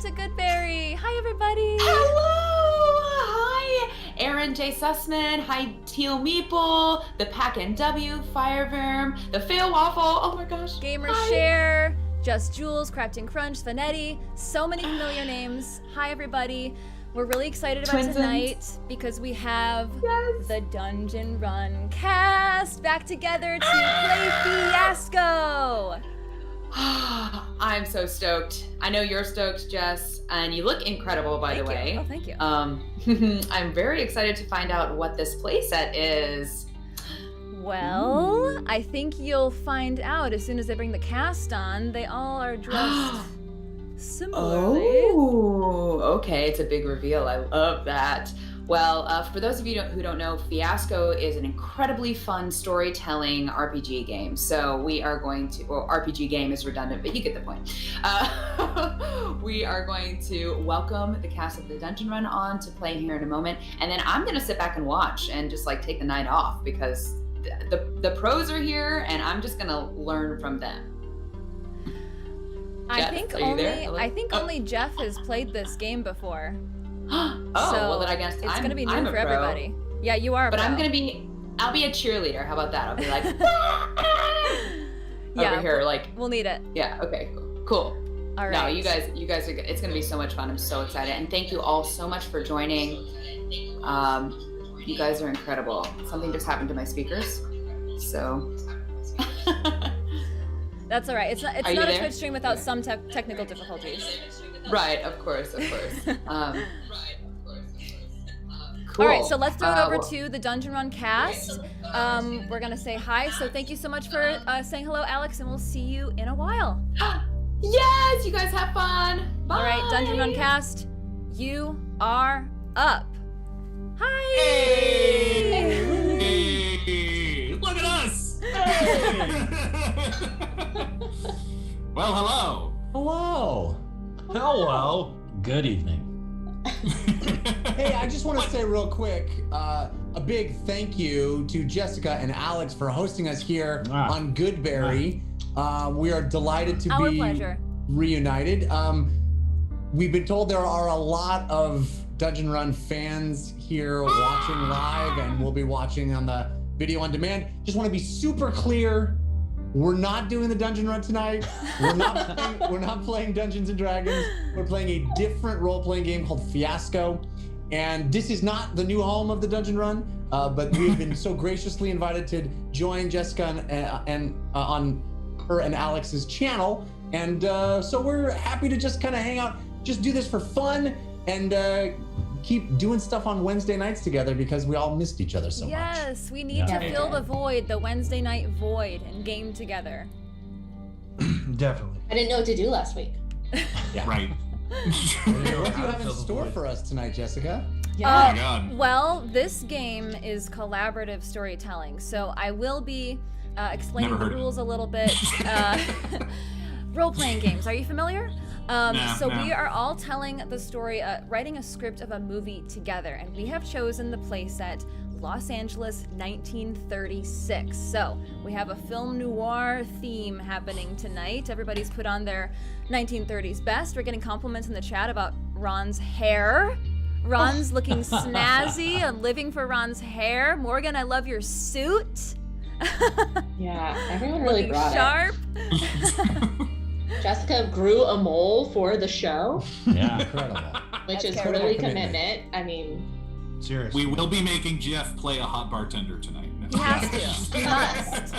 welcome to Goodberry. Hi, everybody. Hello. Hi, Aaron J. Sussman. Hi, Teal Meeple, the Pack NW, Fireworm, the Fail Waffle. Oh my gosh. Gamer Share, Just Jules, Crafting Crunch, Vanetti. So many familiar names. Hi, everybody. We're really excited about tonight because we have the Dungeon Run cast back together to play Fiasco. I'm so stoked. I know you're stoked, Jess, and you look incredible, by the way. Oh, thank you. I'm very excited to find out what this playset is. Well, I think you'll find out as soon as they bring the cast on. They all are dressed similarly. Oh, okay. It's a big reveal. I love that. Well, for those of you who don't know, Fiasco is an incredibly fun storytelling RPG game. So we are going to, well, RPG game is redundant, but you get the point. We are going to welcome the cast of the Dungeon Run on to play here in a moment. And then I'm going to sit back and watch and just like take the night off because the pros are here and I'm just going to learn from them. I think only Jeff has played this game before. Well then I guess it's going to be new for everybody. Yeah, you are a pro. But I'll be a cheerleader. How about that? I'll be like, over here, like. We'll need it. Yeah, okay, cool. All right. No, you guys are good. It's going to be so much fun. I'm so excited. And thank you all so much for joining. You guys are incredible. Something just happened to my speakers. So. That's all right. It's not a Twitch stream without some technical difficulties. Right, of course. Cool. All right, so let's throw it over to the Dungeon Run cast. We're gonna say hi. So thank you so much for saying hello, Alex, and we'll see you in a while. Yes, you guys have fun. Bye. All right, Dungeon Run cast, you are up. Hi. Hey. Look at us. Hey. Well, hello. Hello. Good evening. Hey, I just want to say real quick, a big thank you to Jessica and Alex for hosting us here on Goodberry. We are delighted to be reunited. We've been told there are a lot of Dungeon Run fans here watching live, and we'll be watching on the video on demand. Just want to be super clear. We're not doing the Dungeon Run tonight. We're not playing Dungeons and Dragons. We're playing a different role-playing game called Fiasco. And this is not the new home of the Dungeon Run, but we've been so graciously invited to join Jessica and on her and Alex's channel. And so we're happy to just kind of hang out, just do this for fun, and keep doing stuff on Wednesday nights together because we all missed each other so much. Yes, we need to fill the void, the Wednesday night void, and game together. Definitely. I didn't know what to do last week. Yeah. Right. What do you have in store for us tonight, Jessica? Oh my God. Well, this game is collaborative storytelling, so I will be explaining the rules a little bit. Role-playing games, are you familiar? We are all telling the story, writing a script of a movie together, and we have chosen the playset Los Angeles 1936. So we have a film noir theme happening tonight. Everybody's put on their 1930s best. We're getting compliments in the chat about Ron's hair. Ron's looking snazzy. I'm living for Ron's hair. Morgan, I love your suit. Yeah, everyone really brought sharp. Jessica grew a mole for the show. Yeah, incredible. Which is really commitment. I mean, seriously. We will be making Jeff play a hot bartender tonight. He has to. He must.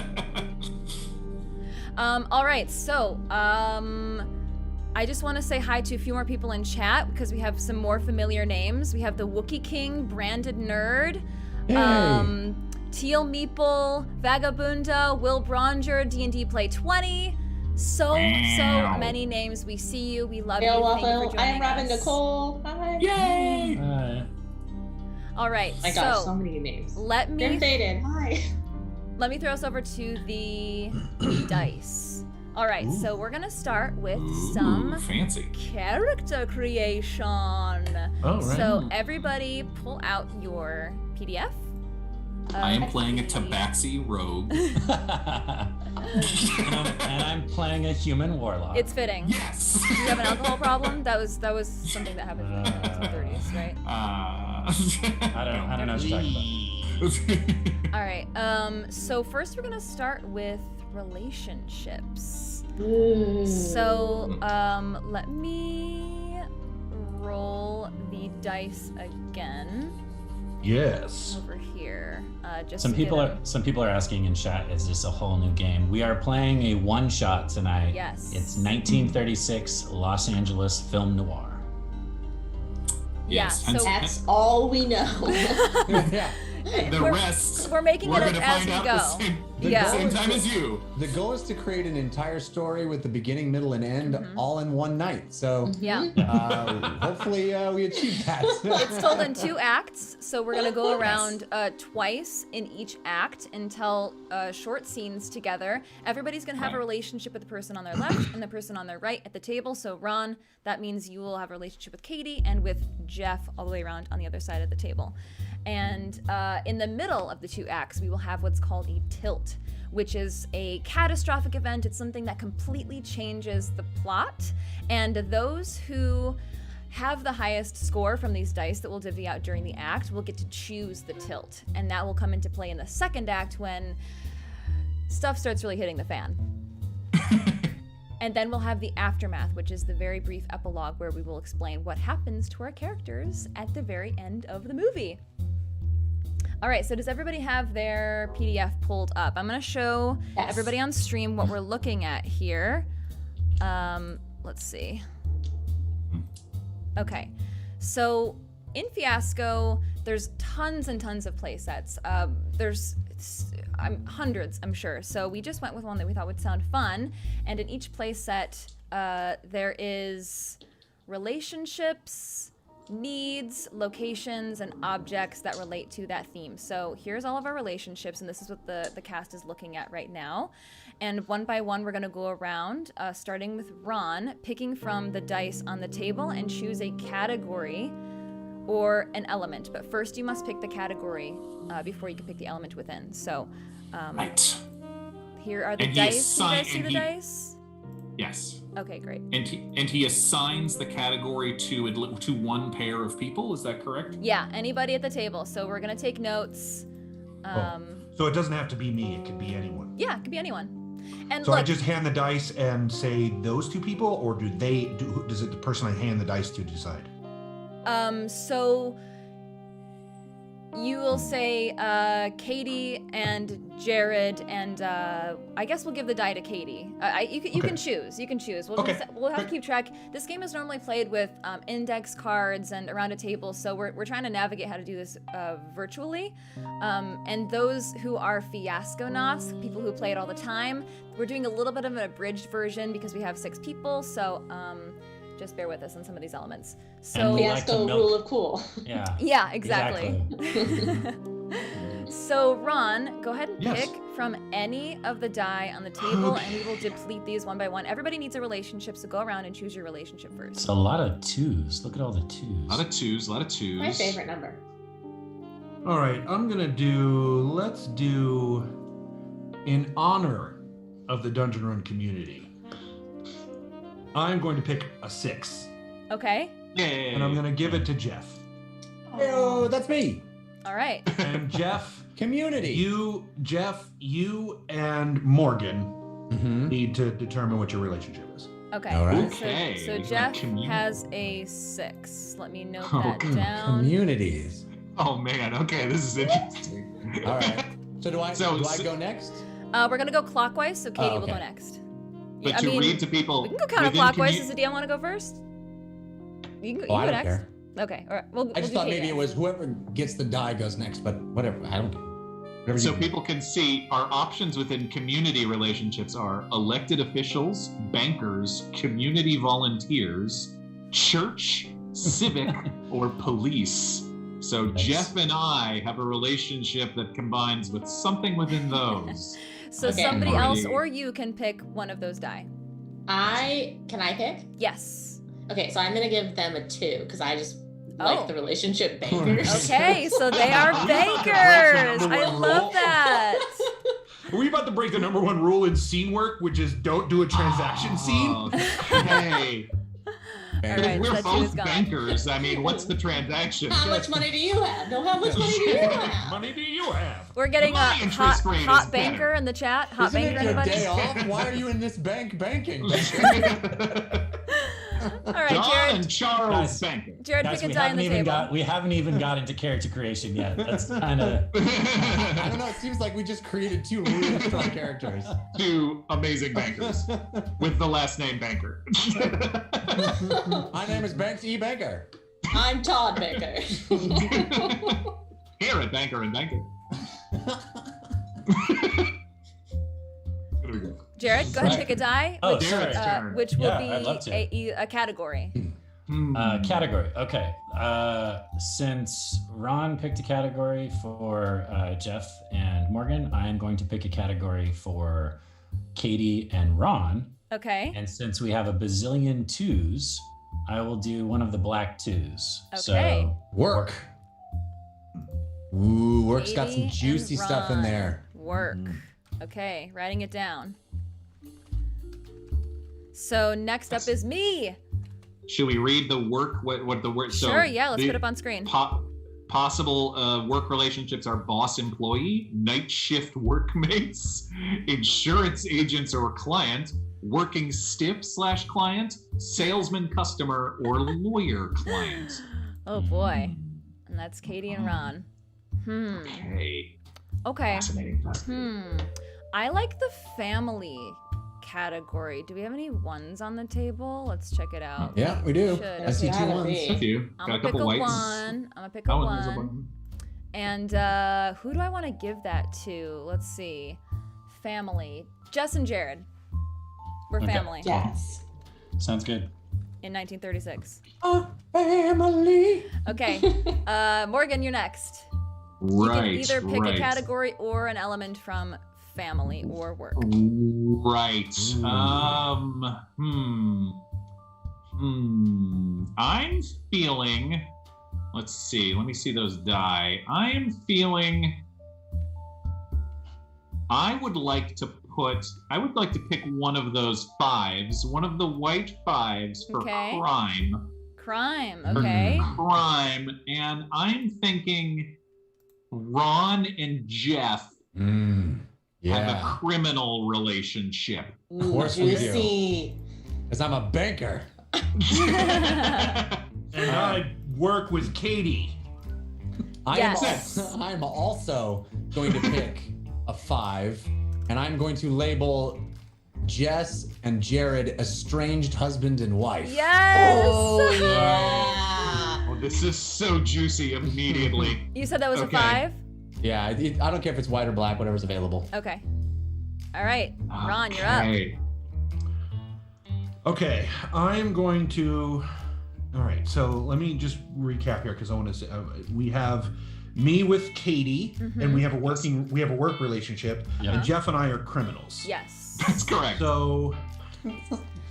All right, so I just want to say hi to a few more people in chat because we have some more familiar names. We have the Wookiee King, Branded Nerd, Teal Meeple, Vagabunda, Will Bronger, D&D Play 20. So many names. We see you. We love you. Thank you for joining I'm Robin us. Nicole. Hi. Yay! All right. My gosh, so many names. They're faded. Hi. Let me throw us over to the dice. All right. So we're gonna start with some fancy character creation. Oh, right. So everybody, pull out your PDF. I am playing a tabaxi rogue. and I'm playing a human warlock. It's fitting. Yes. Do you have an alcohol problem? That was something that happened in the 1930s, right? I don't know what you're talking about. All right. So first we're gonna start with relationships. So let me roll the dice again. Yes. Over here. Just some people are asking in chat, is this a whole new game? We are playing a one-shot tonight. Yes. It's 1936 Los Angeles film noir. Yes. Yeah, so that's all we know. Yeah. We're making it as we go. Same time as you. The goal is to create an entire story with the beginning, middle, and end all in one night. So hopefully we achieve that. It's told in 2 acts, so we're gonna go around twice in each act and tell short scenes together. Everybody's gonna have a relationship with the person on their left and the person on their right at the table. So Ron, that means you will have a relationship with Katie and with Jeff all the way around on the other side of the table. And in the middle of the 2 acts, we will have what's called a tilt, which is a catastrophic event. It's something that completely changes the plot. And those who have the highest score from these dice that we'll divvy out during the act will get to choose the tilt. And that will come into play in the second act when stuff starts really hitting the fan. And then we'll have the aftermath, which is the very brief epilogue where we will explain what happens to our characters at the very end of the movie. All right, so does everybody have their PDF pulled up? I'm gonna show everybody on stream what we're looking at here. Let's see. Okay, so in Fiasco, there's tons and tons of play sets. There's hundreds, I'm sure. So we just went with one that we thought would sound fun. And in each play set, there is relationships, needs, locations, and objects that relate to that theme. So here's all of our relationships, and this is what the cast is looking at right now. And one by one, we're gonna go around, starting with Ron, picking from the dice on the table and choose a category or an element. But first you must pick the category before you can pick the element within. So right. Here are the dice. Can you guys see the dice? Yes. Okay, great. And he assigns the category to one pair of people, is that correct? Yeah, anybody at the table. So we're gonna take notes. So it doesn't have to be me, it could be anyone. Yeah, it could be anyone. And so look, I just hand the dice and say those 2 people, or does it the person I hand the dice to decide? So you will say Katie and Jared, and I guess we'll give the die to Katie. You can choose. You can choose. We'll have to keep track. This game is normally played with index cards and around a table, so we're trying to navigate how to do this virtually. And those who are Fiasco-nauts, people who play it all the time, we're doing a little bit of an abridged version because we have 6 people, so just bear with us on some of these elements. So Fiasco rule of cool. Yeah. Yeah, exactly. So Ron, go ahead and pick from any of the die on the table, and we will deplete these one by one. Everybody needs a relationship, so go around and choose your relationship first. It's a lot of 2s. Look at all the 2s. A lot of twos. My favorite number. All right, let's do in honor of the Dungeon Run community. I'm going to pick a 6. Okay. Yay. And I'm going to give it to Jeff. Oh, that's me. All right. And Jeff, community. You and Morgan need to determine what your relationship is. Okay. All right. So Jeff has a 6. Let me note that down. Communities. Oh man. Okay, this is interesting. All right. So do I go next? We're gonna go clockwise, so Katie will go next. But read to people. We can go counterclockwise. Does the DM want to go first? You can go I don't next. care. Okay. All right. I just thought maybe it was whoever gets the die goes next, but whatever. I don't care. So people can see our options within community relationships are elected officials, bankers, community volunteers, church, civic, or police. So nice. Jeff and I have a relationship that combines with something within those. So somebody else or you can pick one of those die. Can I pick? Yes. Okay, so I'm gonna give them a 2 because I just like the relationship bankers. Okay, so they are bankers. I love that. Are we about to break the number one rule in scene work, which is don't do a transaction scene? Hey. All right, We're so that two is both gone. bankers. I mean, what's the transaction? How much money do you have? No, how much money do you have? Money do you have? We're getting a My interest rate is hot better. banker in the chat. Hot Isn't banker, it your anybody? day off? Why are you in this bank banking? All right, John Jared. and Charles Guys. Banker. Jared, Guys, pick a we die on haven't the even table. got we haven't even got into character creation yet. That's kind of I don't know. It seems like we just created two really strong characters. Two amazing bankers with the last name Banker. My name is Banks E. Banker. I'm Todd Baker. Here at Banker and Banker. There we go. Jared, go ahead and pick a die, Oh, which, Jared's turn. which will Yeah, I'd love to. be a category. category. Okay. Since Ron picked a category for Jeff and Morgan, I am going to pick a category for Katie and Ron. Okay. And since we have a bazillion twos, I will do one of the black twos. Okay. So Work. Ooh, work's got some Katie juicy and stuff in Ron. there. Work. Okay, writing it down. So next up is me. Should we read the work? What the word? Sure, yeah, let's put it up on screen. Possible work relationships are boss-employee, night shift workmates, insurance agents or client, working stiff/client, salesman-customer, or lawyer-client. Oh boy. And that's Katie and Ron. Okay. Okay. Fascinating. I like the family category. Do we have any ones on the table? Let's check it out. Yeah, we do. Should. I see two Gotta ones. be. A few. I'm Got a gonna pick couple a whites. one. I'm gonna pick a Oh, and there's a one. one. And who do I want to give that to? Let's see. Family. Jess and Jared. We're Okay. family. Yes. sounds good. In 1936. Family. Okay. Morgan, you're next. You Right. can either pick right. a category or an element from family or work. Right. I'm feeling. Let's see. Let me see those die. I am feeling. I would like to pick one of those fives, one of the white fives for Okay. crime. Crime. Okay. Crime, and I'm thinking Ron and Jeff have Yeah, a criminal relationship. Of course we do. juicy. because I'm a banker. And I work with Katie. Yes. I'm also going to pick a 5, and I'm going to label Jess and Jared estranged husband and wife. Yes. Oh yeah. Oh, this is so juicy immediately. You said that was Okay. a 5? Yeah, I don't care if it's white or black, whatever's available. Okay. All right. Ron, you're up. Okay. Okay, I'm going to. All right, so let me just recap here because I want to say we have me with Katie, and we have a work relationship, Yeah. and Jeff and I are criminals. Yes. That's correct. So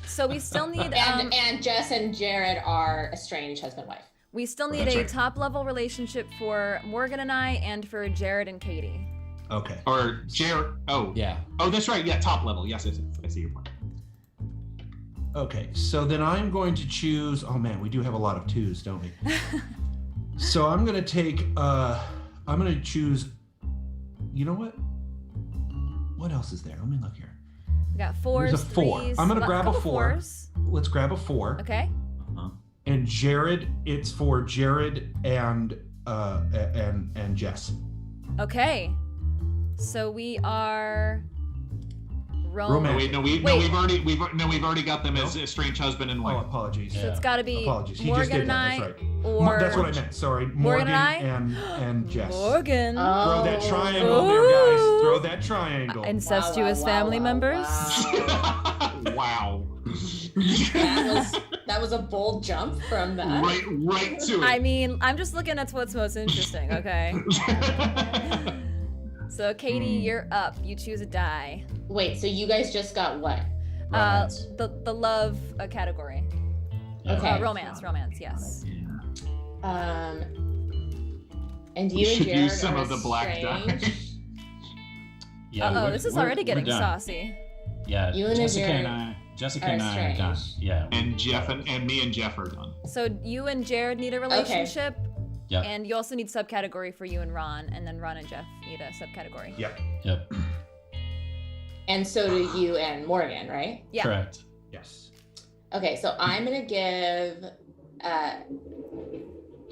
So we still need And Jess and Jared are estranged husband-wife. we still need That's a right. top level relationship for Morgan and I and for Jared and Katie. okay, Or Jared. Oh. Yeah. Oh, that's right. Yeah, top level. Yes, I see your point. okay. So then I'm going to choose. Oh man, we do have a lot of twos, don't we? So I'm gonna take. I'm gonna choose. You know what? What else is there? Let me look here. We got 4s, There's a 4. 3s. I'm gonna grab a couple 4. 4s. Let's grab a 4. Okay. And Jared, it's for Jared and Jess. Okay. So we are Romance. Oh, wait, no, we've already got them as estranged husband and Oh, wife. apologies. So it's got to be Apologies. He Morgan just did and that. I That's right. or That's what I meant. Sorry, Morgan and I? and Jess. Morgan. Throw that Oh. triangle there, guys. Throw that triangle. Incestuous family members. Wow. That was a bold jump from that. right to it. I mean, I'm just looking at what's most interesting, okay? So Katie, you're up. You choose a die. Wait, so you guys just got what? The love category. Okay. Romance, yes. And you We and should Jared use some are of the black dye. estranged. Yeah. Uh-oh, this is already getting done. saucy. Yeah. You and Jessica Jared and I are are done. estranged. Yeah. And Jeff and me and Jeff are done. So you and Jared need a relationship, Yep. and you also need subcategory for you and Ron, and then Ron and Jeff need a subcategory. Yep. Yep. And so do you and Morgan, right? Yeah. Correct. Yes. Okay, so I'm gonna give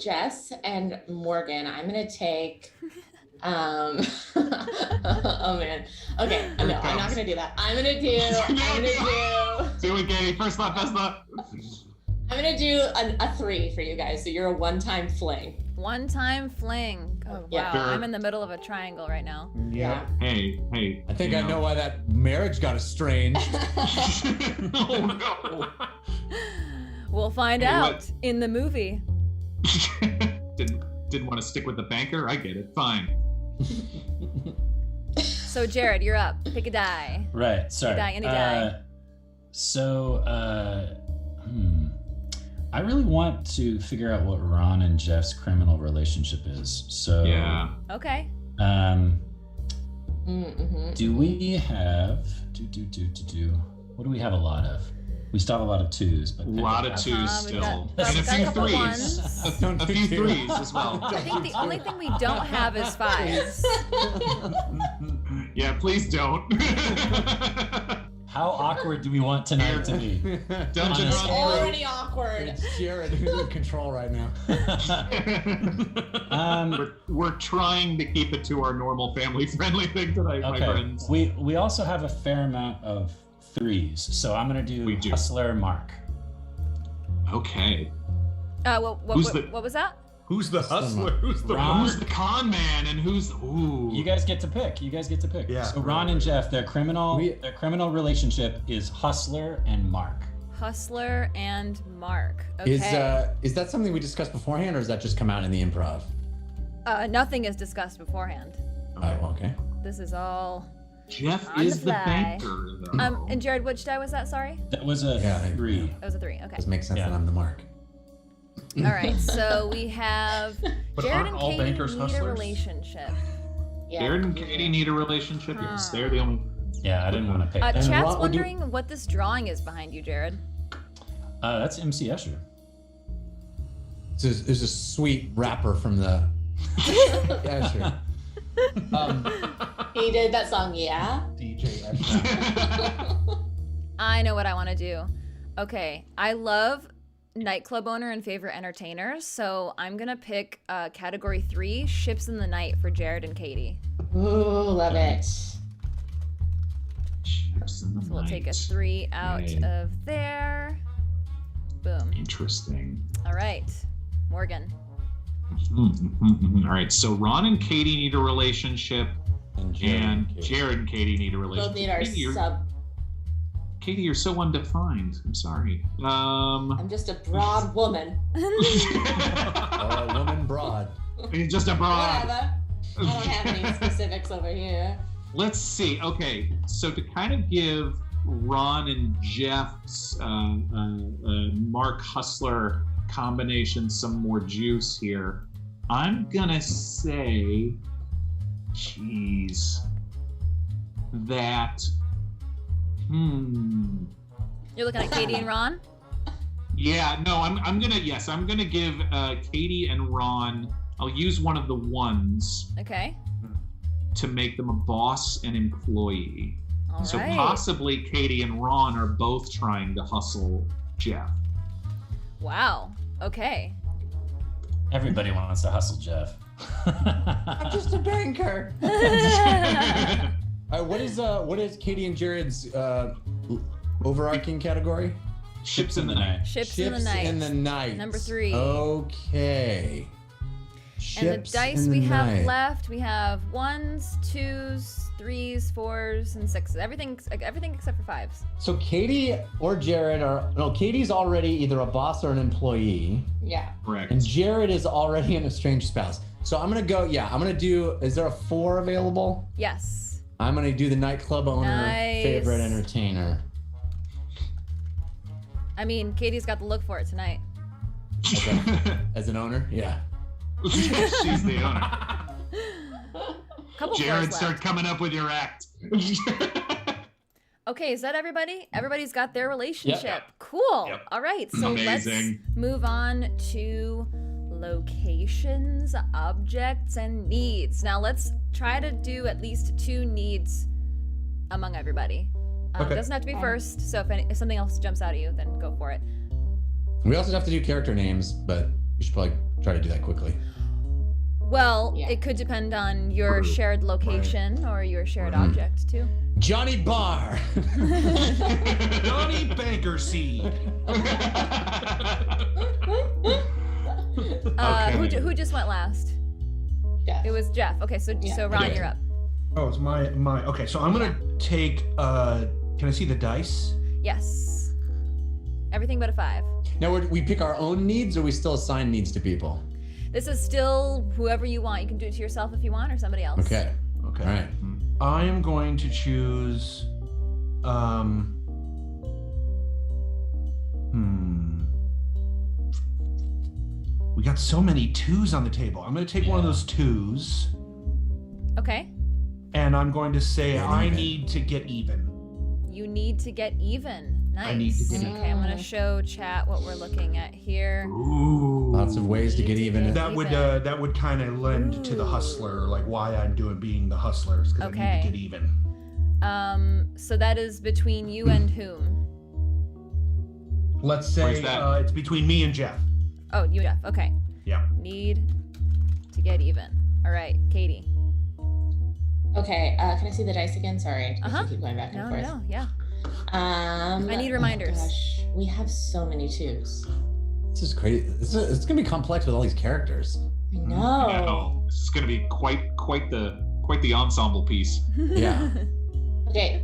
Jess and Morgan. I'm gonna take. Oh man. Okay, no, I'm not gonna do that. I'm gonna do. Do it, Katie. First thought, best thought. I'm gonna do a 3 for you guys. So you're a one-time fling. One-time fling. Oh, Yeah. wow. Sure. I'm in the middle of a triangle right now. Yeah. Hey. I think you I know why that marriage got estranged. Oh, no. We'll find Hey, out what? in the movie. Didn't want to stick with the banker. I get it. Fine. So Jared, you're up. Pick a die. Right. Sorry. Any die. I really want to figure out what Ron and Jeff's criminal relationship is. So Yeah. Okay. Do we have what do we have a lot of? We still have a lot of 2s, but A lot of 2s we've still. got And a few couple 3s. ones. A few 3s as well. I think the only thing we don't have is 5s. Yeah, please don't. How awkward do we want tonight to be? Dungeon Honestly. Run. Already awkward. It's Jared who's in control right now. We're trying to keep it to our normal family-friendly thing tonight, my Okay. friends. We also have a fair amount of 3s, so I'm gonna We do do. Hustler Mark. Okay. What Who's the- was that? Who's the hustler? Who's the Ron. Who's the con man and who's ooh? You guys get to pick. Yeah. So Ron and Jeff, their criminal relationship is Hustler and Mark. Hustler and Mark. Okay. Is that something we discussed beforehand, or does that just come out in the improv? Nothing is discussed beforehand. Oh, okay. This is all. Jeff On is the the fly. banker, though. And Jared, which die was that? Sorry. That was a 3. That was a 3. Okay. Does make sense Yeah. that I'm the mark. All right. So we have But Jared aren't and all Katie bankers need a hustlers? relationship. Yeah. Jared and Katie need a relationship. Yes, they're the only. Yeah, I didn't want to pick that. Chat's what would you- wondering what this drawing is behind you, Jared. That's MC Escher. There's a sweet rapper from the. Yeah, sure. He did that song, yeah? DJ Escher. I know what I want to do. Okay, I love nightclub owner and favorite entertainers, so I'm gonna pick category 3, ships in the night for Jared and Katie. Ooh, love it. Ships in the So we'll take a night. 3 out Yay. of there. Boom. Interesting. All right, Morgan. All right, so Ron and Katie need a relationship, and Katie. Jared and Katie need a relationship. Both need our Katie, sub. Katie, you're so undefined. I'm sorry. I'm just a broad woman. Or a woman broad. You're just a broad. Whatever. I don't have any specifics over here. Let's see. Okay, so to kind of give Ron and Jeff's Mark Hustler combination some more juice here, I'm gonna say, that. You're looking at Katie and Ron? Yeah, no, I'm gonna give Katie and Ron. I'll use one of the ones Okay. to make them a boss and employee. All So right. possibly Katie and Ron are both trying to hustle Jeff. Wow. Okay. Everybody wants to hustle Jeff. I'm just a banker. What is Katie and Jared's overarching category? Ships in the night. Ships in the night. in the night. Number 3. Okay. And the Ships dice in the we have night. left, we have 1s, 2s, 3s, 4s, and 6s. Everything except for 5s. So Katie or Jared Katie's already either a boss or an employee, Yeah. Correct. and Jared is already an estranged spouse. So I'm gonna is there a 4 available? Yes. I'm gonna do the nightclub owner, Nice. favorite entertainer. I mean, Katie's got the look for it tonight. As an owner? Yeah. She's the owner. Couple Jared, floors start left. coming up with your act. Okay, is that everybody? Everybody's got their relationship. Yep. Cool. Yep. All right, so let's Amazing. move on to locations, objects, and needs. Now let's try to do at least 2 needs among everybody. Okay. It doesn't have to be first, so if something else jumps out at you, then go for it. We also have to do character names, but we should probably try to do that quickly. Well, Yeah. it could depend on your shared location or your shared object, too. Johnny Barr. Johnny Banker Seed. Okay. Who just went last? Jeff. It was Jeff. Okay, so Yeah. Ron, Okay. you're up. Oh, it's my. Okay, so I'm gonna take. Can I see the dice? Yes. Everything but a 5. Now, we pick our own needs, or we still assign needs to people? This is still whoever you want. You can do it to yourself if you want, or somebody else. Okay. Okay. All right. I am going to choose. We got so many 2s on the table. I'm going to take one of those 2s, Okay. and I'm going to say Get I even. need to get even. You need to get even. Nice. I need to get even. Okay, I'm gonna show chat what we're looking at here. Ooh. Lots of ways to get even. That would kind of lend to the hustler, like why I'm being the hustler, because I Okay. need to get even. So that is between you and whom? Let's say Where's that? it's between me and Jeff. Oh, you, Jeff. Okay. Yeah. Need to get even. All right, Katie. Okay, can I see the dice again? Sorry, I Uh-huh. keep going back and No, forth. no, yeah. I need reminders. Gosh, we have so many 2s. This is crazy. It's gonna be complex with all these characters. I I know. know. This is going to be quite the ensemble piece. Yeah. Okay,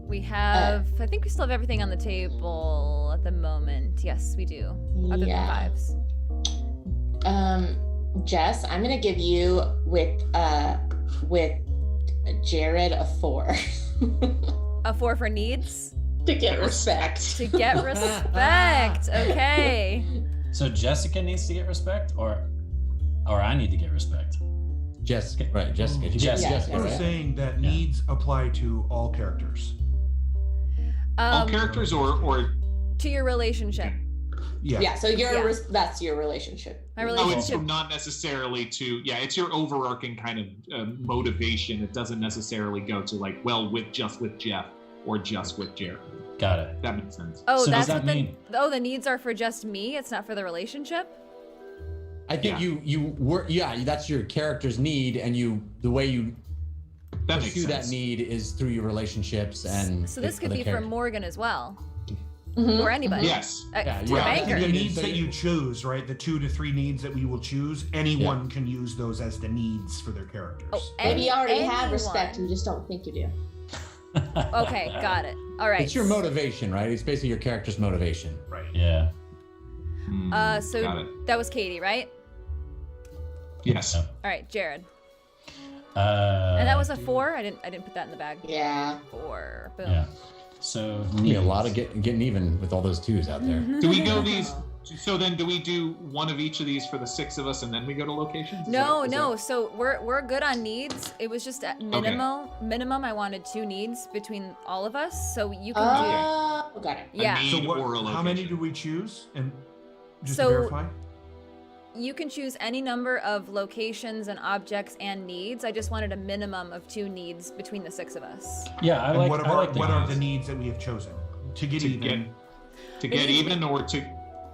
We have. I think we still have everything on the table at the moment. Yes, we do. Other yeah. than 5s. Jess, I'm gonna give you with Jared a 4 A 4 for needs. to get respect. To get respect. Okay. So Jessica needs to get respect, or I need to get respect. Jessica. Right. Jessica. You Jessica. get Jessica. You're Right? saying that Yeah. needs apply to all characters. All characters or To your relationship. Yeah, so Yeah. that's your relationship. My Oh, it's relationship. not necessarily to, it's your overarching kind of motivation. It doesn't necessarily go to like, well, just with Jeff or just with Jared. Got it. That makes sense. Oh, So that's does what that mean- the needs are for just me. It's not for the relationship. I think Yeah. you work. Yeah, that's your character's need, and the way you That makes pursue that sense. need is through your relationships and. So this the could be for character. Morgan as well, Mhm. or anybody. Yes. Yeah, For yeah. And the banker. needs So that you- you choose, right? The 2 to 3 needs that we will choose, anyone can use those as the needs for their characters. Oh, Maybe you already have anyone. respect, you just don't think you do. Okay, got it. All right. It's your motivation, right? It's basically your character's motivation. Right. Yeah. Got So it. that was Katie, right? Yes. Yep. All right, Jared. And And that was a 4. I didn't put that in the bag. Yeah. 4. Boom. Yeah. So There'll be a lot of getting even with all those 2s out there. Do we go these? So then, do we do one of each of these for the 6 of us, and then we go to locations? Is No, that- is no. So we're good on needs. It was just at minimum. I wanted 2 needs between all of us, so you can Oh, got it. do. Yeah, need So or a how many location. do we choose? And just So- to verify? you can choose any number of locations and objects and needs. I just wanted a minimum of 2 needs between the 6 of us. Yeah, I And like. what, I like the what are needs. the needs that we have chosen? To get To even. get even or to?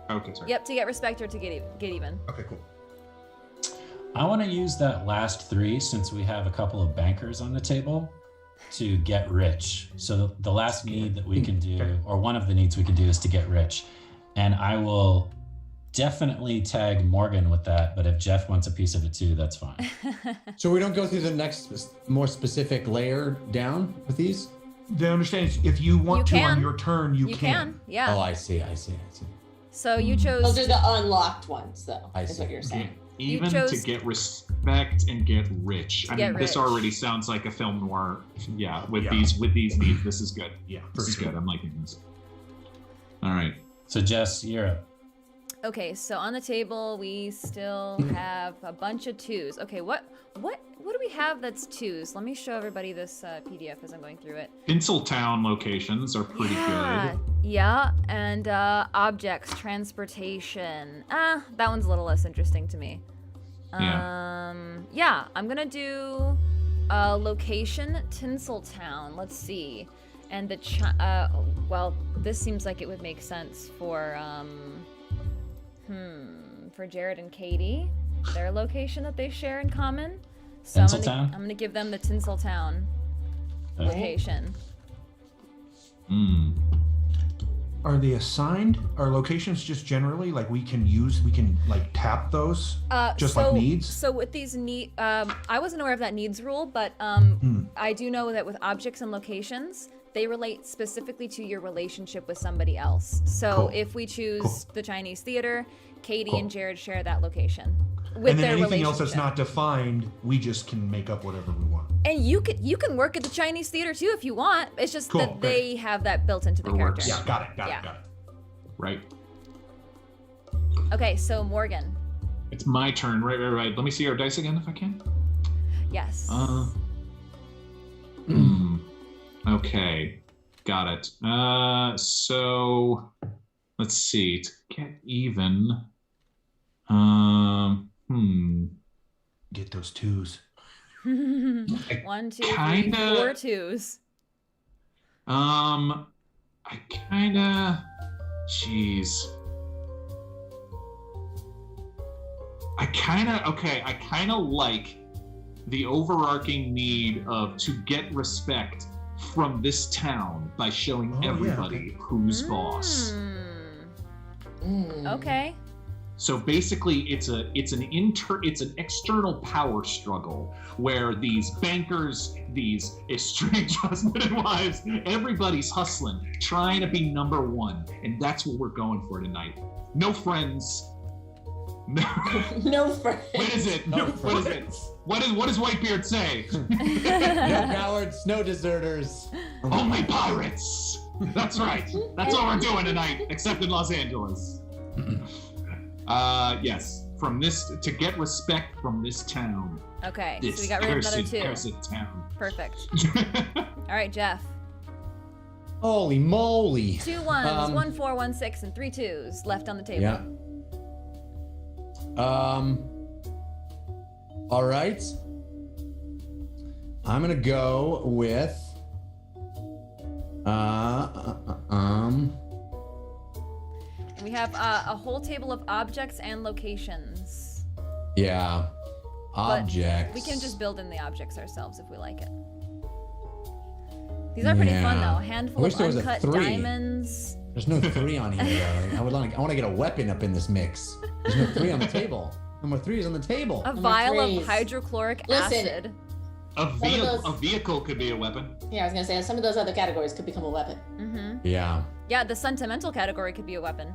Okay, sorry. Yep, to get respect or to get even. Okay, cool. I want to use that last 3 since we have a couple of bankers on the table to get rich. So the last need that we can do, or one of the needs we can do, is to get rich. And I will definitely tag Morgan with that, but if Jeff wants a piece of it too, that's fine. So we don't go through the next more specific layer down with these? The understanding is if you want You to on can. your turn, you, You can, yeah. Oh, I see. So you chose. Those are the unlocked ones, though, I is see. what you're saying. Even to get respect and get rich. I mean, this already sounds like a film noir. Yeah, with these needs, this is good. Yeah, this is good. I'm liking this. All right. So Jess, you're up. Okay, so on the table we still have a bunch of 2s. Okay, what do we have that's 2s? Let me show everybody this PDF as I'm going through it. Tinseltown locations are pretty good. Yeah, and objects, transportation. That one's a little less interesting to me. Yeah, I'm gonna do location, Tinseltown. Let's see. And well, this seems like it would make sense for Jared and Katie, their location that they share in common. So I'm gonna give them the Tinseltown location. Are they assigned? Are locations just generally like we can like tap those like needs? So with these I wasn't aware of that needs rule, but I do know that with objects and locations, they relate specifically to your relationship with somebody else. So if we choose the Chinese theater, Katie and Jared share that location. With and then their anything else that's not defined, we just can make up whatever we want. And you can work at the Chinese theater too if you want. It's just that they have that built into the character. Yeah, got it. Right. Okay, so Morgan. It's my turn. Right. Let me see our dice again if I can. Yes. Okay. Got it. So let's see. To get even. Get those 2s. 1, 2, 3, 4 2s. I kinda. Jeez. I kinda like the overarching need to get respect from this town by showing everybody who's boss. Okay. So basically, it's an external power struggle where these bankers, these estranged husband and wives, everybody's hustling, trying to be number one, and that's what we're going for tonight. No friends. No friends. What is it? What is it? What does Whitebeard say? No cowards, no deserters. Only pirates. That's right. That's all we're doing tonight, except in Los Angeles. Yes. From this to get respect from this town. Okay, so we got rid of another 2. Cursed town. Perfect. All right, Jeff. Holy moly. 2 1s, 1 4, 1 6, and 3 2s left on the table. Yeah. All right. I'm gonna go with We have a whole table of objects and locations. Yeah. Objects. But we can just build in the objects ourselves if we like it. These are pretty fun though. A handful of uncut diamonds. There's no 3 on here though. I want to get a weapon up in this mix. There's no 3 on the table. No more 3s on the table. A vial of hydrochloric acid. A vehicle could be a weapon. Yeah, I was gonna say some of those other categories could become a weapon. Yeah. Yeah, the sentimental category could be a weapon.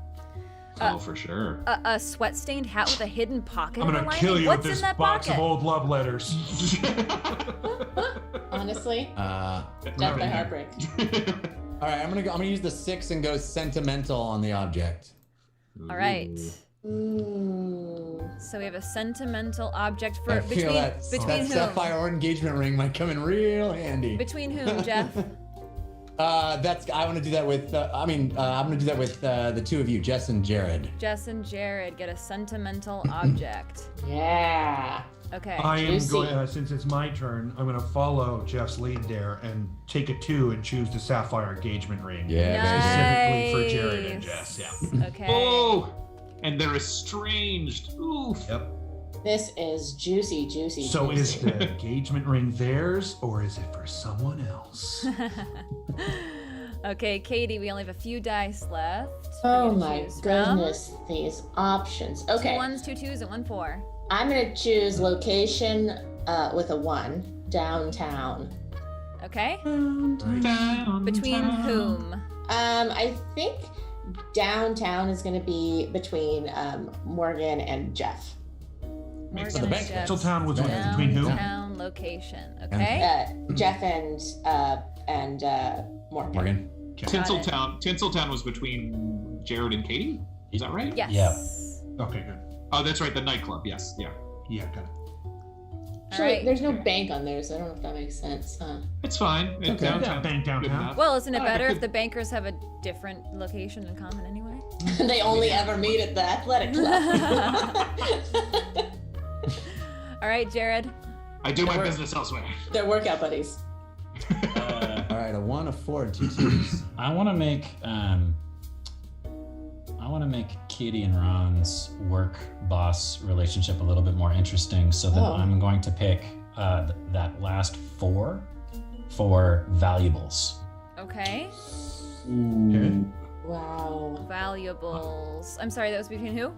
For sure. A sweat-stained hat with a hidden pocket. I'm gonna kill you with this box of old love letters. Honestly, death by heartbreak. All right, I'm gonna use the 6 and go sentimental on the object. All right. Ooh. So we have a sentimental object for between whom? Sapphire or engagement ring might come in real handy. Between whom, Jeff? I want to do that with. I'm gonna do that with the 2 of you, Jess and Jared. Jess and Jared get a sentimental object. Yeah. Okay. I am going, since it's my turn, I'm going to follow Jeff's lead there and take a 2 and choose the sapphire engagement ring. Yeah. Specifically for Jared and Jess. Yeah. Okay. Oh, and they're estranged. Oof. Yep. This is juicy. So is the engagement ring theirs, or is it for someone else? Okay, Katie, we only have a few dice left. Oh my goodness, these options. Okay. 2 1s, 2 2s, and 1 4. I'm gonna choose location with a 1, downtown. Okay. Between whom? I think downtown is gonna be between Morgan and Jeff. Morgan So the and bank. Jeff's Tinseltown was between who? downtown location. Okay. Jeff and Morgan. Morgan. Tinseltown was between Jared and Katie. Is that right? Yes. Yeah. Okay, good. Oh, that's right. The nightclub. Yes. Yeah. Yeah, got it. Actually, Alright. there's no bank on there, so I don't know if that makes sense, huh? It's fine. It's okay. downtown. Bank downtown. Good enough. Well, isn't it Oh, better I if could- the bankers have a different location in common anyway? They only ever meet at the athletic club. All right, Jared. I do my business elsewhere. They're workout buddies. All right, a 1, a 4, 2 twos. I want to make Katie and Ron's work boss relationship a little bit more interesting. So then I'm going to pick that last 4 for valuables. Okay. Okay. Wow. Valuables. I'm sorry, that was between who?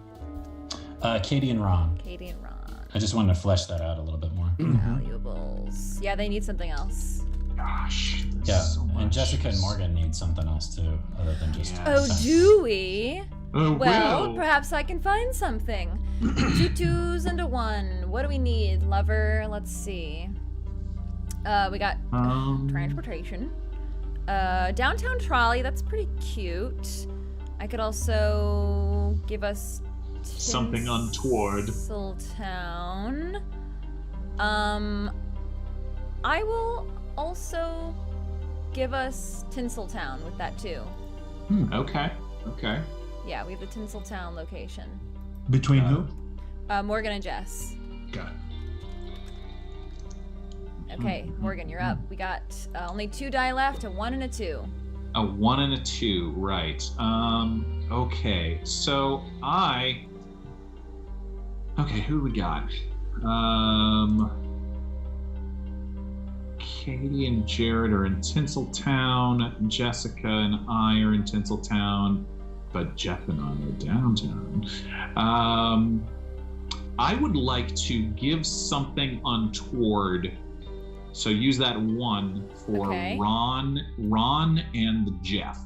Katie and Ron. Katie and Ron. I just wanted to flesh that out a little bit more. Valuables. Yeah, they need something else. Gosh. there's Yeah, so much. and Jessica and Morgan need something else too, other than just. Yeah. Oh, do we? Oh, Well, will. perhaps I can find something. 2 2s and a 1. What do we need? Lover. Let's see. We got transportation. Downtown trolley. That's pretty cute. I could also give us Something untoward. Tinseltown. I will also give us Tinseltown with that too. Okay. Yeah, we have the Tinseltown location. Between who? Morgan and Jess. Got it. Okay, Morgan, you're up. We got only 2 die left, a 1 and a 2. A 1 and a 2, right. Okay, so okay, who we got? Katie and Jared are in Tinseltown. Jessica and I are in Tinseltown, but Jeff and I are downtown. I would like to give something untoward. So use that 1 for Okay. Ron and Jeff,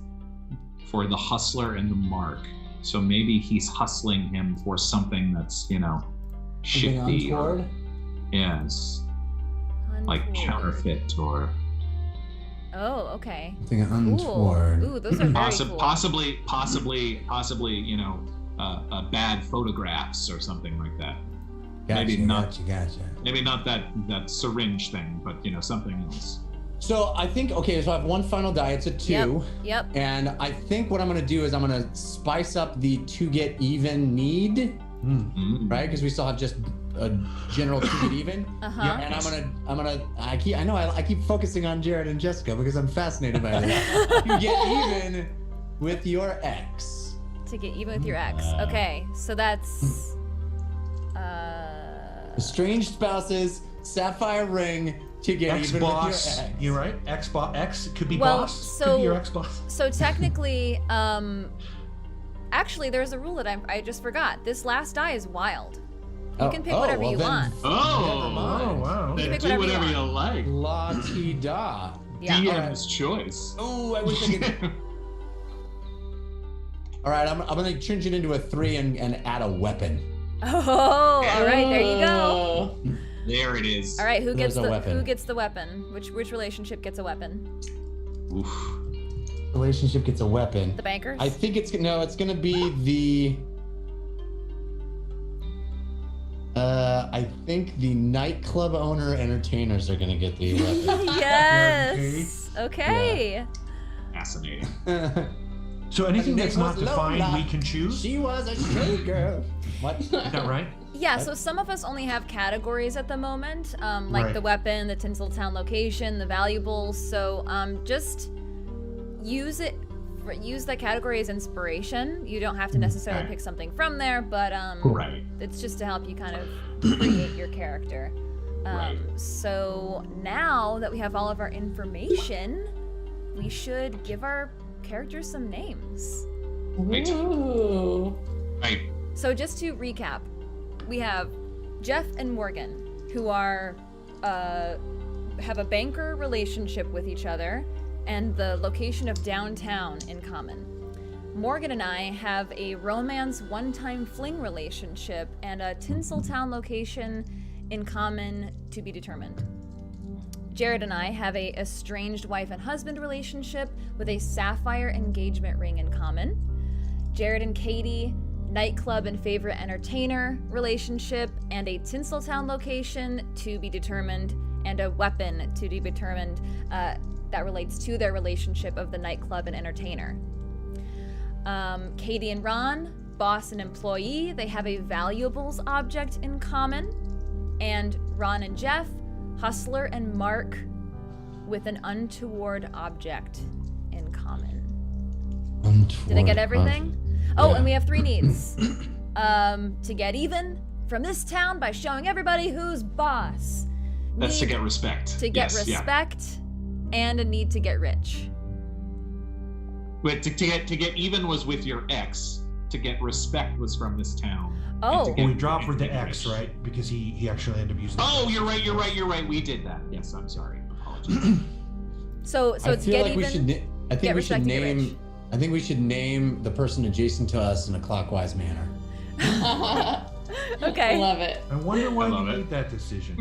for the hustler and the mark. So maybe he's hustling him for something that's, Something shifty. untoward? Yes, like Untoward. counterfeit or Oh, okay. Something Cool. untoward. Ooh, those are very cool. possibly, bad photographs or something like that. Maybe not. Gotcha. Maybe not that syringe thing, but something else. So I think, okay, so I have 1 final die. It's a 2. Yep. And I think what I'm going to do is I'm going to spice up the to get even need, right? Because we still have just a general to get even. Uh-huh. And I keep focusing on Jared and Jessica because I'm fascinated by this. To get even with your ex. To get even with your ex. Okay, so that's Estranged spouses, sapphire ring, to get even with your Ex-boss. ex. You're right. Ex could be Well, boss. so- Could be your ex-boss. so technically, actually there's a rule that I just forgot. This last die is wild. You can pick whatever you want. Oh, Oh, wow. You Then pick do whatever you whatever you want. like. La ti da. Yeah. DM's choice. Oh, I wish I could. All right, I'm gonna change it into a 3 and add a weapon. Oh, all right, there you go. There it is. All right, who There's gets a weapon. who gets the weapon? Which relationship gets a weapon? Oof. Relationship gets a weapon. The bankers? I think it's gonna be the. I think the nightclub owner entertainers are gonna get the weapon. Yes. Okay. Fascinating. So anything Her that's name not was defined, Lola. we can choose. She was a showgirl. What? Is that right? Yeah, so some of us only have categories at the moment, like Right. the weapon, the Tinseltown location, the valuables. So just use that category as inspiration. You don't have to necessarily Okay. pick something from there, but Right. it's just to help you kind of create your character. Right. So now that we have all of our information, we should give our characters some names. Ooh. Right. So just to recap, we have Jeff and Morgan, who are have a banker relationship with each other, and the location of downtown in common. Morgan and I have a romance one-time fling relationship and a Tinseltown location in common to be determined. Jared and I have a estranged wife and husband relationship with a sapphire engagement ring in common. Jared and Katie, nightclub and favorite entertainer relationship and a Tinseltown location to be determined, and a weapon to be determined that relates to their relationship of the nightclub and entertainer. Katie and Ron, boss and employee, they have a valuables object in common. And Ron and Jeff, hustler and Mark, with an untoward object in common. Did I get everything? Oh, and we have 3 needs. To get even from this town by showing everybody who's boss. That's to get respect. To get respect, and a need to get rich. Wait, to get even was with your ex. To get respect was from this town. Oh. We dropped for the X, right? Because he actually ended up using. Oh, you're right. We did that. Yes, I'm sorry. Apologies. So it's get even. I think we should name the person adjacent to us in a clockwise manner. Okay. Love it. I wonder why you made that decision.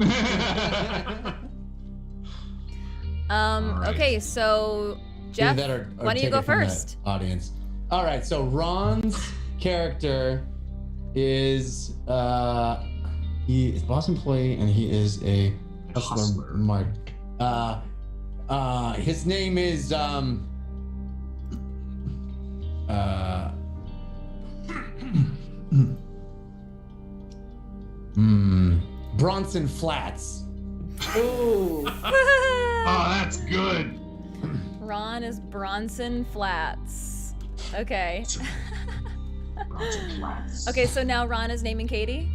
Right. Okay, so Jeff, why don't you go first? Audience. All right, so Ron's character is he is boss employee and he is a hustler. Mark. His name is Bronson Flats. Ooh. Oh, that's good. Ron is Bronson Flats. Okay. Bronson Flats. Okay, so now Ron is naming Katie.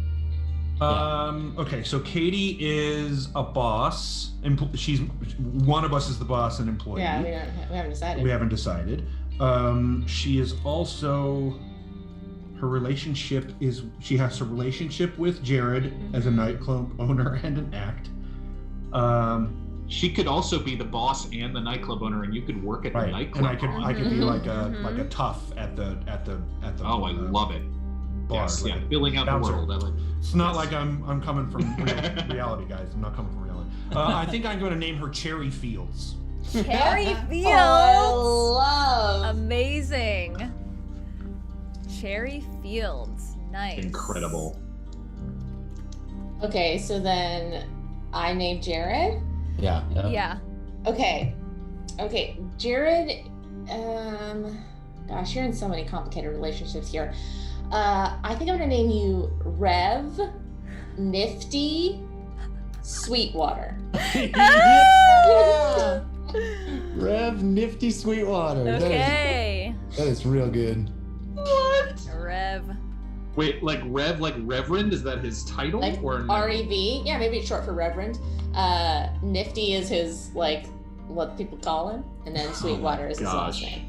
Okay, so Katie is a boss. She's one of us is the boss and employee. Yeah, we haven't decided. We haven't decided. She is also. Her relationship is she has a relationship with Jared as a nightclub owner and an act. She could also be the boss and the nightclub owner, and you could work at the nightclub. And I could be like a tough at the. Oh, I love it. Bar, yes, like yeah, filling out bouncer. the world. I like. It's not like I'm coming from reality, guys. I'm not coming from reality. I think I'm going to name her Cherry Fields. Cherry Fields. Oh, I love. Amazing. Cherry Fields. Nice. Incredible. Okay, so then I named Jared. Yeah. Okay, Jared. Gosh, you're in so many complicated relationships here. I think I'm gonna name you Rev Nifty Sweetwater. Yeah. Rev Nifty Sweetwater. Okay. That is real good. What? Rev. Wait, like Rev, like Reverend? Is that his title? Like or no? R-E-V. Yeah, maybe it's short for Reverend. Nifty is his, like, what people call him. And then Sweetwater is his last name.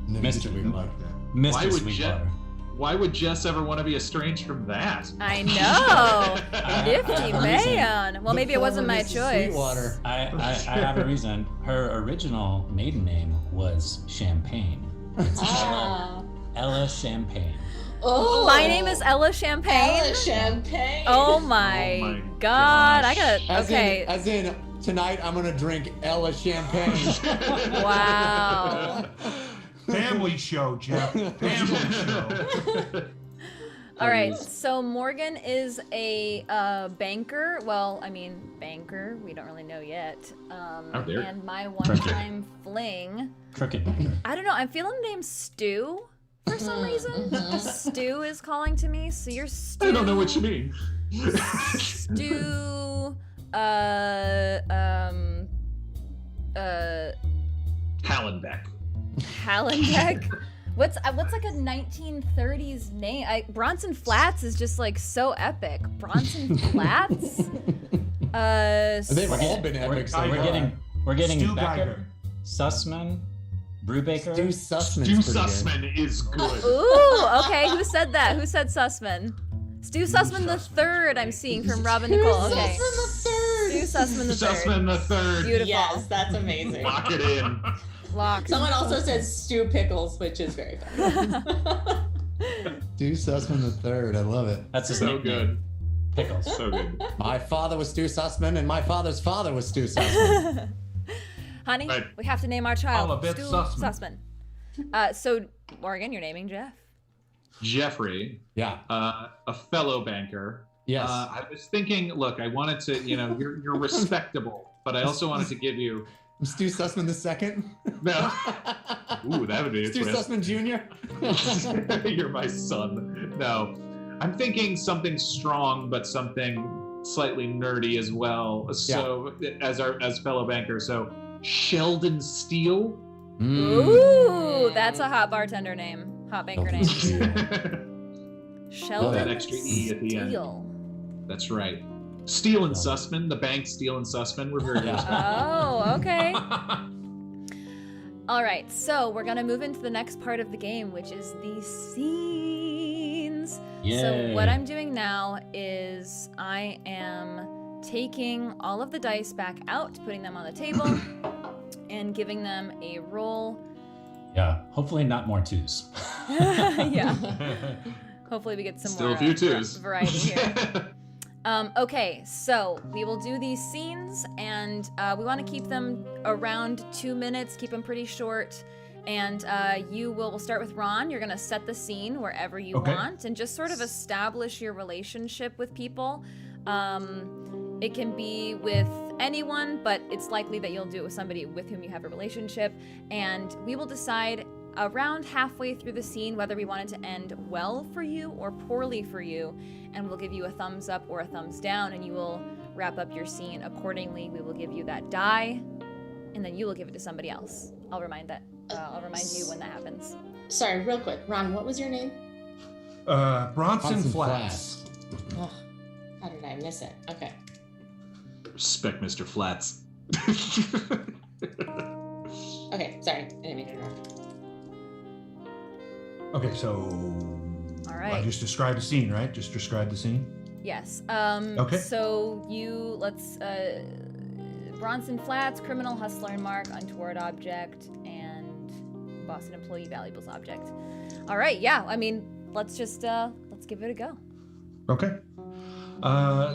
Mr. I Sweetwater. like that. Mr. Why would Sweetwater. Why would Jess ever want to be estranged from that? I know. Nifty man. Well, maybe it wasn't my choice. Sweetwater. I have a reason. Her original maiden name was Champagne. It's Ella Champagne. Oh, My name is Ella Champagne. Ella Champagne. Oh my God. I got okay. As in, tonight I'm gonna drink Ella Champagne. Wow. Family show, Jeff. Family show. All right, so Morgan is a banker. Well, I mean, banker. We don't really know yet. Out there. And my one-time fling. Crooked banker. I don't know. I'm feeling the name Stu for some reason. Stu is calling to me. So you're Stu. I don't know what you mean. Stu. Hallenbeck. Hallenbeck. What's like a 1930s name? Bronson Flats is just like so epic. Bronson Flats. They've all been epic. We're getting Stu Becker, Geiger. Sussman, Brubaker. Stu Sussman's Stu pretty good. Sussman is good. Ooh, okay. Who said that? Who said Sussman? Stu Sussman the third. I'm seeing from Robin Nicole. Okay. Stu Sussman the third. Sussman the third. Beautiful. Yes, that's amazing. Lock it in. Locked. Someone also says Stu Pickles, which is very funny. Stu Sussman III. I love it. That's his So nickname. good. Pickles. So good. My father was Stu Sussman, and my father's father was Stu Sussman. Honey, Right. we have to name our child All a bit Stu Sussman. So, Morgan, you're naming Jeff. Jeffrey, Yeah. a fellow banker. Yes. I was thinking, look, I wanted to, you're respectable, but I also wanted to give you. I'm Stu Sussman II. No. Ooh, that would be a Stu twist. Sussman Jr. You're my son. No, I'm thinking something strong, but something slightly nerdy as well. So as fellow banker, so Sheldon Steele. Ooh, that's a hot bartender name. Hot banker name. Sheldon That extra E at the end. Steele. That's right. Steele and Sussman, the bank Steele and Sussman. We're very Oh, okay. All right, so we're gonna move into the next part of the game, which is the scenes. So Yay. what I'm doing now is I am taking all of the dice back out, putting them on the table, and giving them a roll. Yeah, hopefully not more twos. Yeah. Hopefully we get some Still more a few twos. variety here. Okay, so we will do these scenes, and we want to keep them around 2 minutes, keep them pretty short. And we'll start with Ron. You're going to set the scene wherever you want and just sort of establish your relationship with people. It can be with anyone, but it's likely that you'll do it with somebody with whom you have a relationship. And we will decide around halfway through the scene whether we want it to end well for you or poorly for you. And we'll give you a thumbs up or a thumbs down, and you will wrap up your scene accordingly. We will give you that die, and then you will give it to somebody else. I'll remind you when that happens. Sorry, real quick. Ron, what was your name? Bronson Flats. Oh, how did I miss it? Okay. Respect Mr. Flats. Okay, sorry. I didn't mean to interrupt. Okay, so All I right. just described the scene, right? Just describe the scene. Yes. Okay. So Bronson Flats, criminal, hustler, and mark, untoward object, and Boston employee, valuables object. All right. Yeah. I mean, let's give it a go. Okay.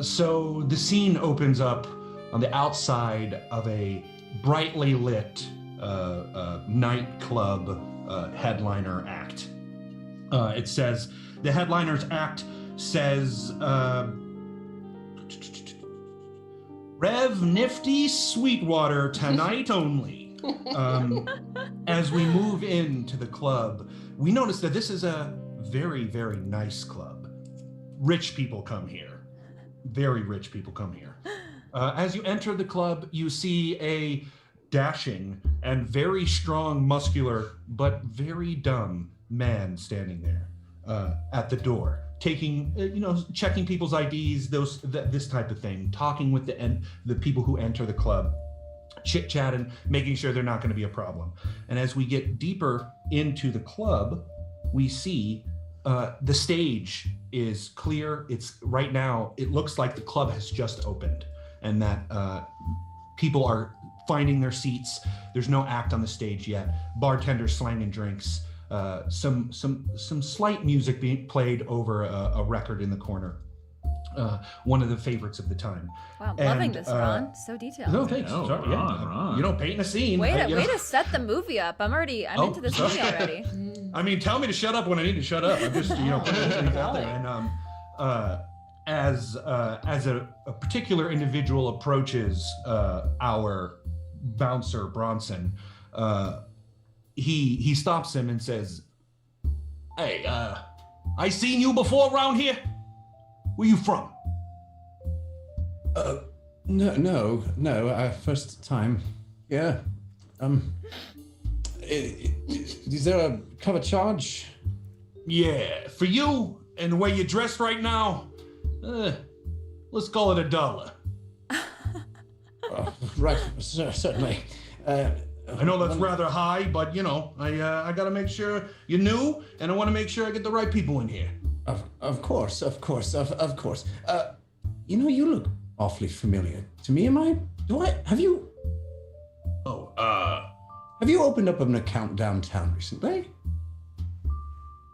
So the scene opens up on the outside of a brightly lit nightclub headliner act. It says, the headliner's act says, Rev Nifty Sweetwater tonight only. As we move into the club, we notice that this is a very, very nice club. Rich people come here. Very rich people come here. As you enter the club, you see a dashing and very strong, muscular, but very dumb man standing there at the door, taking, checking people's IDs, this type of thing, talking with the people who enter the club, chit-chatting, making sure they're not going to be a problem. And as we get deeper into the club, we see the stage is clear. It's right now, it looks like the club has just opened and that people are finding their seats. There's no act on the stage yet. Bartenders slanging drinks. Some slight music being played over a record in the corner. One of the favorites of the time. Wow, I'm loving this, Ron. So detailed. No, thanks. Oh, Sorry, Ron. painting a scene. Way to set the movie up. I'm into this movie sorry. already. I mean, tell me to shut up when I need to shut up. I'm just, putting things out there. And as a particular individual approaches our bouncer Bronson, he stops him and says, "Hey, I seen you before around here. Where you from?" No, first time. Yeah. Is there a cover charge? Yeah, for you and the way you're dressed right now, let's call it $1. Right, certainly. I know that's rather high, but I gotta make sure you're new, and I want to make sure I get the right people in here. Of course. You look awfully familiar to me. Have you? Oh, Have you opened up an account downtown recently?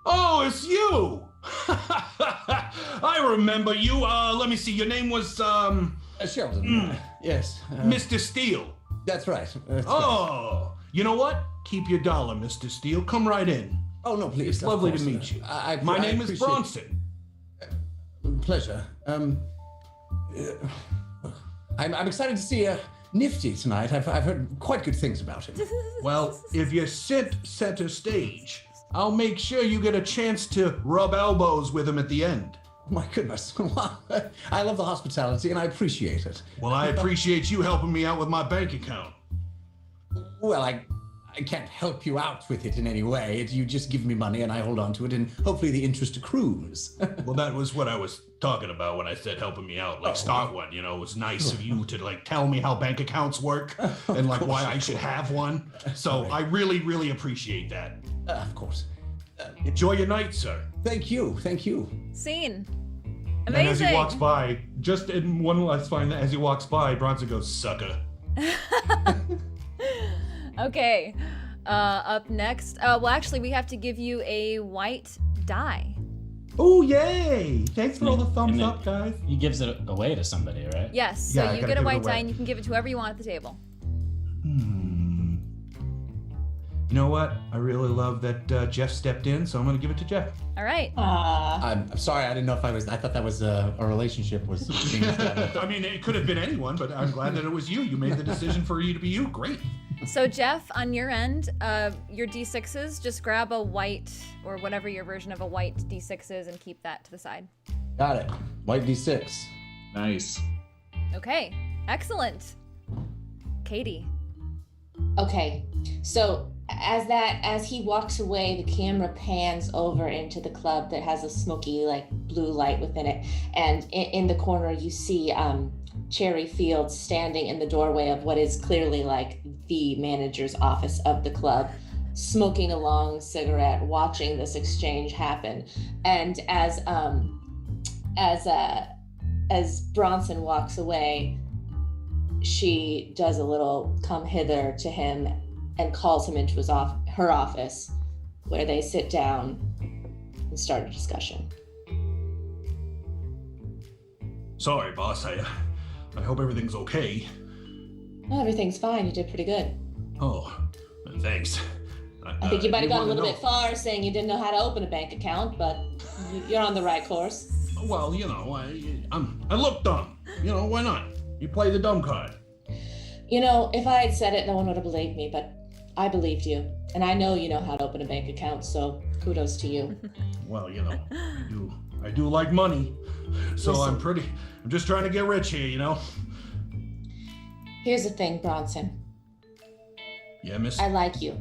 Oh, it's you! I remember you. Let me see. Your name was, Sheldon. Yes. Mr. Steele. That's right. Oh, you know what? Keep your dollar, Mr. Steele. Come right in. Oh, no, please. It's lovely to meet you. My name is Bronson. Pleasure. I'm excited to see Nifty tonight. I've heard quite good things about him. Well, if you sit center stage, I'll make sure you get a chance to rub elbows with him at the end. Oh, my goodness. I love the hospitality and I appreciate it. Well, I appreciate you helping me out with my bank account. Well, I can't help you out with it in any way. You just give me money and I hold on to it and hopefully the interest accrues. Well, that was what I was talking about when I said helping me out. Like, start one, you know. It was nice of you to, like, tell me how bank accounts work and, like, why I should have one. So I really, really appreciate that. Of course. Enjoy your night, sir. Thank you. Scene. And Amazing. as he walks by, just in one last line, as he walks by, Bronson goes, sucker. Okay. Up next. Well, actually, we have to give you a white die. Oh, yay! Thanks for all the thumbs then up, guys. He gives it away to somebody, right? Yes. Yeah, So I you gotta get a give it white die away. and you can give it to whoever you want at the table. You know what? I really love that Jeff stepped in, so I'm going to give it to Jeff. All right. I'm sorry. I didn't know if I thought that was a relationship was being established. I mean, it could have been anyone, but I'm glad that it was you. You made the decision for you to be you. Great. So Jeff, on your end, your D6s, just grab a white or whatever your version of a white D6 is and keep that to the side. Got it. White D6. Nice. Okay. Excellent. Katie. Okay, so as he walks away, the camera pans over into the club that has a smoky, like, blue light within it, and in the corner you see Cherry Fields standing in the doorway of what is clearly like the manager's office of the club, smoking a long cigarette, watching this exchange happen. And as Bronson walks away, she does a little come hither to him and calls him into her office, where they sit down and start a discussion. Sorry, boss. I hope everything's okay. Well, everything's fine. You did pretty good. Oh, thanks. I think you might have gone a wanna little know- bit far saying you didn't know how to open a bank account, but you're on the right course. Well, you know, I look dumb. You know, why not? You play the dumb card. You know, if I had said it, no one would have believed me, but I believed you. And I know you know how to open a bank account, so kudos to you. Well, you know, I do like money. So Listen. I'm just trying to get rich here, you know? Here's the thing, Bronson. Yeah, miss? I like you.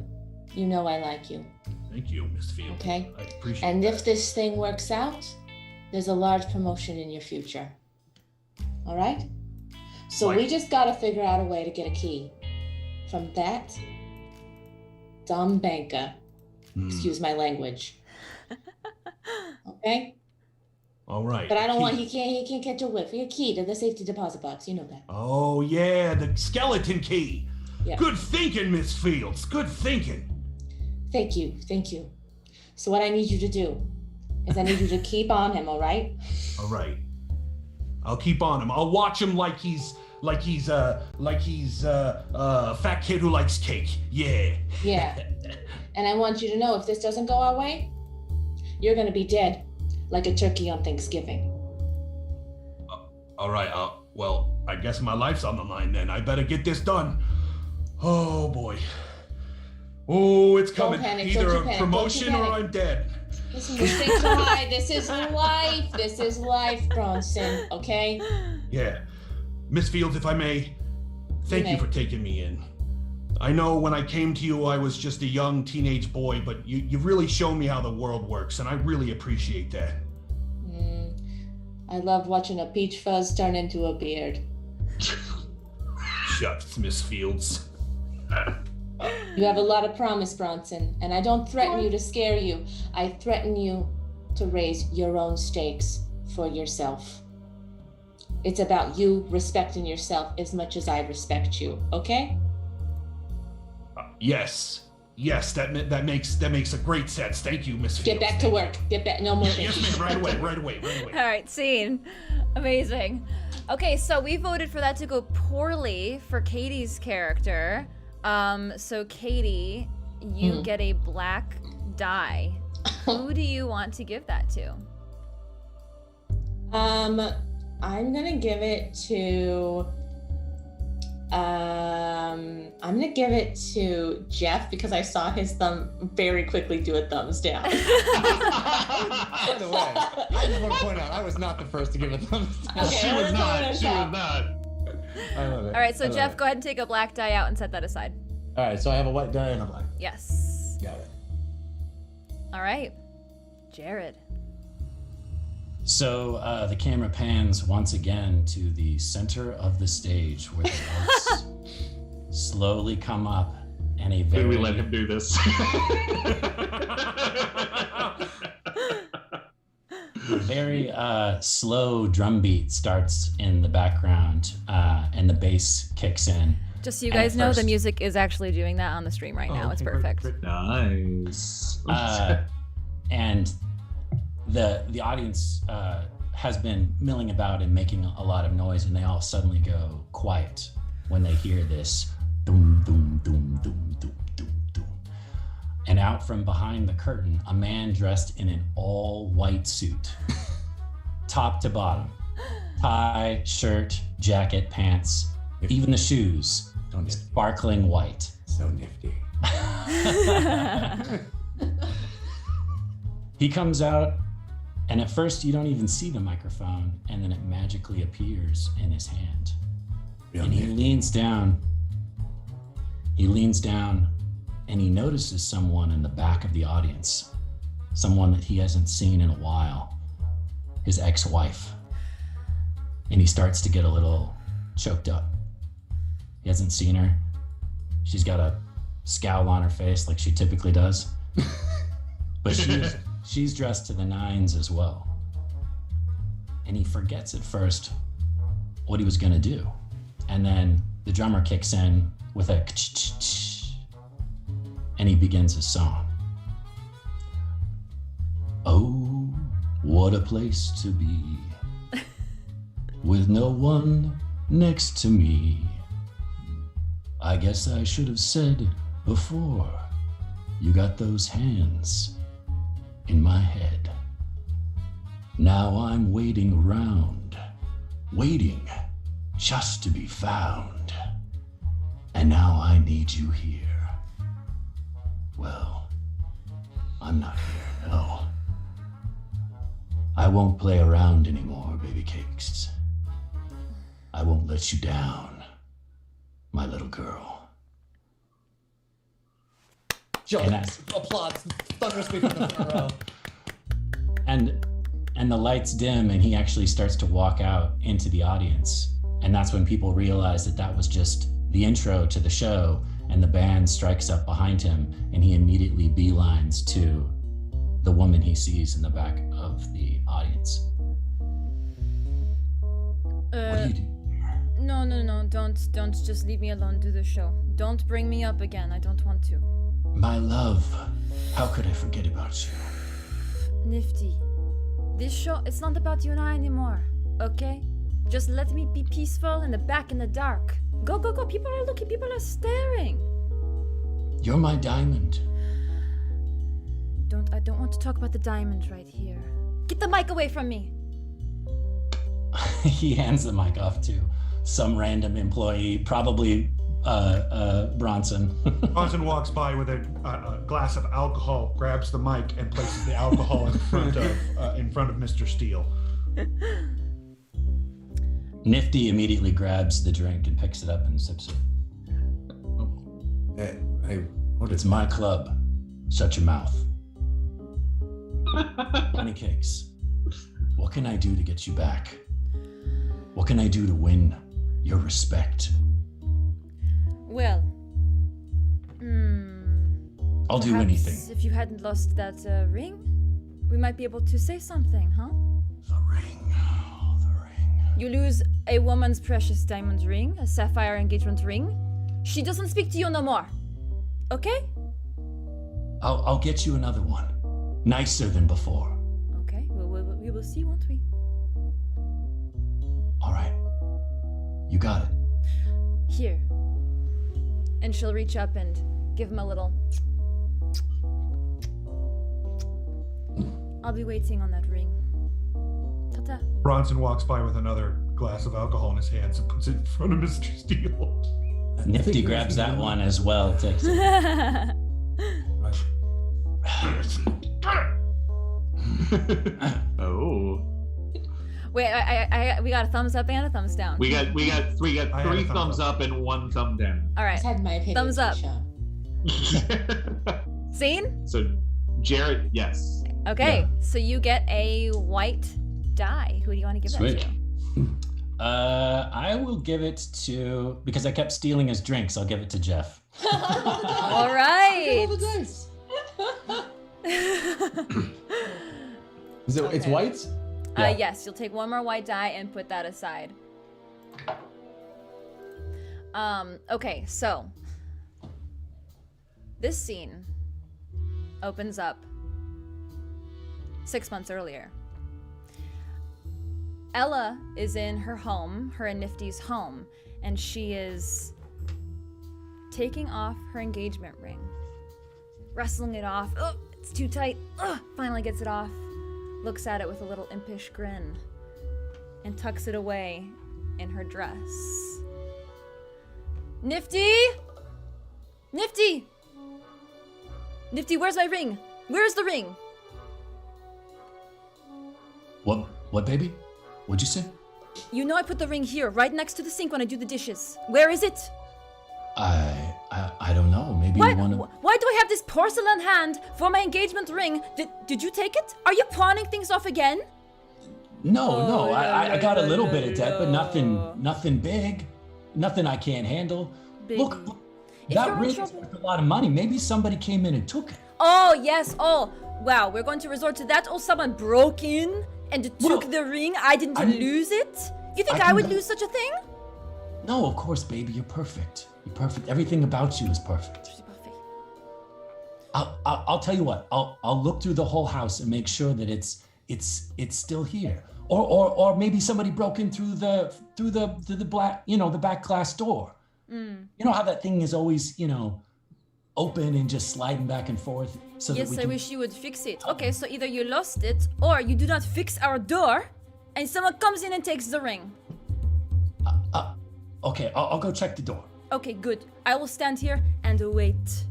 You know I like you, Thank you, Miss Field. okay? I appreciate And that. if this thing works out, there's a large promotion in your future. All right? So Right. we just got to figure out a way to get a key from that dumb banker. Excuse my language. Okay? All right. But I don't want Key. he can't catch a whiff. A key to the safety deposit box. You know that. Oh, yeah, the skeleton key. Yeah. Good thinking, Miss Fields. Good thinking. Thank you. So what I need you to do is I need you to keep on him, all right? All right. I'll keep on him. I'll watch him like he's a fat kid who likes cake. Yeah. Yeah. And I want you to know if this doesn't go our way, you're gonna be dead like a turkey on Thanksgiving. All right. Well, I guess my life's on the line then. I better get this done. Oh boy. Oh, it's coming. panic, Either don't you a panic, promotion don't you or panic. I'm dead. Listen, this ain't too high. This is life. This is life, Bronson. Okay? Yeah. Miss Fields, if I may, thank you may. for taking me in. I know when I came to you, I was just a young teenage boy, but you've really shown me how the world works, and I really appreciate that. I love watching a peach fuzz turn into a beard. Shucks, Miss Fields. You have a lot of promise, Bronson, and I don't threaten you to scare you. I threaten you to raise your own stakes for yourself. It's about you respecting yourself as much as I respect you, okay? Yes, that makes a great sense. Thank you, Miss. Get back to work. Get back. No more. Yes, ma'am. Right away. All right, scene. Amazing. Okay, so we voted for that to go poorly for Katie's character. So Katie, you get a black die. Who do you want to give that to? I'm gonna give it to. I'm gonna give it to Jeff because I saw his thumb very quickly do a thumbs down. By the way, I just want to point out I was not the first to give a thumbs down. Okay, She was not. I love it. All right, so I love Jeff, it. go ahead and take a black die out and set that aside. All right, so I have a white die and a black. Yes. Got it. All right, Jared. So the camera pans once again to the center of the stage where the lights slowly come up and a Did very we let him do this? very slow drum beat starts in the background and the bass kicks in. Just so you And guys know, the first- music is actually doing that on the stream right now. It's okay, perfect. great. Nice. And the audience has been milling about and making a lot of noise, and they all suddenly go quiet when they hear this doom, doom, doom, doom, doom, doom, doom. And out from behind the curtain, a man dressed in an all-white suit, top to bottom, tie, shirt, jacket, pants, even the shoes, sparkling white. So nifty. He comes out, and at first you don't even see the microphone, and then it magically appears in his hand. And he leans down, and he notices someone in the back of the audience, someone that he hasn't seen in a while, his ex-wife. And he starts to get a little choked up. He hasn't seen her. She's got a scowl on her face like she typically does. But she's dressed to the nines as well. And he forgets at first what he was gonna do. And then the drummer kicks in with a ch-ch-ch, and he begins his song. Oh, what a place to be, with no one next to me. I guess I should have said before, you got those hands in my head. Now I'm waiting around, waiting just to be found. And now I need you here. Well, I'm not here, no. I won't play around anymore, baby cakes. I won't let you down, my little girl. Jones, applause, thunderously from the front row. And the lights dim, and he actually starts to walk out into the audience. And that's when people realize that that was just the intro to the show, and the band strikes up behind him, and he immediately beelines to the woman he sees in the back of the audience. What do you do? No, don't just leave me alone. Do the show. Don't bring me up again. I don't want to. My love, how could I forget about you? Nifty. This show, it's not about you and I anymore, okay? Just let me be peaceful in the back in the dark. Go. People are looking, people are staring. You're my diamond. I don't want to talk about the diamond right here. Get the mic away from me. He hands the mic off to some random employee, probably Bronson. Bronson walks by with a glass of alcohol, grabs the mic, and places the alcohol in front of Mr. Steele. Nifty immediately grabs the drink and picks it up and sips it. Hey, It's my club. Shut your mouth. Honey cakes. What can I do to get you back? What can I do to win your respect? Well, I'll do perhaps anything. If you hadn't lost that ring, we might be able to say something, huh? The ring. Oh, the ring. You lose a woman's precious diamond ring, a sapphire engagement ring. She doesn't speak to you no more. Okay. I'll get you another one. Nicer than before. Okay. We will see, won't we? All right. You got it. Here. And she'll reach up and give him a little. I'll be waiting on that ring. Ta-ta. Bronson walks by with another glass of alcohol in his hands and puts it in front of Mr. Steele. Nifty grabs that one as well. Takes it. Oh. Wait, we got a thumbs up and a thumbs down. We got three I had a thumbs thumbs up and one thumb down. All right. Just had my opinion. Thumbs up. Shown. Scene? So, Jared, yes. Okay, so you get a white die. Who do you want to give Sweet. that to? I will give it to, because I kept stealing his drinks, I'll give it to Jeff. All right. Roll the dice. Is it? It's Okay. whites. Yeah. Yes, you'll take one more white die and put that aside. Okay, so this scene opens up 6 months earlier. Ella is in her home, her and Nifty's home, and she is taking off her engagement ring, wrestling it off. Oh, it's too tight. Finally gets it off. Looks at it with a little impish grin and tucks it away in her dress. Nifty! Nifty! Nifty, where's my ring? Where's the ring? What, baby? What'd you say? You know I put the ring here, right next to the sink when I do the dishes. Where is it? I don't know. Maybe Why, you want to. why do I have this porcelain hand for my engagement ring? Did you take it? Are you pawning things off again? No. I got a little bit of debt, but nothing big, nothing I can't handle. Baby. Look, If that you're in ring is trouble- worth a lot of money. Maybe somebody came in and took it. Oh, yes. Oh, wow. We're going to resort to that. Oh, someone broke in and took Well, the ring. I didn't lose it. You think I I would can- lose such a thing? No, of course, baby. You're perfect. You're perfect. Everything about you is perfect. I'll tell you what. I'll look through the whole house and make sure that it's still here. Or maybe somebody broke in through the black, the back glass door. You know how that thing is always, open and just sliding back and forth. So Yes, that we I can... wish you would fix it. Okay, so either you lost it or you do not fix our door and someone comes in and takes the ring. Okay, I'll go check the door. Okay, good. I will stand here and wait.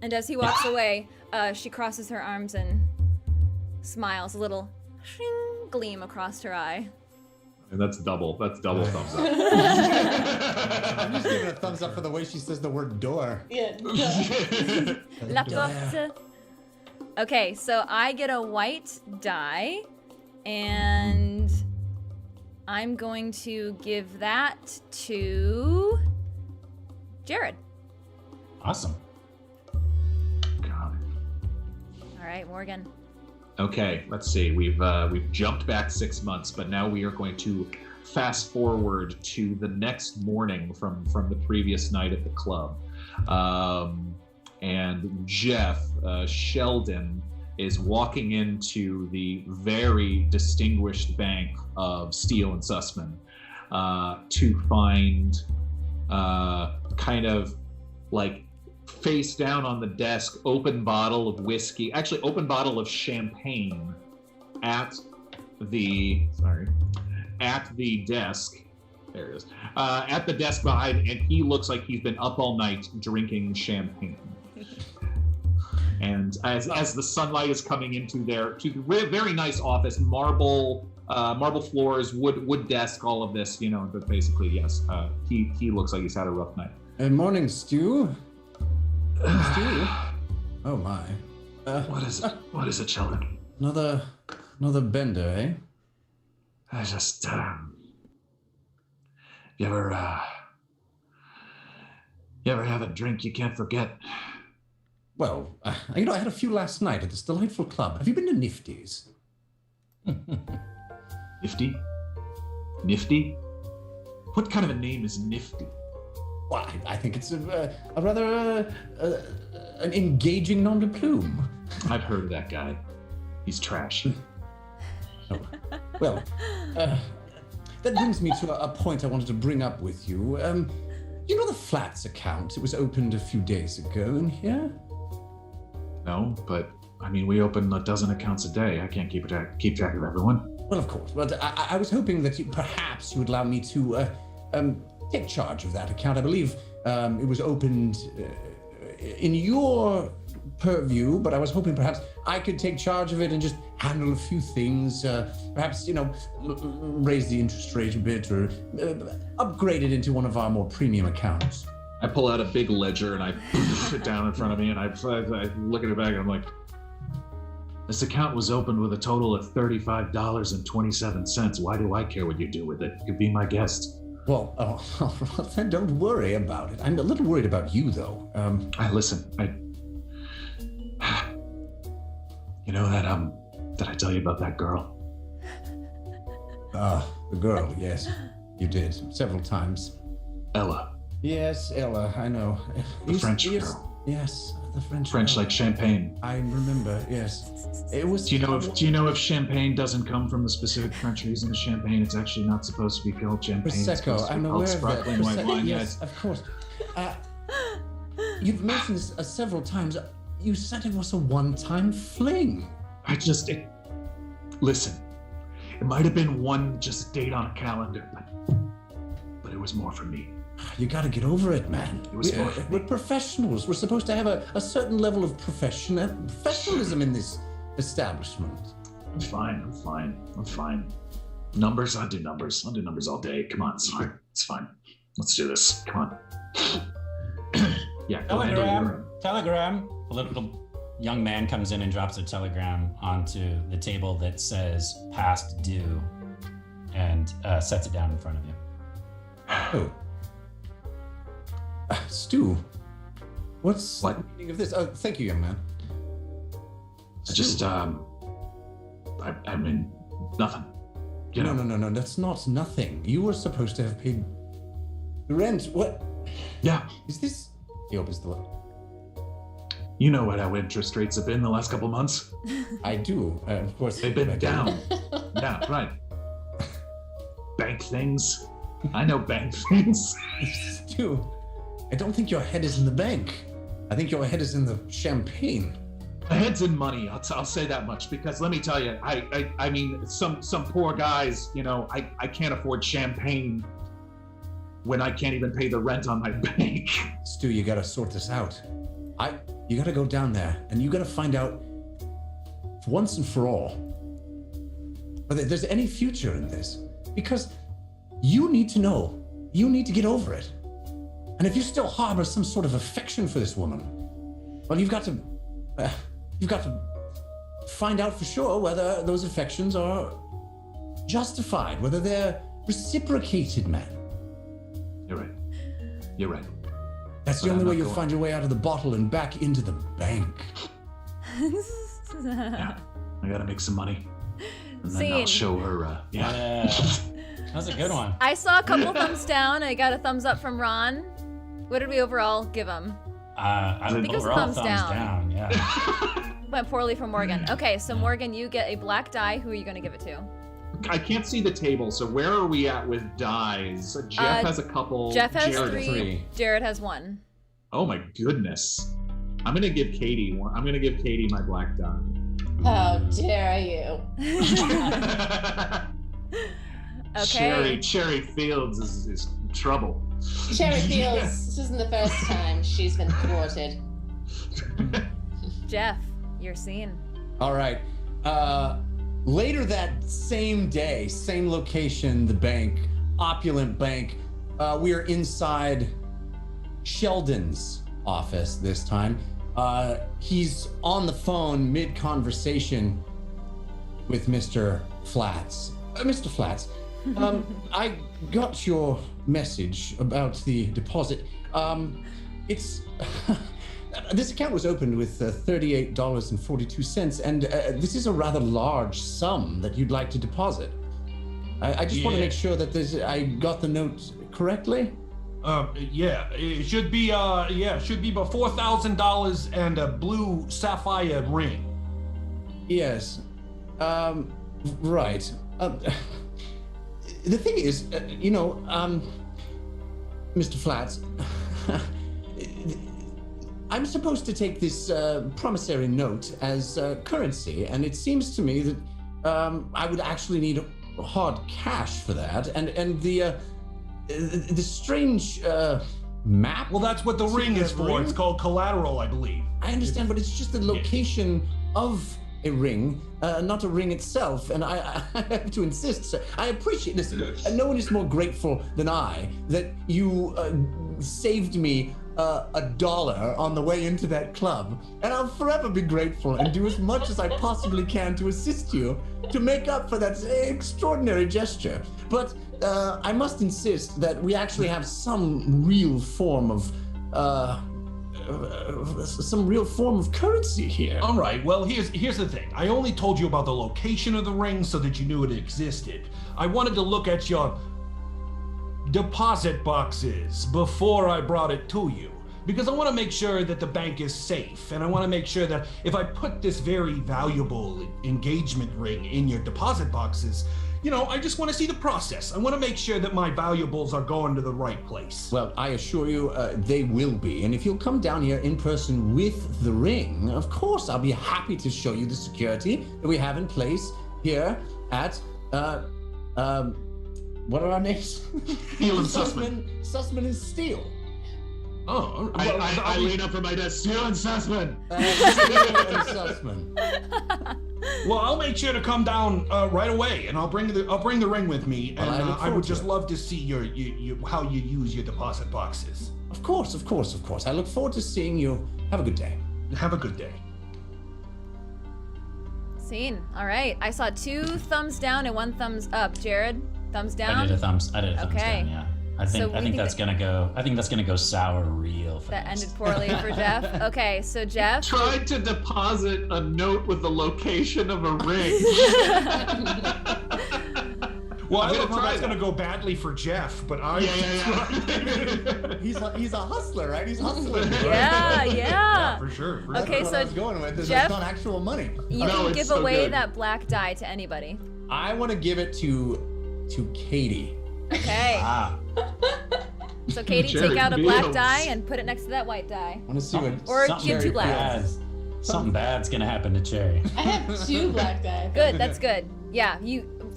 And as he walks away, she crosses her arms and smiles, a little shing gleam across her eye. And that's double thumbs up. I'm just giving a thumbs up for the way she says the word door. Yeah. La porte. Okay, so I get a white die, and I'm going to give that to Jared. Awesome. God. All right, Morgan. Okay, let's see. We've jumped back 6 months, but now we are going to fast forward to the next morning from the previous night at the club. And Jeff Sheldon is walking into the very distinguished bank of Steele and Sussman to find kind of like face down on the desk, open bottle of champagne at the desk. There it is. At the desk behind, and he looks like he's been up all night drinking champagne. And as the sunlight is coming into their very nice office, marble floors, wood desk, all of this, but basically, yes, he looks like he's had a rough night. Good morning, Stu. Stu. Oh my. What is it? What is it, Sheldon? Another bender, eh? I just you ever have a drink you can't forget? Well, I had a few last night at this delightful club. Have you been to Nifty's? Nifty? Nifty? What kind of a name is Nifty? Well, I think it's a rather an engaging nom de plume. I've heard of that guy. He's trash. Oh. Well, that brings me to a point I wanted to bring up with you. You know the Flats account? It was opened a few days ago in here. No, but I mean, we open a dozen accounts a day. I can't keep track of everyone. Well, of course. But I was hoping that perhaps you would allow me to take charge of that account. I believe it was opened in your purview, but I was hoping perhaps I could take charge of it and just handle a few things. Perhaps, raise the interest rate a bit or upgrade it into one of our more premium accounts. I pull out a big ledger and I put it down in front of me and I look at it back and I'm like, this account was opened with a total of $35.27. Why do I care what you do with it? You could be my guest. Well, then don't worry about it. I'm a little worried about you, though. Listen, you know did I tell you about that girl? The girl, yes. You did, several times. Ella. Yes, Ella, I know. The French girl. Yes, the French girl. Like champagne. I remember, yes. It was. Do you know if champagne doesn't come from the specific French reason of champagne, it's actually not supposed to be called champagne. Prosecco, I'm aware of that. Sparkling white wine, yes, of course. You've mentioned this several times. You said it was a one-time fling. Listen, it might have been one just date on a calendar, but it was more for me. You gotta get over it, man. It was more for me. We're professionals. We're supposed to have a certain level of professionalism in this establishment. I'm fine. Numbers, I'll do numbers. I'll do numbers all day. Come on, it's fine. Let's do this. Come on. Yeah, Telegram. A little young man comes in and drops a telegram onto the table that says past due and sets it down in front of you. Oh. Stu, what's the meaning of this? Oh, thank you, young man. I mean, nothing. No, that's not nothing. You were supposed to have paid the rent. What? Yeah. Is this? He opens the door. You know what how interest rates have been the last couple months? I do, of course. They've been down. Yeah, right. Bank things. I know bank things. Stu, I don't think your head is in the bank. I think your head is in the champagne. My head's in money. I'll say that much because let me tell you, I mean, some poor guys, I can't afford champagne when I can't even pay the rent on my bank. Stu, you gotta sort this out. You gotta go down there and you gotta find out once and for all whether there's any future in this. Because you need to know. You need to get over it. And if you still harbor some sort of affection for this woman, well, you've got to find out for sure whether those affections are justified, whether they're reciprocated, man. You're right. That's the only way you'll find your way out of the bottle and back into the bank. Yeah, I gotta make some money. And then I'll show her, That was a good one. I saw a couple thumbs down. I got a thumbs up from Ron. What did we overall give him? I think it was thumbs down. Yeah. Went poorly for Morgan. Okay, so Morgan, you get a black die. Who are you going to give it to? I can't see the table, so where are we at with dies? Jeff has a couple. Jeff has Jared three. Jared has one. Oh my goodness. I'm going to give Katie one. I'm going to give Katie my black die. How dare you? Okay. Cherry Fields is trouble. Cherry Fields, this isn't the first time she's been thwarted. Jeff, you're seeing. All right. Later that same day, same location, the bank, opulent bank. We are inside Sheldon's office this time. He's on the phone mid-conversation with Mr. Flats. Mr. Flats, I got your message about the deposit. It's this account was opened with $38.42, and this is a rather large sum that you'd like to deposit. I just want to make sure that I got the note correctly. Yeah, it should be about $4,000 and a blue sapphire ring. Yes. Right. The thing is, Mr. Flats, I'm supposed to take this promissory note as currency, and it seems to me that I would actually need hard cash for that, and the strange map. Well, that's what the ring is for. It's called collateral, I believe. I understand, but it's just the location of a ring, not a ring itself. And I have to insist, sir. I appreciate this. No one is more grateful than I that you saved me $1 on the way into that club. And I'll forever be grateful and do as much as I possibly can to assist you to make up for that extraordinary gesture. But I must insist that we actually have some real form of currency here. All right, well, here's the thing. I only told you about the location of the ring so that you knew it existed. I wanted to look at your deposit boxes before I brought it to you, because I want to make sure that the bank is safe, and I want to make sure that if I put this very valuable engagement ring in your deposit boxes, I just want to see the process. I want to make sure that my valuables are going to the right place. Well, I assure you they will be. And if you'll come down here in person with the ring, of course, I'll be happy to show you the security that we have in place here at, what are our names? Steele and Sussman. Sussman and Steele. Oh, I lean up from my desk. Steele and Sussman. Steele and Sussman. Well, I'll make sure to come down right away, and I'll bring the ring with me. And I would just love to see your how you use your deposit boxes. Of course. I look forward to seeing you. Have a good day. Have a good day. Scene. All right. I saw 2 thumbs down and 1 thumbs up. Jared, thumbs down. I did a thumbs down. Yeah. I think that's gonna go sour real fast. That ended poorly for Jeff. Okay, so Jeff tried to deposit a note with the location of a ring. Well, I don't know that's gonna go badly for Jeff, but Yeah. He's a hustler, right? He's hustling. Yeah, for sure. Okay, That's what I was going with. Is Jeff, it's on actual money. You can give away that black die to anybody. I want to give it to Katie. Okay. So Katie, take out a black die and put it next to that white die. I want to see what. Or give 2 blacks. Something bad's gonna happen to Cherry. I have 2 black die. Good, that's good. Yeah,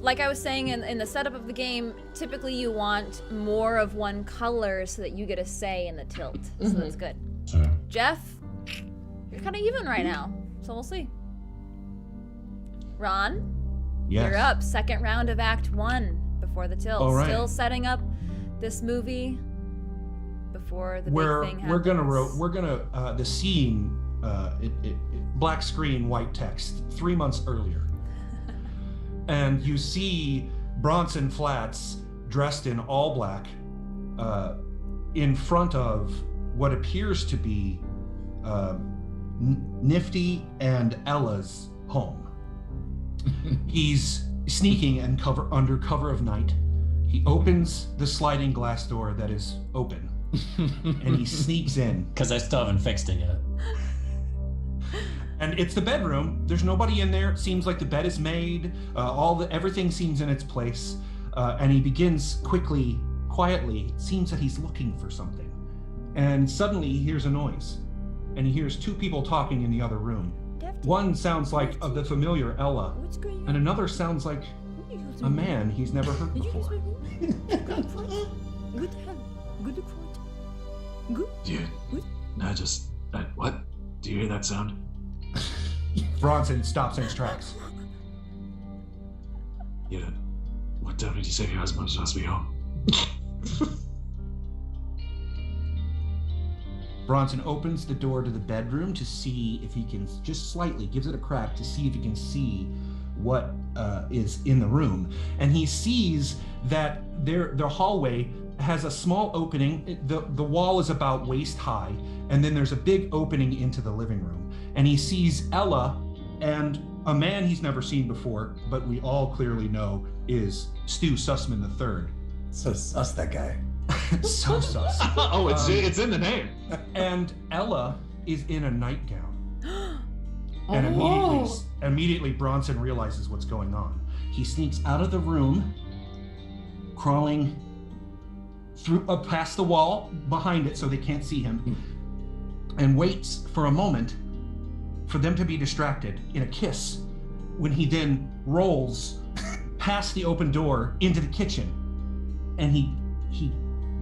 like I was saying in the setup of the game, typically you want more of one color so that you get a say in the tilt. So that's good. Sure. Jeff, you're kind of even right now, so we'll see. Ron, Yes. you're up. Second round of Act 1 before the tilt. All right. Still setting up this movie before the big thing happens. We're gonna the scene, black screen, white text, 3 months earlier. And you see Bronson Flats dressed in all black in front of what appears to be Nifty and Ella's home. He's sneaking and under cover of night. He opens the sliding glass door that is open, and he sneaks in. Because I still haven't fixed it yet. And it's the bedroom. There's nobody in there. It seems like the bed is made. Everything seems in its place. And he begins quietly. It seems that he's looking for something. And suddenly he hears a noise. And he hears 2 people talking in the other room. One sounds like the familiar Ella, and another sounds like a man he's never heard before. Dude, what? Do you hear that sound? Bronson stops in his tracks. Yeah. What time did you say your husband was supposed to be home? Bronson opens the door to the bedroom to see if he can, just slightly, gives it a crack to see if he can see what is in the room. And he sees that their hallway has a small opening. The wall is about waist high, and then there's a big opening into the living room. And he sees Ella and a man he's never seen before, but we all clearly know is Stu Sussman III. So sus, that guy. So sus. Oh, it's in the name. And Ella is in a nightgown. Oh. And immediately Bronson realizes what's going on. He sneaks out of the room, crawling through past the wall behind it so they can't see him, and waits for a moment for them to be distracted in a kiss, when he then rolls past the open door into the kitchen. And he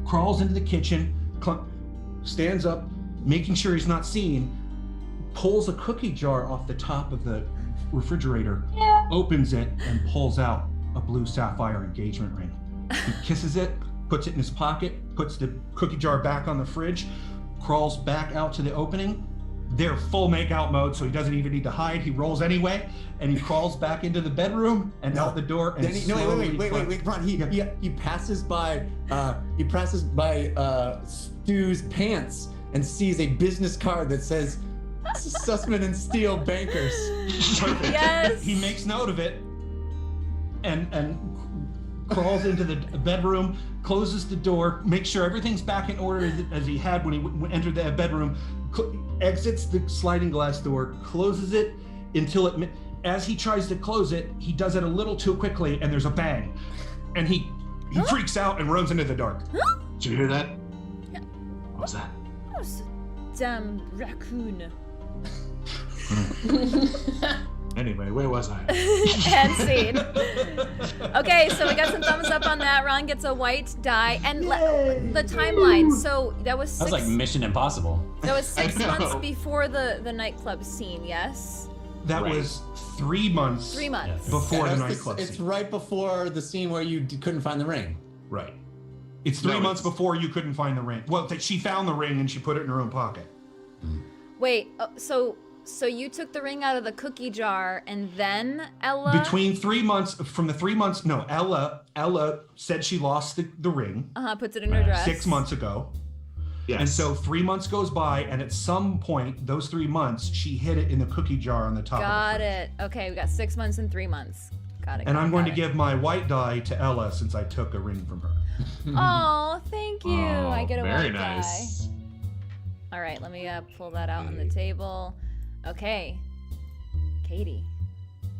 crawls into the kitchen, stands up, making sure he's not seen, pulls a cookie jar off the top of the refrigerator, opens it, and pulls out a blue sapphire engagement ring. He kisses it, puts it in his pocket, puts the cookie jar back on the fridge, crawls back out to the opening. They're full make-out mode, so he doesn't even need to hide. He rolls anyway, and he crawls back into the bedroom and out the door. And wait, Ron. He passes by Stu's pants and sees a business card that says Sussman and Steele Bankers. Perfect. Yes. He makes note of it and crawls into the bedroom, closes the door, makes sure everything's back in order as he had when he entered the bedroom, exits the sliding glass door, closes it until it, as he tries to close it, he does it a little too quickly and there's a bang. And he freaks out and runs into the dark. Did you hear that? Yeah. What was that? That was a damn raccoon. Anyway, where was I? And scene. Okay, so we got some thumbs up on that. Ron gets a white die. And the timeline. So that was 6... That was like Mission Impossible. That was 6 months before the nightclub scene, yes? That was 3 months. 3 months. Before the nightclub It's scene. right before the scene where you couldn't find the ring. Right. It's 3 months before you couldn't find the ring. Well, she found the ring and she put it in her own pocket. Wait, so you took the ring out of the cookie jar and then Ella? Between 3 months, from the 3 months, no, Ella said she lost the ring. Puts it in her dress. 6 months ago. Yes. And so 3 months goes by, and at some point, those 3 months, she hid it in the cookie jar on the top of the Got fridge. it. Okay, we got 6 months and 3 months. Got it. And I'm going to it. give my white die to Ella since I took a ring from her. Oh, thank you. Oh, I get a very white nice. die. All right, let me pull that out on the table. Okay, Katie.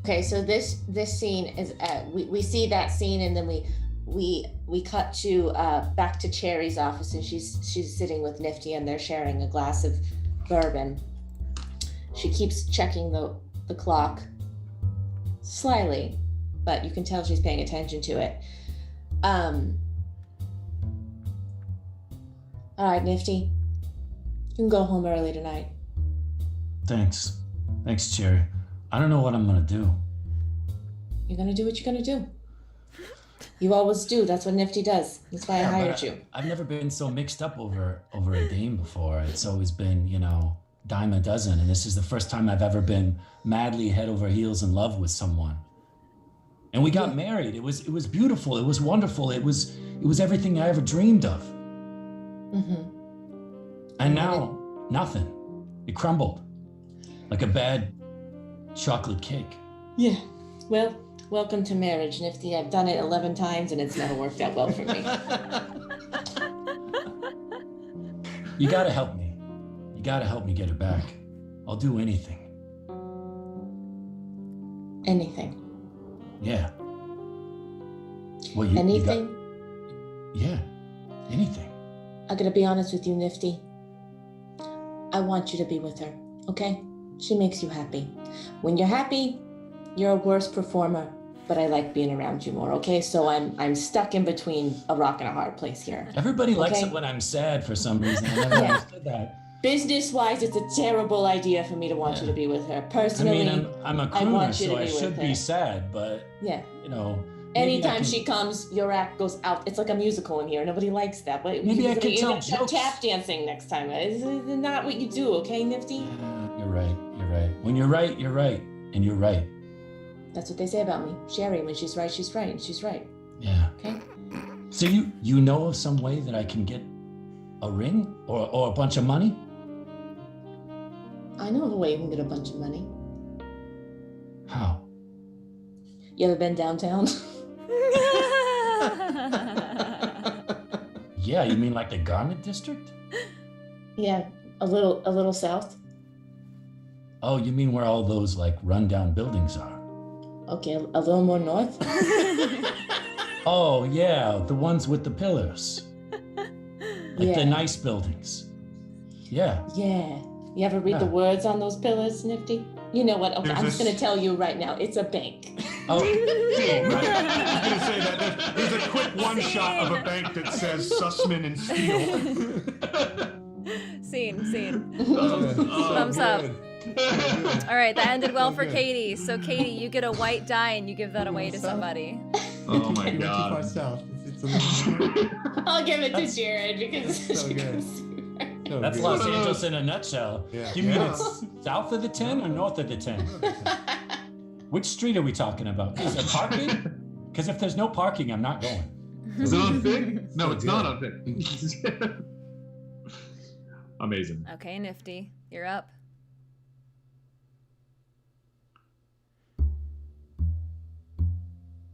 Okay, so this scene is we see that scene, and then we cut to back to Cherry's office, and she's sitting with Nifty, and they're sharing a glass of bourbon. She keeps checking the clock slyly, but you can tell she's paying attention to it. All right, Nifty, you can go home early tonight. Thanks, Cherry. I don't know what I'm gonna do. You're gonna do what you're gonna do. You always do. That's what Nifty does. That's why I hired you. I've never been so mixed up over a dame before. It's always been, dime a dozen, and this is the first time I've ever been madly head over heels in love with someone. And we got married. It was beautiful. It was wonderful. It was everything I ever dreamed of. Mm-hmm. And now, nothing. It crumbled like a bad chocolate cake. Yeah. Well, welcome to marriage, Nifty. I've done it 11 times and it's never worked out well for me. You gotta help me. You gotta help me get her back. I'll do anything. Anything. Yeah. Well, Anything? Yeah. Anything. I gotta be honest with you, Nifty. I want you to be with her, okay? She makes you happy. When you're happy, you're a worse performer, but I like being around you more, okay? So I'm stuck in between a rock and a hard place here. Everybody likes Okay. it when I'm sad for some reason. I never understood that. Business-wise, it's a terrible idea for me to want you to be with her. Personally, I mean, I'm a I crooner, want you to so I be with should her. be sad, but, yeah. maybe I Anytime can- she comes, your act goes out. It's like a musical in here. Nobody likes that. But Maybe I can you're tell gonna start jokes. tap dancing next time. It's not what you do, okay, Nifty? You're right. When you're right, you're right. And you're right. That's what they say about me. Sherry, when she's right, she's right. And she's right. Yeah. Okay? So you know of some way that I can get a ring or a bunch of money? I know of a way you can get a bunch of money. How? You ever been downtown? Yeah, you mean like the garment district? Yeah, a little south. Oh, you mean where all those like rundown buildings are? Okay, a little more north. Oh yeah, the ones with the pillars. Like Yeah. the nice buildings. Yeah. Yeah. You ever read the Yeah. words on those pillars, Nifty? You know what? Okay, There's I'm just this- gonna tell you right now. It's a bank. Oh, I was gonna say that there's a quick one shot of a bank that says Sussman and Steele. Scene. Thumbs up. All right, that ended well for Good. Katie. So Katie, you get a white die and you give that away to somebody. Oh my You went too far god. south. It's a little I'll give it to Jared because so she good. can so that's good. Los Angeles in a nutshell. Yeah. You mean Yeah. it's south of the 10 or north of the 10? Which street are we talking about? Is there parking? Because if there's no parking, I'm not going. Is it on Fig? No, So it's good. not on Fig. Amazing. Okay, Nifty, you're up.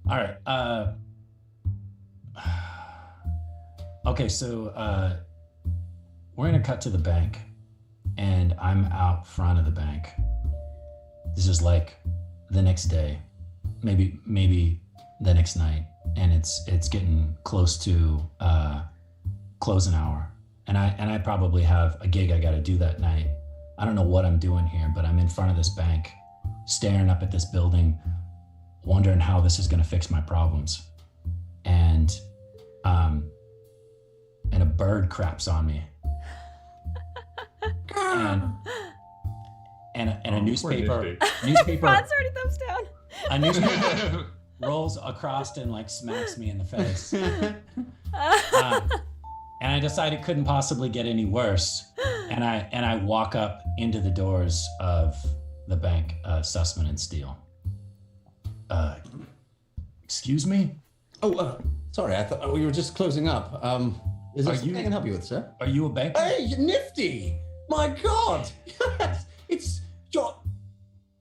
All right. Okay, so we're gonna cut to the bank, and I'm out front of the bank. This is like the next day, maybe the next night, and it's getting close to closing hour, and I probably have a gig I got to do that night. I don't know what I'm doing here, but I'm in front of this bank, staring up at this building, wondering how this is going to fix my problems. And a bird craps on me. And a newspaper Ron's already thumbs down. a newspaper rolls across and like smacks me in the face. And I decided it couldn't possibly get any worse. And I walk up into the doors of the bank, Sussman and Steele. Excuse me? Oh, sorry. I thought we were just closing up. Is there something I can help you with, sir? Are you a banker? Hey, Nifty! My God! Yes, it's your.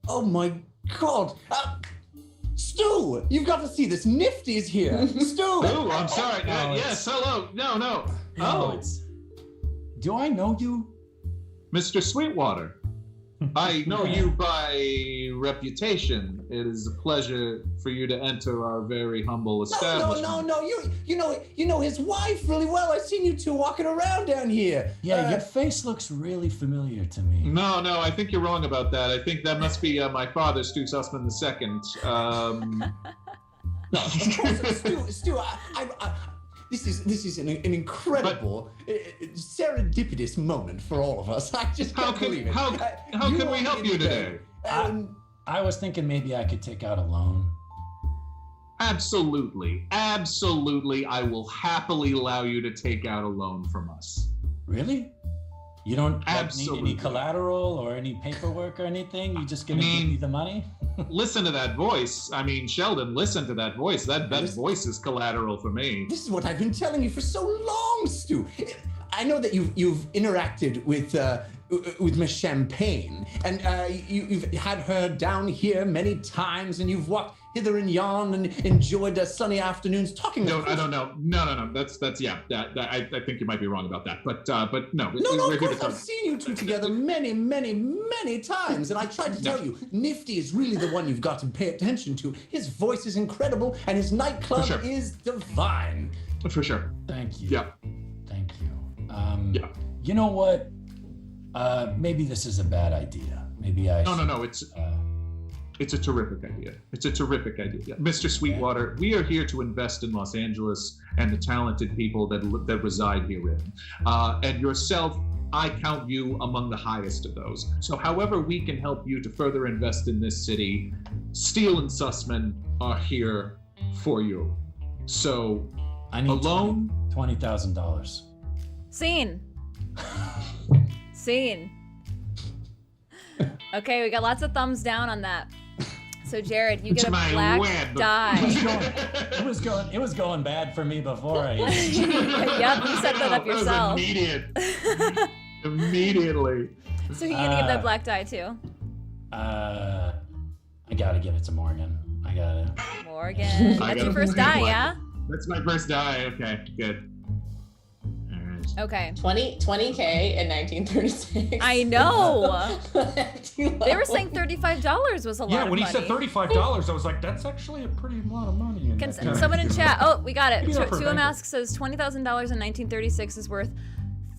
Oh my God! Stu, you've got to see this. Nifty is here. Stu. Oh, I'm sorry. No, Yes, hello. No. No, Oh, it's. Do I know you? Mr. Sweetwater. I know you by reputation. It is a pleasure for you to enter our very humble establishment. No. You know his wife really well. I've seen you two walking around down here. Yeah, your face looks really familiar to me. No, I think you're wrong about that. I think that must be my father, Stu Sussman II. No, of course, Stu. This is an incredible, serendipitous moment for all of us. I just can't believe it. How can we help you today? I was thinking maybe I could take out a loan. Absolutely. I will happily allow you to take out a loan from us. Really? You don't need Absolutely. any collateral or any paperwork or anything? You just gonna give me the money? Listen to that voice. I mean, Sheldon, listen to that voice. That voice is collateral for me. This is what I've been telling you for so long, Stu. I know that you've interacted with Miss Champagne, and you've had her down here many times, and you've walked hither and yon and enjoyed sunny afternoons talking. No, I don't know. No. That's yeah. I think you might be wrong about that. But no. No, we're of here course to I've talk. seen you two together many times, and I tried to tell you, Nifty is really the one you've got to pay attention to. His voice is incredible, and his nightclub For sure. is divine. For sure. Thank you. Yeah. Thank you. Yeah. You know what? Maybe this is a bad idea. Maybe I. No. It's a terrific idea. Yeah. Mr. Sweetwater, we are here to invest in Los Angeles and the talented people that reside herein. And yourself, I count you among the highest of those. So however we can help you to further invest in this city, Steele and Sussman are here for you. So I need a loan? $20,000. Scene. Okay, we got lots of thumbs down on that. So Jared, you get a My black web. die. It was going bad for me before I. Yep, you set that up yourself. Immediately. So who you gonna give that black die to? I gotta give it to Morgan. I gotta. Morgan. That's your first die, yeah? That's my first die. Okay, good. Okay. 20K in 1936. I know. They were saying $35 was a lot of money. Yeah, when he said $35, I was like, that's actually a pretty lot of money. Can someone in chat? Oh, we got it. Maybe not for a Tuam banker. Ask says $20,000 in 1936 is worth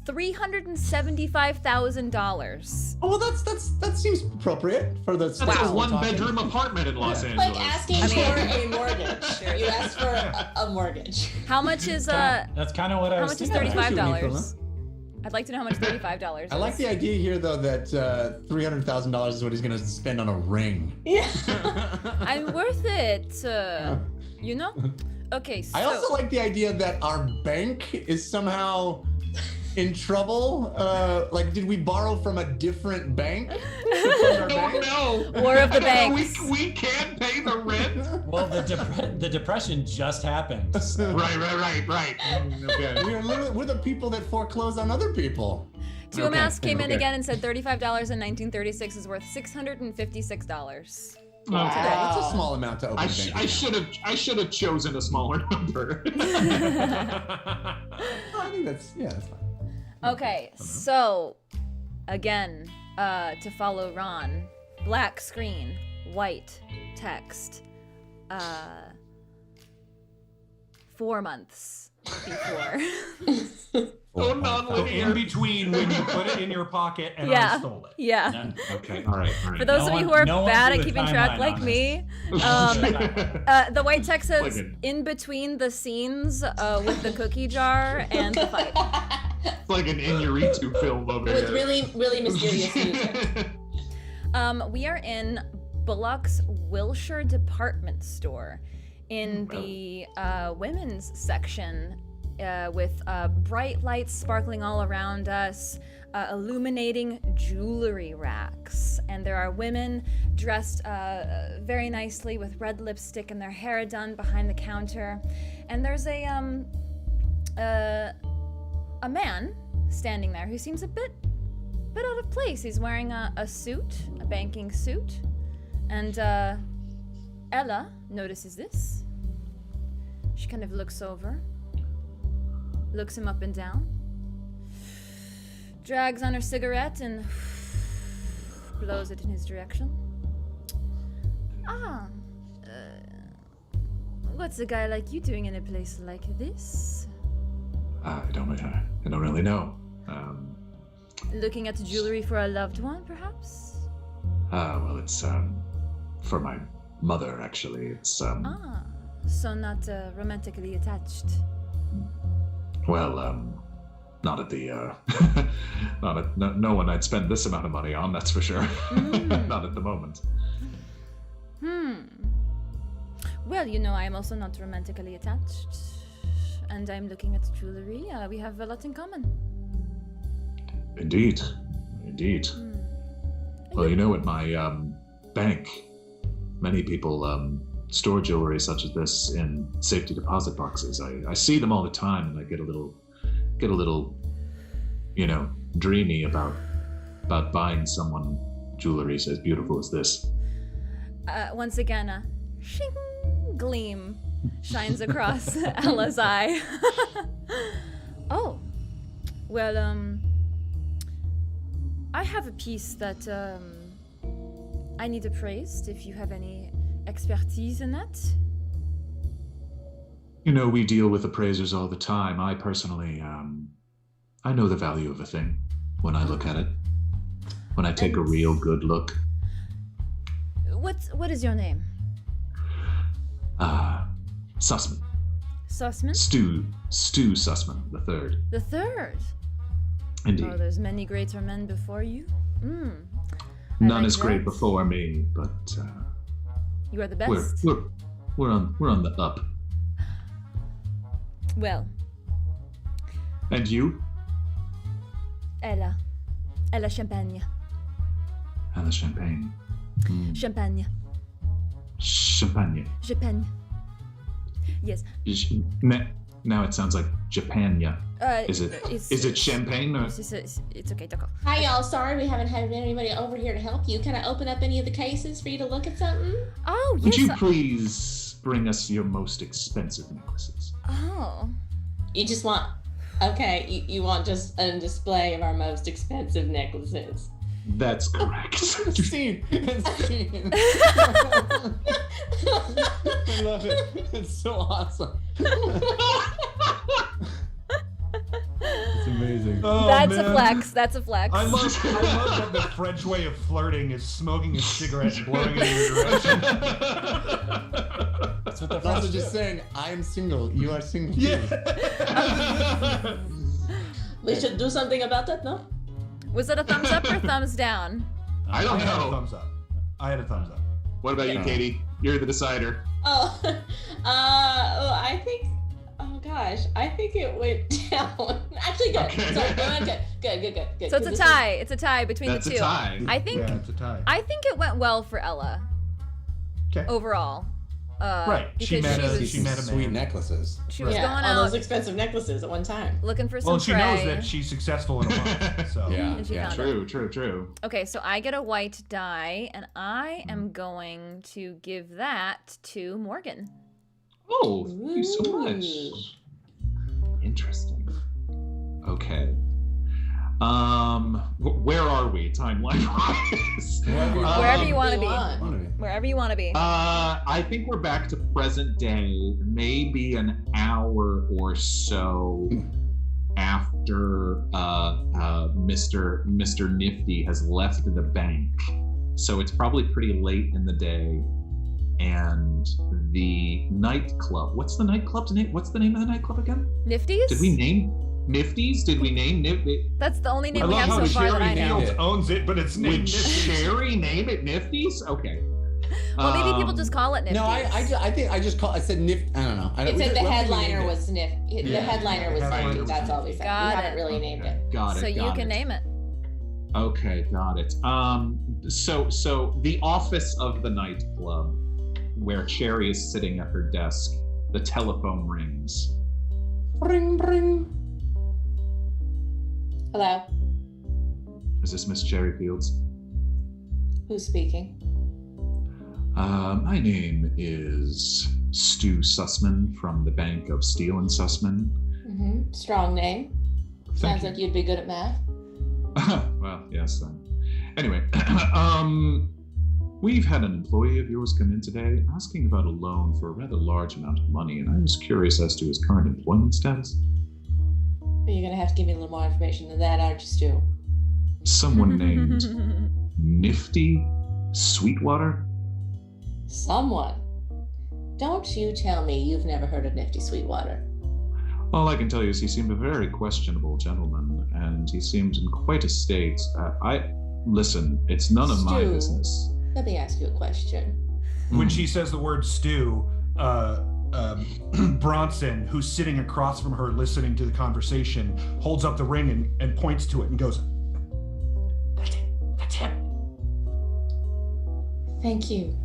$375,000. Oh, well, that seems appropriate for the. That's a one-bedroom apartment in Los Angeles. Like asking for a mortgage. You asked for a mortgage. How much is That's kind of what I How was much is thinking. $35? I'd like to know how much $35 is. I like the idea here, though, that $300,000 is what he's going to spend on a ring. Yeah. I'm worth it. You know? Okay, so. I also like the idea that our bank is somehow in trouble. Like, did we borrow from a different bank? No. War of the Banks. We can't pay the rent. Well, the depression just happened. So. Right. Okay. We're the people that foreclose on other people. Tuam Ask came in again and said $35 in 1936 is worth $656. Wow. That's a small amount to open I bank. should have chosen a smaller number. I think that's fine. Okay, so again, to follow Ron, black screen, white text, 4 months before. Oh, non-linear. In between when you put it in your pocket and I stole it. Yeah. Okay, all right. For those of you who are bad at keeping track, like on me, the white text says in between the scenes with the cookie jar and the fight. It's like an Inarritu film over With here. really, really mysterious music. We are in Bullock's Wilshire department store in the women's section with bright lights sparkling all around us, illuminating jewelry racks. And there are women dressed very nicely with red lipstick and their hair done behind the counter. And there's a man standing there who seems a bit out of place. He's wearing a suit, a banking suit. And Ella notices this. She kind of looks over, looks him up and down, drags on her cigarette and blows it in his direction. What's a guy like you doing in a place like this? I don't really know. Looking at jewelry for a loved one, perhaps? Well, it's for my mother, actually. It's So not romantically attached. Well, not at the no one I'd spend this amount of money on, that's for sure. Not at the moment. Well, I am also not romantically attached, and I'm looking at jewelry. We have a lot in common. Indeed. Well, at my bank, many people store jewelry such as this in safety deposit boxes. I see them all the time, and I get a little, dreamy about buying someone jewelry as beautiful as this. Once again, a shing gleam shines across Ella's eye. Oh, well, I have a piece that I need appraised. If you have any expertise in that. We deal with appraisers all the time. I personally, I know the value of a thing when I look at it. When I take a real good look. What is your name? Sussman. Sussman? Stu Sussman, the third. The third? Indeed. Oh, there's many greater men before you. None as great before me, but you are the best. We're on the up. Well. And you? Ella Champagne. Ella Champagne. Champagne. Champagne. Japan. Yes. Now it sounds like Japania. Is it champagne or? It's okay, d'accord. Hi y'all, sorry we haven't had anybody over here to help you. Can I open up any of the cases for you to look at something? Oh, yes. Would you please bring us your most expensive necklaces? Oh. You just want Okay, you want just a display of our most expensive necklaces. That's correct. Scene. Scene. I love it. It's so awesome. It's amazing. Oh, That's man. a flex. That's a flex. I love that the French way of flirting is smoking a cigarette and blowing it in your direction. That's what the But also French just do. saying, I am single. You are single. Yeah. We should do something about that, no? Was it a thumbs up or thumbs down? I don't had a know. thumbs up. I had a thumbs up. What about you, Katie? You're the decider. Oh, I think. Oh gosh, I think it went down. Actually, good. Okay. Sorry, no, good. So it's a tie. It's a tie between That's the a two. tie. I think Yeah, it's a tie. I think it went well for Ella Okay. overall. Right. She Because met a- was, she met a man. Sweet necklaces. she was Yeah, going all out those expensive necklaces at one time. looking for some Well, she prey. knows that she's successful in a month. So Yeah. And she Yeah. found it. True. Okay, so I get a white die, and I am going to give that to Morgan. Oh, thank you so much. Interesting. Okay. Where are we timeline-wise? Wherever you want to be. Wanna be. Wherever you want to be. I think we're back to present day, maybe an hour or so after Mr. Nifty has left the bank. So it's probably pretty late in the day. And the nightclub. What's the nightclub's name? What's the name of the nightclub again? Nifties? Did we name Nifties? Did we name Nifty? That's the only I name we love have how so far that I Sherry know. Fields owns it, but it's Would named Nifty. Sherry name it Nifties? Okay. Well, maybe people just call it Nifties. No, I think I just call. I said Nif. I don't know. It said the headliner was Sniff. The Yeah, headliner was headliner Nifty. was That's all we said. Got We haven't it. really named it. Got it. So you got can it. name it. Okay, got it. So the office of the nightclub, where Cherry is sitting at her desk, the telephone rings. Ring, ring. Hello, Is this Miss Cherry Fields? who's speaking? My name is Stu Sussman from the Bank of Steel and Sussman. Mm-hmm. Strong name. Sounds like you'd be good at math. Well, yes. Anyway, we've had an employee of yours come in today asking about a loan for a rather large amount of money, and I was curious as to his current employment status. You're gonna have to give me a little more information than that, aren't you, Stu? Someone named Nifty Sweetwater? Someone. Don't you tell me you've never heard of Nifty Sweetwater. All I can tell you is he seemed a very questionable gentleman, and he seemed in quite a state. Listen, it's none of my Stu. business. Let me ask you a question. When she says the word stew, Bronson, who's sitting across from her listening to the conversation, holds up the ring and points to it and goes, "That's it. That's him." Thank you.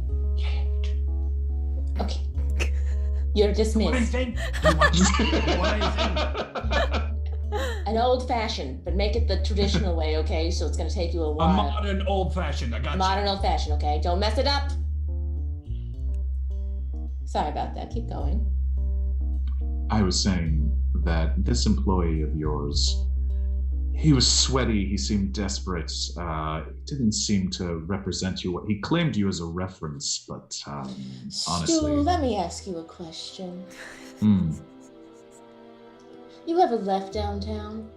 Okay. You're dismissed. What do you think? What do you think? An old fashioned, but make it the traditional way, okay? So it's gonna take you a A while. modern old fashioned. I got you. Modern old fashioned, okay? Don't mess it up. Sorry about that. Keep going. I was saying that this employee of yours, he was sweaty, he seemed desperate, didn't seem to represent you. He claimed you as a reference, but honestly... Stu, let me ask you a question. Hmm. You ever left downtown?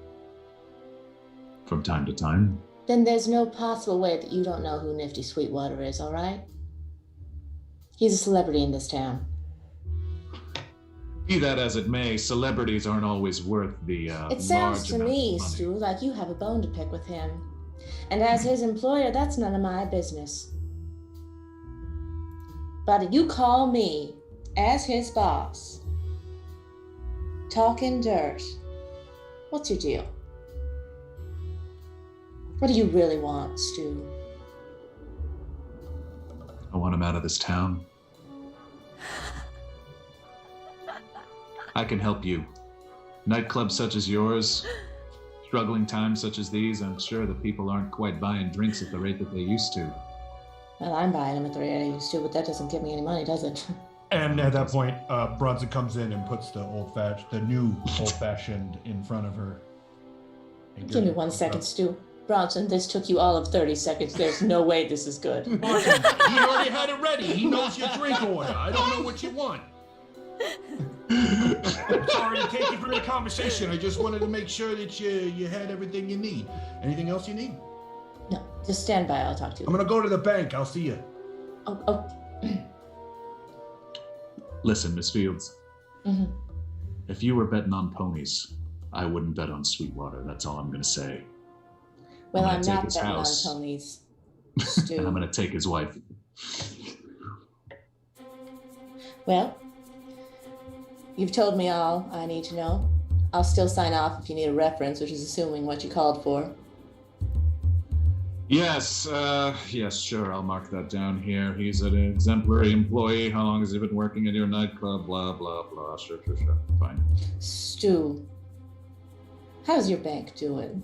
From time to time. Then there's no possible way that you don't know who Nifty Sweetwater is, all right? He's a celebrity in this town. Be that as it may, celebrities aren't always worth the It sounds large to amount me, of money. Stu, like you have a bone to pick with him. And as his employer, that's none of my business. But you call me, as his boss, talking dirt. What's your deal? What do you really want, Stu? I want him out of this town. I can help you. Nightclubs such as yours, struggling times such as these, I'm sure that people aren't quite buying drinks at the rate that they used to. Well, I'm buying them at the rate I used to, but that doesn't give me any money, does it? And at that point, Bronson comes in and puts the new old-fashioned in front of her. Give me 1 second, Stu. Bronson, this took you all of 30 seconds. There's no way this is good. Bronson, he already had it ready. He knows your drink order. I don't know what you want. I'm sorry to take you through the conversation. I just wanted to make sure that you had everything you need. Anything else you need? No, just stand by. I'll talk to you. I'm going to go to the bank. I'll see you. Oh. Listen, Miss Fields. Mm-hmm. If you were betting on ponies, I wouldn't bet on Sweetwater. That's all I'm going to say. Well, I'm I'm gonna not take his betting on house. ponies, And Stu. I'm going to take his wife. Well, you've told me all I need to know. I'll still sign off if you need a reference, which is assuming what you called for. Yes, sure. I'll mark that down here. He's an exemplary employee. How long has he been working at your nightclub? Blah, blah, blah. Sure. Fine. Stu, how's your bank doing?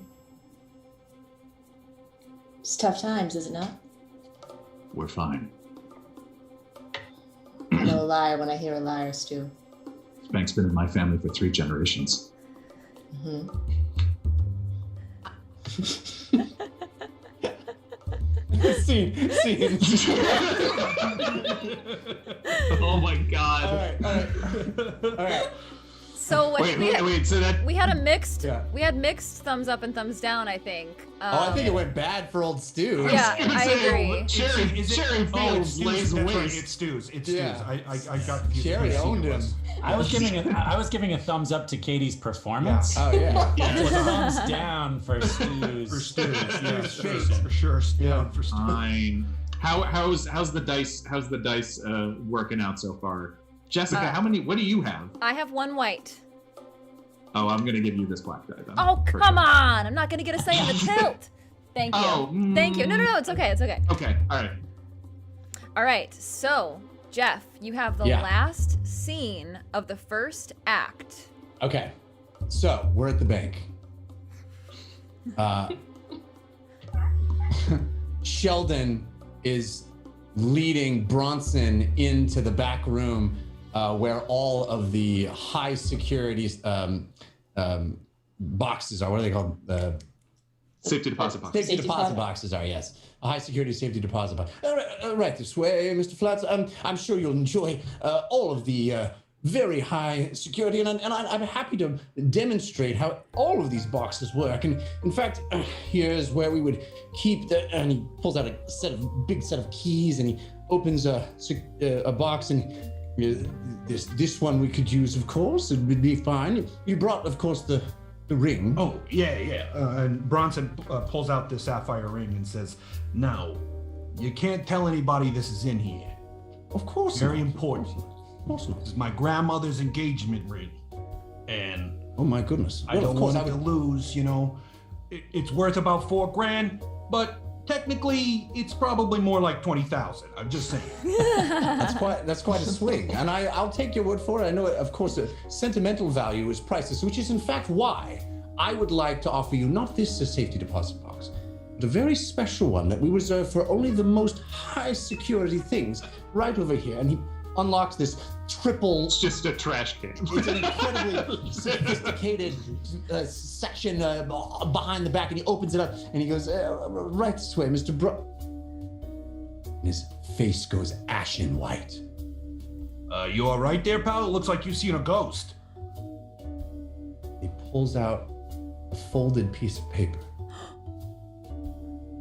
It's tough times, is it not? We're fine. I know a liar when I hear a liar, Stu. This bank's been in my family for 3 generations. Mm-hmm. Scene. Oh my God. All right. So Wait. So that we had a mixed. Yeah. We had mixed thumbs up and thumbs down. I think. I think it went bad for old Stu. Yeah, I agree. Cherry Fields lays That's right, waste. it's Stu's. It's Yeah. Stu's. I got confused. Cherry What owned scene it him. was. I was giving a thumbs up to Katie's performance. Oh yeah. And a thumbs down for Stu's. For Stu's, yeah, illustration. for sure. Yeah. For Stu. Fine. How's the dice working out so far? Jessica, what do you have? I have 1 white. Oh, I'm gonna give you this black die then. Oh, For come sure. on! I'm not gonna get a say in the tilt. Thank you. Oh, Thank you. No, it's okay. It's okay. Okay, all right. All right. So, Jeff, you have the Yeah. last scene of the first act. Okay. So we're at the bank. Sheldon is leading Bronson into the back room where all of the high security boxes are. What are they called? Safety deposit box. Safety Safety deposit deposit. boxes are, yes. A high security safety deposit box. Right this way, Mr. Flats. I'm sure you'll enjoy all of the very high security, and I'm happy to demonstrate how all of these boxes work. And in fact, here's where we would keep and he pulls out a big set of keys, and he opens a box, and this one we could use, of course. It would be fine. You brought, of course, the ring. Oh, yeah. And Bronson pulls out the sapphire ring and says, "Now, you can't tell anybody this is in here. Of course. Very not. important. Of course not. This is my grandmother's engagement ring. And Oh my goodness. I don't want it to lose, It's worth about $4,000, but technically it's probably more like 20,000. I'm just saying." That's quite a swing, and I'll take your word for it. I know, of course, the sentimental value is priceless, which is in fact why I would like to offer you not this safety deposit box, but a very special one that we reserve for only the most high security things right over here. And he unlocks this triple. It's just a trash can. It's an incredibly sophisticated section behind the back, and he opens it up and he goes, "Right this way, Mr. His face goes ashen white. You all right there, pal? It looks like you've seen a ghost. He pulls out a folded piece of paper.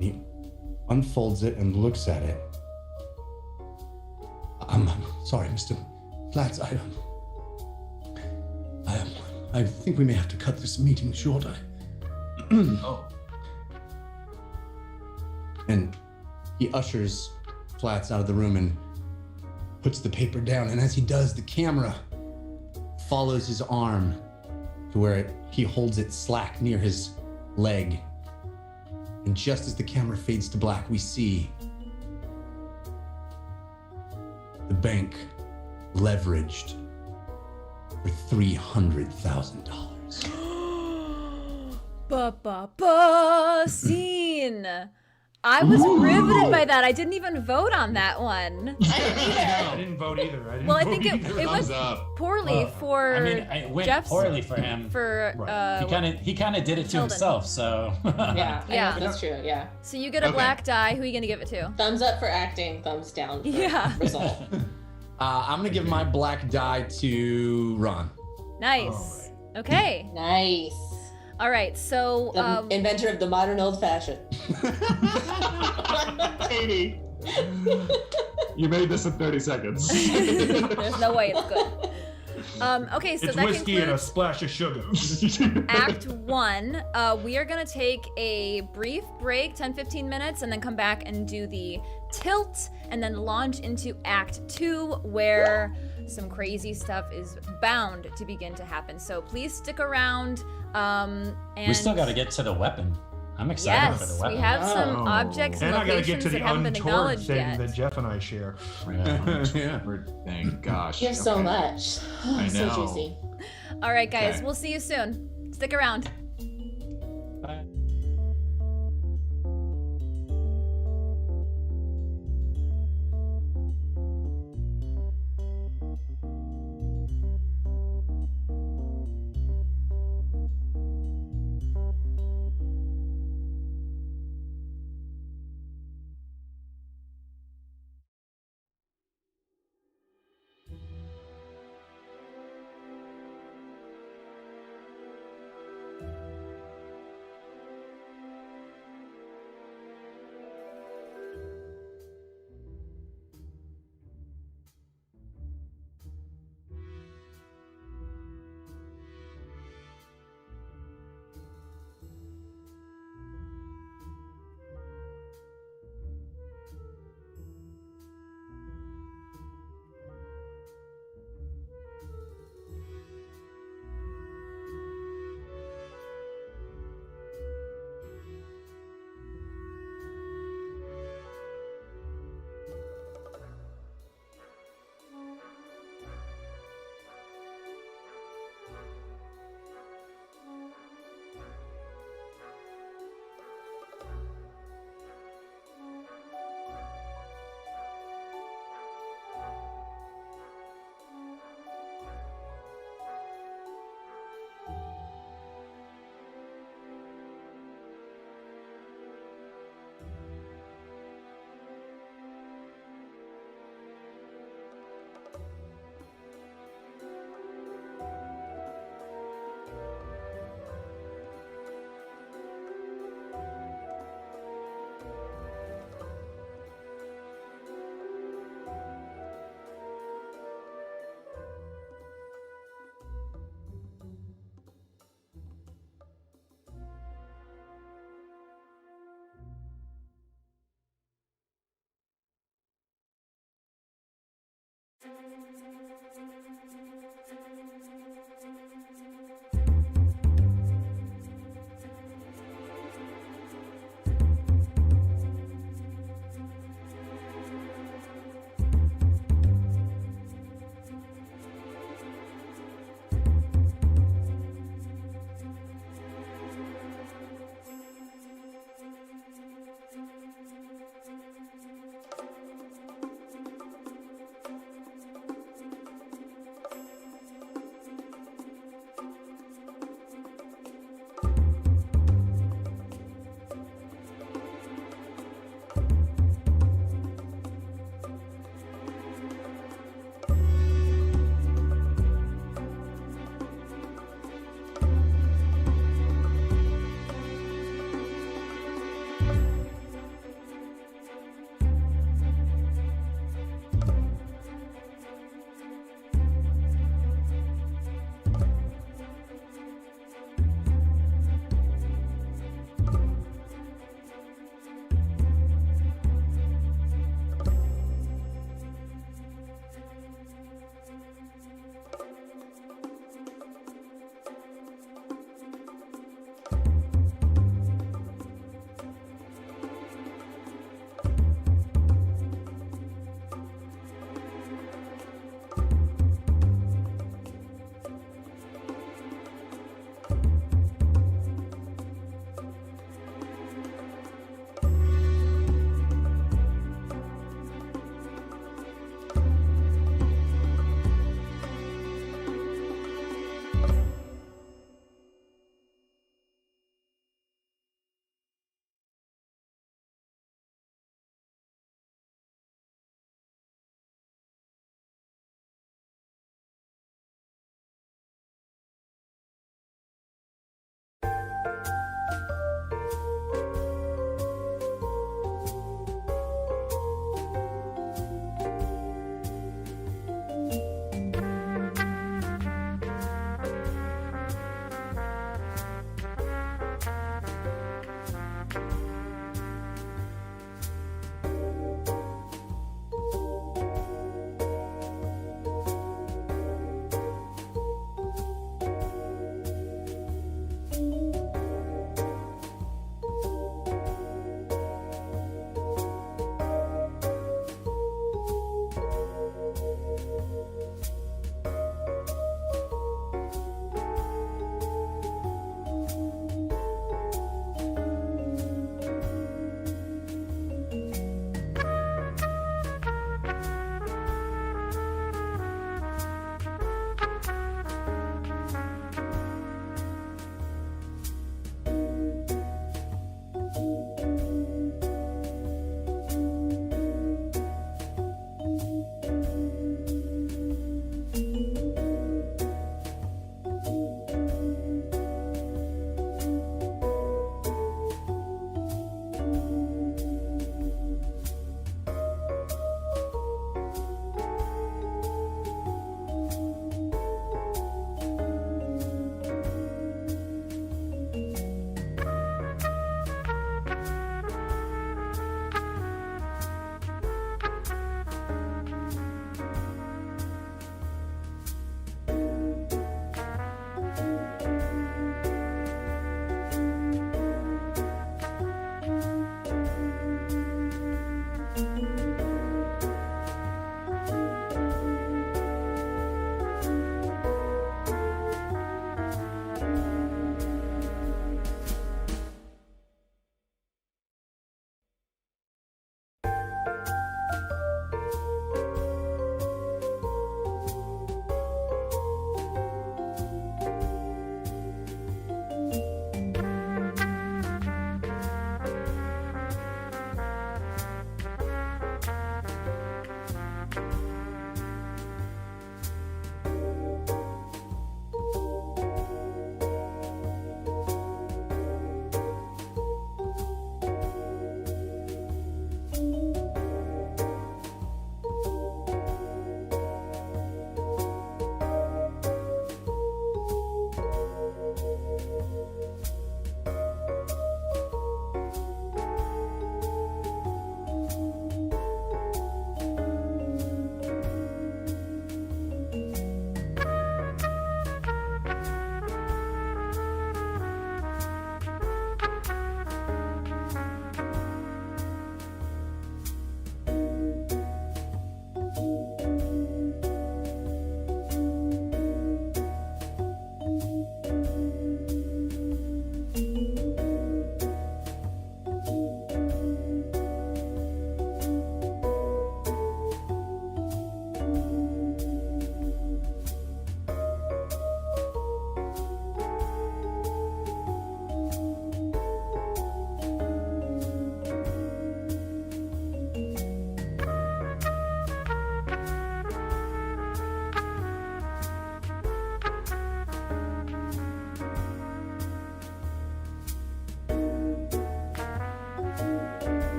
He unfolds it and looks at it. I'm sorry, Mr. Flats. I think we may have to cut this meeting short. Oh. And he ushers Flats out of the room and puts the paper down. And as he does, the camera follows his arm to where he holds it slack near his leg. And just as the camera fades to black, we see the bank leveraged for $300,000. Scene. I was riveted by that. I didn't even vote on that one. I didn't vote either. Well, I think it went Thumbs up. poorly for I mean, it went Jeff's poorly for him. for He kind of did it to Tilden. himself. So Yeah, Yeah. that's true. Yeah. So you get a Okay. black die. Who are you gonna give it to? Thumbs up for acting. Thumbs down for Yeah. result. I'm gonna give my black die to Ron. Nice. Okay. Nice. All right. So The inventor of the modern old fashioned. Katie. You made this in 30 seconds. there's no way it's good. Okay, so It's that whiskey and a concludes splash of sugar. Act 1. We are going to take a brief break, 10-15 minutes, and then come back and do the tilt, and then launch into Act 2, where some crazy stuff is bound to begin to happen. So please stick around. And we still got to get to the weapon. I'm excited for the Yes, weapon. we have some Oh. objects and And I gotta get locations to the that haven't been untoward acknowledged thing yet. that Jeff and I share. Yeah. Thank gosh. You have so Okay. much. I So know. juicy. All right, guys, Okay. we'll see you soon. Stick around. Bye.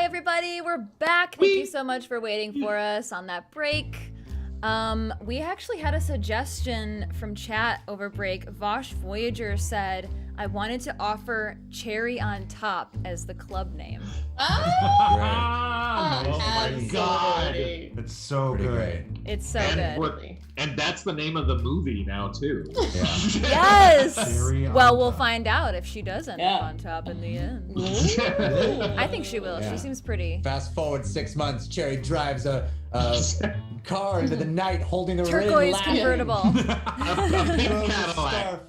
everybody, we're back. Thank you so much for waiting for us on that break. We actually had a suggestion from chat over break. Vosh Voyager said, I wanted to offer Cherry on Top as the club name. Oh my God. It's so Pretty good. great. It's so good. And that's the name of the movie now, too. Yeah. Yes! Cherry on Well, we'll top. find out if she does end up on top in the end. I think she will. Yeah. She seems pretty. Fast forward 6 months, Cherry drives a car into the night holding a ring, Turquoise laughing. convertible. A pink Throws a Cadillac. scarf.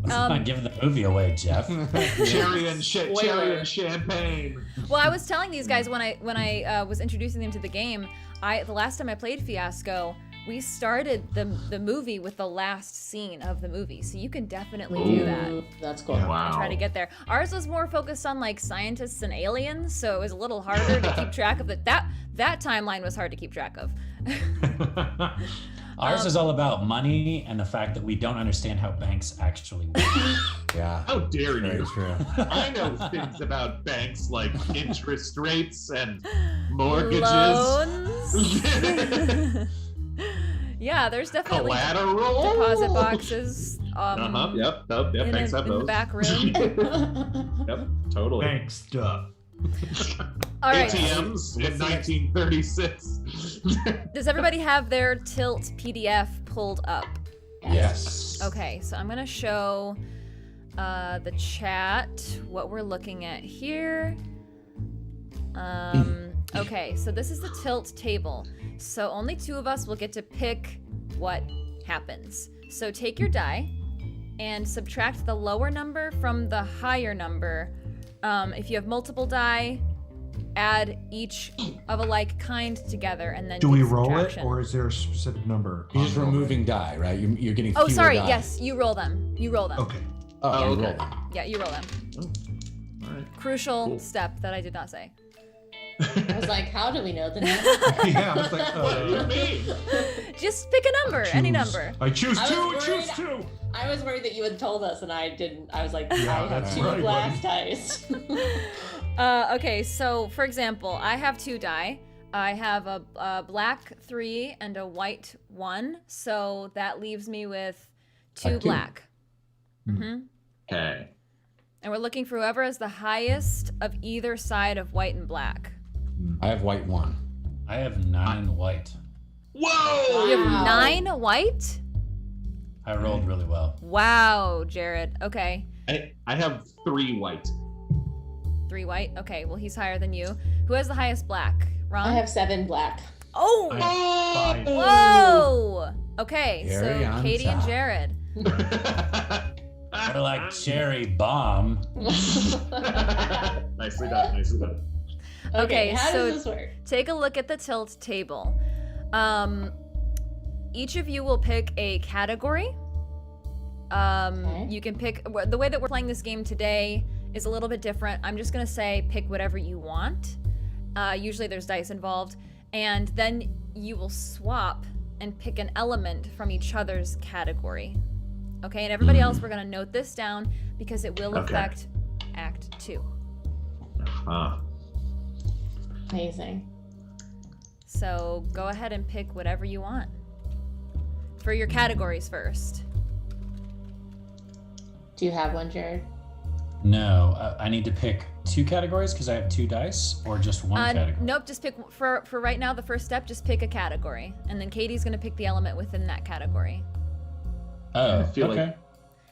Let's not give the movie away, Jeff. Cherry and champagne. Well, I was telling these guys when I was introducing them to the game, the last time I played Fiasco, we started the movie with the last scene of the movie, so you can definitely do that. That's cool. Wow. And try to get there. Ours was more focused on like scientists and aliens, so it was a little harder to keep track of it. That timeline was hard to keep track of. Ours is all about money and the fact that we don't understand how banks actually work. Yeah. How dare Very you? true. I know things about banks like interest rates and mortgages. Loans. Yeah, there's definitely Collateral. deposit boxes. Yep. Banks have in the those. back room. Yep. Totally. Bank stuff. All right. ATMs in 1936. Does everybody have their Tilt PDF pulled up? Yes. Okay, so I'm gonna show the chat what we're looking at here. Okay, so this is the Tilt table. So only 2 of us will get to pick what happens. So take your die and subtract the lower number from the higher number. If you have multiple die, add each of a like kind together and then Do we do roll it, subtraction. or is there a specific number? You're just on removing die, right? You're getting Oh, fewer sorry. die. Yes, you roll them. You roll them. Okay. Oh, you okay. roll them. Yeah, you roll them. All right. Crucial Cool. step that I did not say. I was like, how do we know the number? Yeah, I was like, What do you mean? Just pick a number, any choose- number. I choose I was two. I worried- choose two. I was worried that you had told us and I didn't. I was like, Yeah, I have that's 2 right, glass buddy. dice. Okay, so for example, I have 2 die. I have a black 3 and a white 1, so that leaves me with 2 2. black. Okay. And we're looking for whoever has the highest of either side of white and black. I have white 1. I have 9 white. Whoa! You have Wow. 9 white? I rolled really well. Wow, Jared. Okay. I have 3 white. 3 white. Okay, well he's higher than you. Who has the highest black? Ron? I have 7 black. Oh! I have 5. Whoa! Okay, Jerry so on Katie and top. Jared. We're like cherry bomb. Nicely done. Nicely done. Okay, how so does this work? take a look at the tilt table. Each of you will pick a category. Okay. You can pick, the way that we're playing this game today is a little bit different. I'm just gonna say pick whatever you want. Usually there's dice involved. And then you will swap and pick an element from each other's category. Okay, and everybody else, we're gonna note this down because it will Okay. affect Act 2. Amazing. So go ahead and pick whatever you want. For your categories first. Do you have one, Jared? No, I need to pick 2 categories because I have 2 dice, or just one category. Nope, just pick, for right now, the first step, just pick a category. And then Katie's gonna pick the element within that category. Oh, I feel okay. like-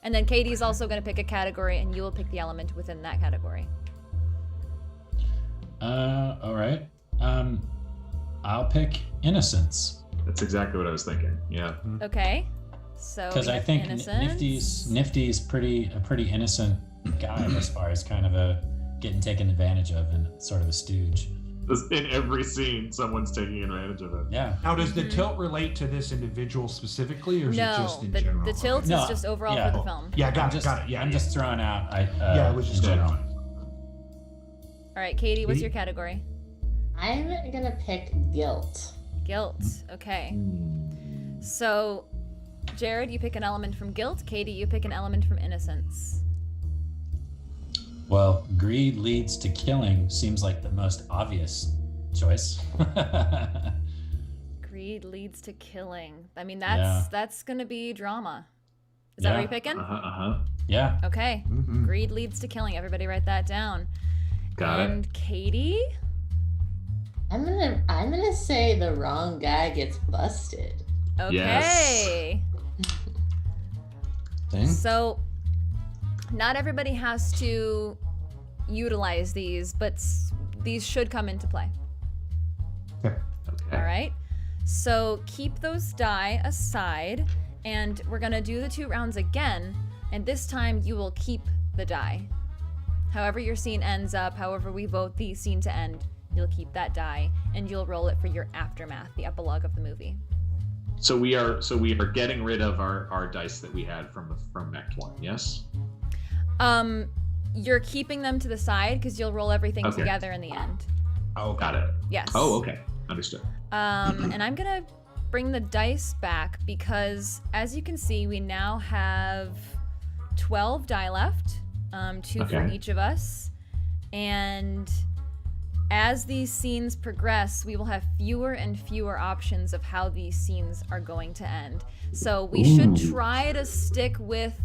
And then Katie's also gonna pick a category and you will pick the element within that category. All right. I'll pick innocence That's exactly what I was thinking. Yeah. Okay? So because we I have think innocence. Nifty's a pretty innocent guy as far as kind of a getting taken advantage of and sort of a stooge. In every scene, someone's taking advantage of it. Yeah. Now, does the tilt relate to this individual specifically, or is it No, just in general? the tilt is No, just overall yeah. for the film. Yeah, I'm got just, it. Got it. Yeah, I'm just throwing out. Yeah, it was just in general. clarifying. All right, Katie, what's Katie? your category? I'm gonna pick guilt. Guilt. Okay. So, Jared, you pick an element from guilt. Katie, you pick an element from innocence. Well, greed leads to killing seems like the most obvious choice. Greed leads to killing. I mean, that's gonna be drama. Is that what you're picking? Yeah. Okay. Mm-hmm. Greed leads to killing. Everybody write that down. Got it. And Katie? I'm gonna say the wrong guy gets busted. Okay. Yes. So, not everybody has to utilize these, but these should come into play. Okay. All right. So keep those die aside, and we're gonna do the 2 rounds again, and this time you will keep the die. However your scene ends up, however we vote the scene to end, you'll keep that die, and you'll roll it for your aftermath, the epilogue of the movie. So we are getting rid of our dice that we had from Act 1, yes? You're keeping them to the side because you'll roll everything together in the end. Oh, got it. Yes. Oh, okay. Understood. And I'm gonna bring the dice back because, as you can see, we now have 12 die left, 2 for each of us, and as these scenes progress, we will have fewer and fewer options of how these scenes are going to end. So we should try to stick with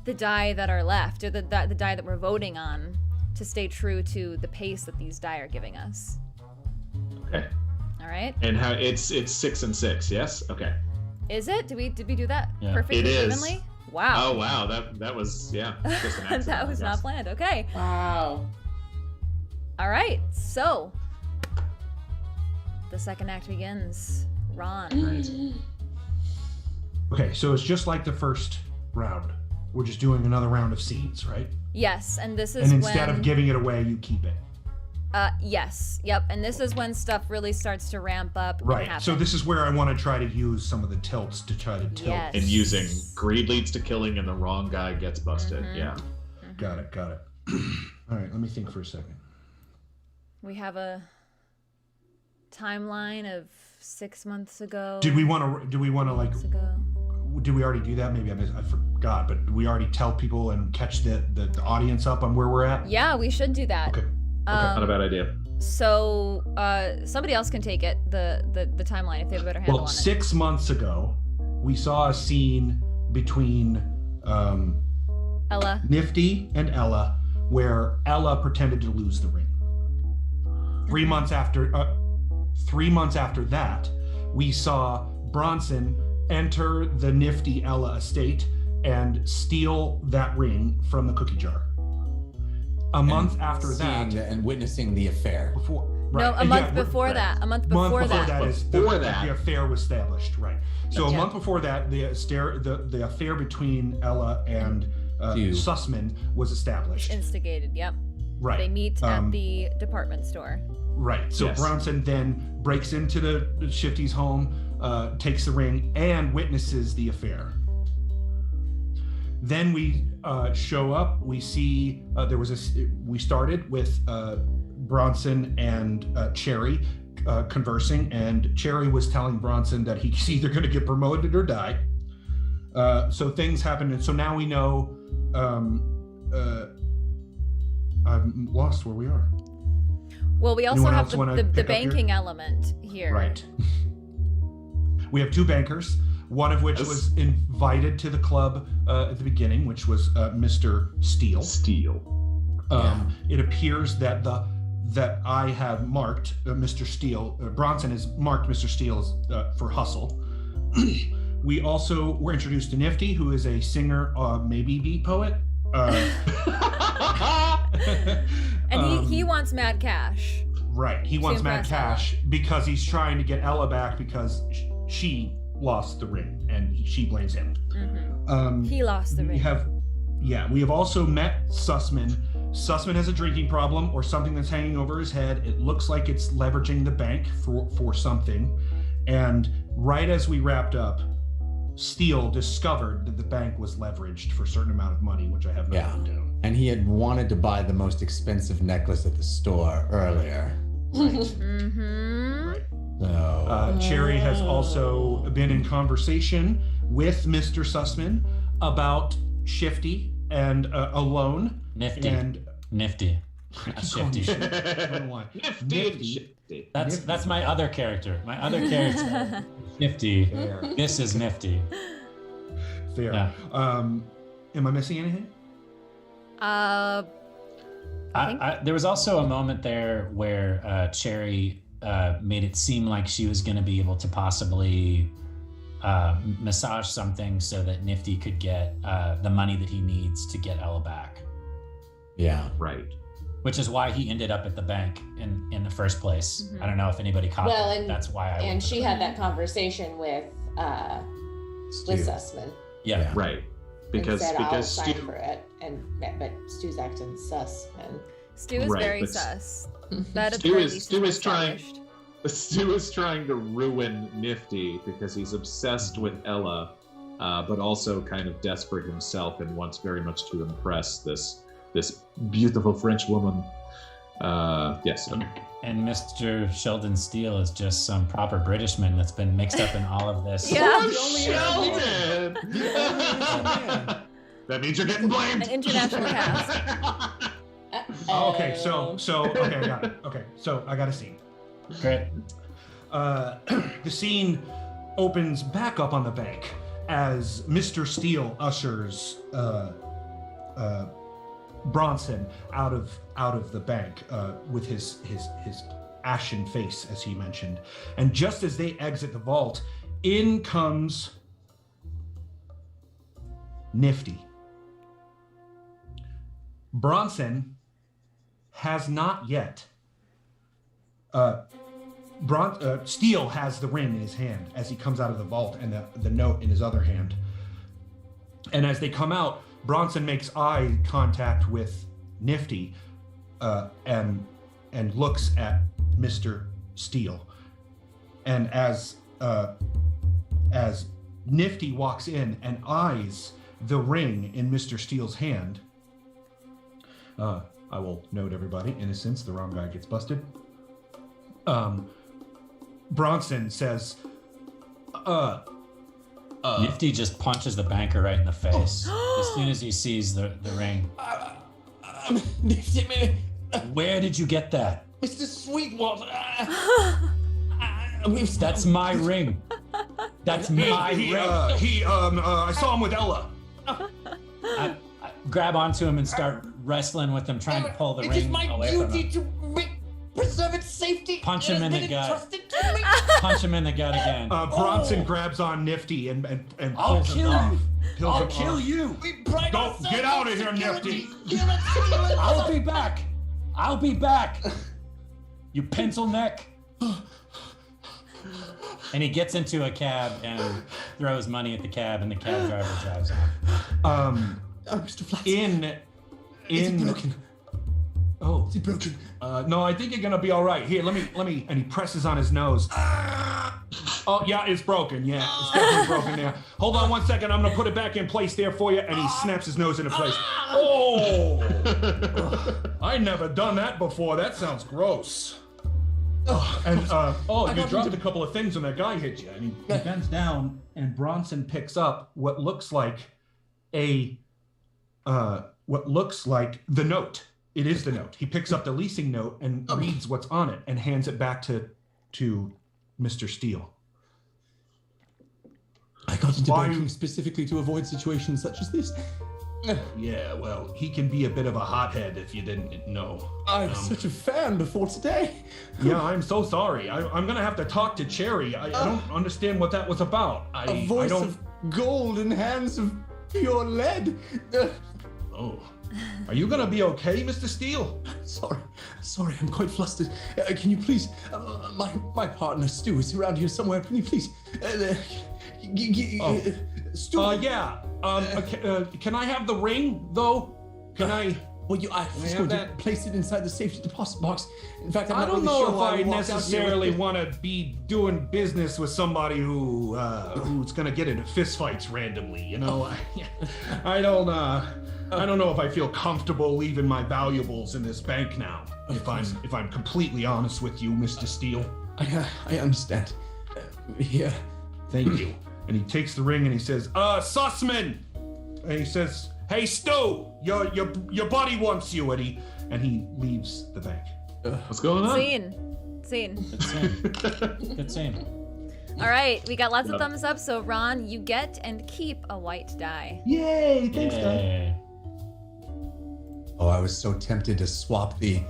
the die that are left, or the die that we're voting on, to stay true to the pace that these die are giving us. Okay. All right. And how it's 6 and 6, yes? Okay. Is it? Did we do that perfectly It is. evenly? Wow. Oh wow, that was just an accident. That was not planned. Okay. Wow. All right. So the second act begins. Ron. Right. Okay, so it's just like the first round. We're just doing another round of scenes, right? Yes, and this is And instead of giving it away, you keep it. Yes. Yep. And this is when stuff really starts to ramp up. Right. And happen. So this is where I want to try to use some of the tilts to try to tilt. Yes. And using greed leads to killing and the wrong guy gets busted. Mhm. Yeah. Got it. All right, let me think for a second. We have a timeline of 6 months ago. Do we want to like? months ago. Did we already do that? Maybe I forgot. But did we already tell people and catch the audience up on where we're at? Yeah, we should do that. Okay. Not a bad idea. So somebody else can take it, the timeline, if they have a better handle Well, on it. 6 months ago, we saw a scene between Ella. Nifty and Ella where Ella pretended to lose the ring. 3 months after 3 months after that, we saw Bronson enter the Nifty Ella estate and steal that ring from the cookie jar. A month after that, and witnessing the affair. before No, a month before that. A month before that. is Before the that. affair was established, right? So a Yeah. month before that, the affair between Ella and Sussman was established. Instigated, yep. Right. They meet at the department store. Right. So Yes. Bronson then breaks into the Shifty's home, takes the ring, and witnesses the affair. Then we show up. We see we started with Bronson and Cherry conversing, and Cherry was telling Bronson that he's either going to get promoted or die. So things happened, and so now we know. I've lost where we are. Well, we also Anyone have else wanna the pick up banking element here. Right. We have 2 bankers, one of which was invited to the club at the beginning, which was Mr. Steele. It appears that I have marked Mr. Steele. Bronson has marked Mr. Steele for hustle. We also were introduced to Nifty, who is a singer, maybe beat poet. And he wants Mad Cash. Right. He wants Mad impress Cash because he's trying to get Ella back because she lost the ring and she blames him. Mm-hmm. He lost the ring. We have also met Sussman. Sussman has a drinking problem or something that's hanging over his head. It looks like it's leveraging the bank for something. And right as we wrapped up, Steele discovered that the bank was leveraged for a certain amount of money, which I have not written down. And he had wanted to buy the most expensive necklace at the store earlier. Right. Mm-hmm. Right. So, Cherry has also been in conversation with Mr. Sussman about Shifty and a loan. Nifty. And Nifty. Shifty. Nifty. That's my other character. My other character, Nifty. Fair. This is Nifty. Fair. Yeah. Am I missing anything? There was also a moment there where Cherry made it seem like she was going to be able to possibly massage something so that Nifty could get the money that he needs to get Ella back. Yeah. Right. Which is why he ended up at the bank in the first place. Mm-hmm. I don't know if anybody caught that. And that's why I. And she had that conversation with Sussman. Yeah. Right. Because and said, I'll sign Stu, for it, but Stu's acting sus, and Stu is Right, very but sus. That at Stu the very is- least Stu is is trying- established. Stu is trying to ruin Nifty because he's obsessed with Ella, but also kind of desperate himself and wants very much to impress this beautiful French woman. Yes. And Mr. Sheldon Steele is just some proper Britishman that's been mixed up in all of this. Yeah. Sheldon! That means you're getting blamed. An international cast. Okay, so okay, I got it. Okay, so I got a scene. Great. The scene opens back up on the bank as Mr. Steele ushers Bronson out of the bank with his ashen face, as he mentioned. And just as they exit the vault, in comes Nifty. Bronson has not yet. Steele has the ring in his hand as he comes out of the vault and the note in his other hand. And as they come out, Bronson makes eye contact with Nifty and looks at Mr. Steele. And as Nifty walks in and eyes the ring in Mr. Steele's hand, I will note, everybody, innocence, the wrong guy gets busted. Bronson says, Nifty just punches the banker right in the face as soon as he sees the ring. Where did you get that? Mr. Sweetwater. That's my ring. That's my ring. I saw him with Ella. I grab onto him and start wrestling with him, trying to pull the It ring is my away from duty him. to preserve its safety. Punch It him has in the been gut. entrusted to me. Punch him in the gut again. Bronson grabs on Nifty and I'll pulls him kill off. you. Pulls I'll him kill off. you. We pride Don't ourselves get out on of here, security. Nifty. You're not stealing I'll be back. I'll be back. You pencil neck. And he gets into a cab and throws money at the cab, and the cab driver drives off. Mr. Flats. In Is it broken? Oh. Is it broken? No, I think you're gonna be all right. Here, let me. And he presses on his nose. Oh yeah, it's broken. Yeah, it's definitely broken there. Hold on 1 second. I'm gonna put it back in place there for you. And he snaps his nose into place. Oh! I never done that before. That sounds gross. And you dropped a couple of things when that guy hit you. And he bends down, and Bronson picks up what looks like the note. It is the note. He picks up the leasing note and reads what's on it and hands it back to Mr. Steele. I got into banking specifically to avoid situations such as this. Yeah, well, he can be a bit of a hothead if you didn't know. I was such a fan before today. Yeah, I'm so sorry. I'm gonna have to talk to Cherry. I don't understand what that was about. A voice of gold and hands of pure lead. Oh. Are you gonna be okay, Mr. Steele? Sorry, I'm quite flustered. Can you please, my partner Stu is around here somewhere. Can you please, Stu? Yeah. Can I have the ring though? Can I? Well, I was going to place it inside the safety deposit box. In fact, I don't really know sure if why I we walked out here necessarily with want to be doing business with somebody who's gonna get into fistfights randomly. You know, I don't know if I feel comfortable leaving my valuables in this bank now. If I'm completely honest with you, Mr. Steele. I understand. Yeah. Thank you. And he takes the ring and he says, Sussman! And he says, Hey, Stu, your buddy wants you, and he leaves the bank. What's going on? Scene. Good scene. All right, we got lots of thumbs up. So Ron, you get and keep a white die. Yay! Thanks, guys. Yay. Oh, I was so tempted to swap the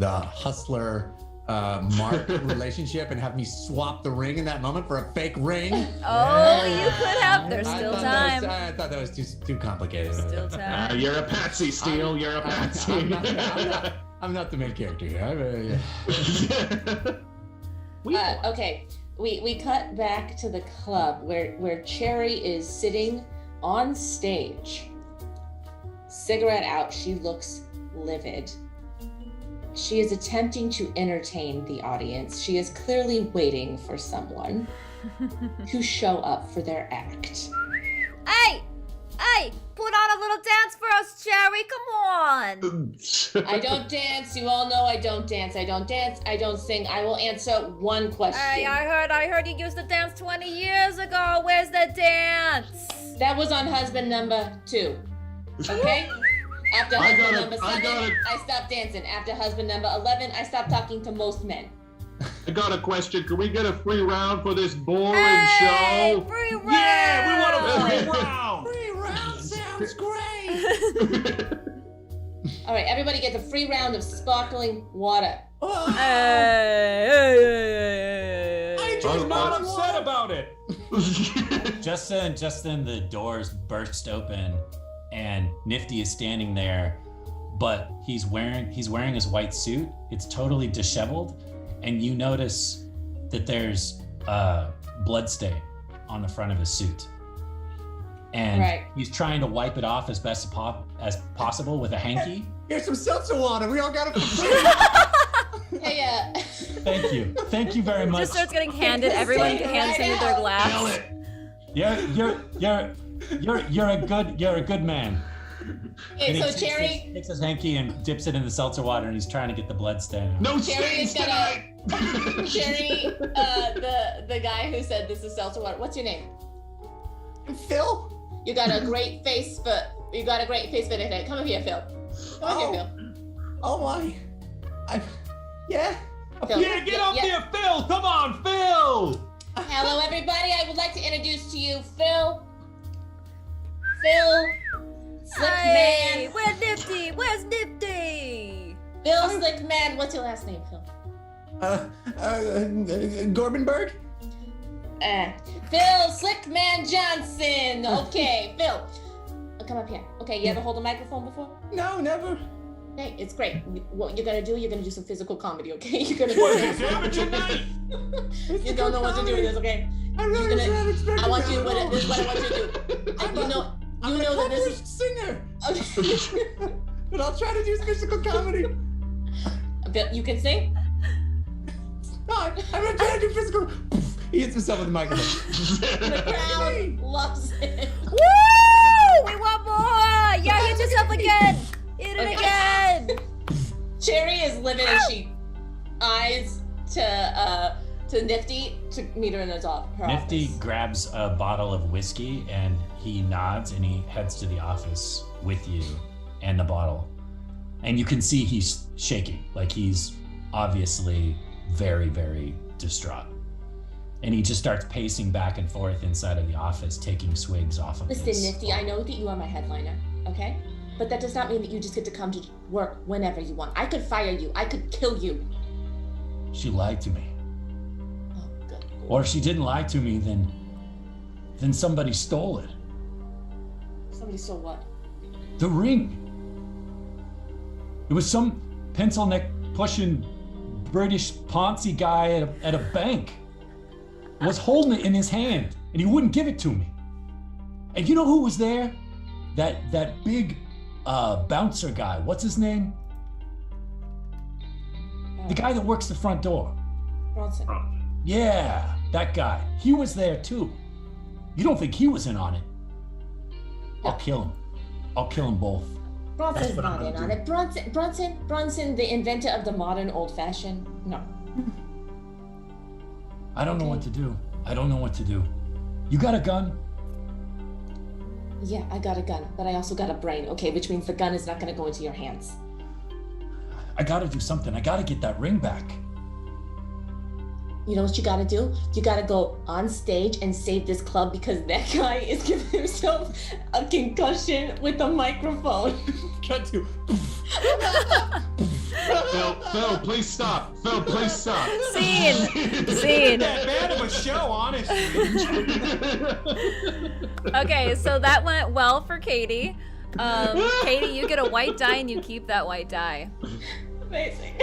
hustler Mark relationship and have me swap the ring in that moment for a fake ring. Oh, you could have. There's still time. I thought that was too complicated. Still time. You're a patsy, Steele. You're a patsy. I'm not the main character here. Okay, we cut back to the club where Cherry is sitting on stage. Cigarette out, she looks livid. She is attempting to entertain the audience. She is clearly waiting for someone to show up for their act. Hey, put on a little dance for us, Cherry. Come on. I don't dance. You all know I don't dance. I don't sing. I will answer one question. Hey, I heard you used to dance 20 years ago. Where's the dance? That was on husband number 2. Okay? After husband number 7, I stopped dancing. After husband number 11, I stopped talking to most men. I got a question. Can we get a free round for this boring show? Free round! Yeah, we want a free round. Free round sounds great. All right, everybody gets a free round of sparkling water. I'm not upset about it. Just then the doors burst open and Nifty is standing there, but he's wearing his white suit. It's totally disheveled, and you notice that there's a blood stain on the front of his suit. And he's trying to wipe it off as best as possible with a hanky. Here's some seltzer water. We all got it for free. Hey, Thank you very much. Just starts getting handed. Everyone hands him their glass. You're a good man. Okay, so Cherry takes his hanky and dips it in the seltzer water, and he's trying to get the blood stain out. No Cherry stains tonight. Cherry, the guy who said this is seltzer water. What's your name? Phil? You got a great face for it. Come over here, Phil. Come over here, Phil. Oh my. Yeah. Phil. Yeah, get up there, Phil. Come on, Phil. Hello, everybody. I would like to introduce to you Phil. Phil, Slick Hey, Man. where's Nifty? Where's Nifty? Phil Slick Man. What's your last name, Phil? Gorbenberg? Phil Slick Man Johnson. Okay, Phil. Come up here. Okay, you ever hold a microphone before? No, never. Okay, it's great. What you're gonna do some physical comedy, okay? You're gonna What is this, amateur night? You don't know what to do with this, okay? I really have expected I want you that. this is what I want you to do. And I'm an that this accomplished is singer, okay. but I'll try to do physical comedy. Phil, you can sing? No, I'm not trying to do physical. He hits himself with the microphone. The crowd loves it. Woo! We want more! Yeah, hit yourself again! Hit it again! Cherry is livid as she eyes to Nifty to meet her in her Nifty office. grabs a bottle of whiskey and he nods and he heads to the office with you and the bottle. And you can see he's shaking, like he's obviously very, very distraught. And he just starts pacing back and forth inside of the office, taking swigs off of Listen, his Nifty, I know that you are my headliner, okay? But that does not mean that you just get to come to work whenever you want. I could fire you. I could kill you. She lied to me. Oh, good. Or if she didn't lie to me, then somebody stole it. Somebody stole what? The ring. It was some pencil neck pushing British Ponzi guy at a bank. Was holding it in his hand and he wouldn't give it to me. And you know who was there? That big bouncer guy. What's his name? The guy that works the front door. Bronson. Yeah, that guy. He was there too. You don't think he was in on it? I'll kill him. I'll kill them both. Bronson's not in on it. Bronson, the inventor of the modern old-fashioned. No. I don't know what to do. I don't know what to do. You got a gun? Yeah, I got a gun, but I also got a brain, okay? Which means the gun is not gonna go into your hands. I gotta do something. I gotta get that ring back. You know what you gotta do? You gotta go on stage and save this club because that guy is giving himself a concussion with a microphone. Cut to. Phil, please stop. Phil, please stop. Scene. That bad of a show, honestly. Okay, so that went well for Katie. Katie, you get a white die and you keep that white die. Amazing.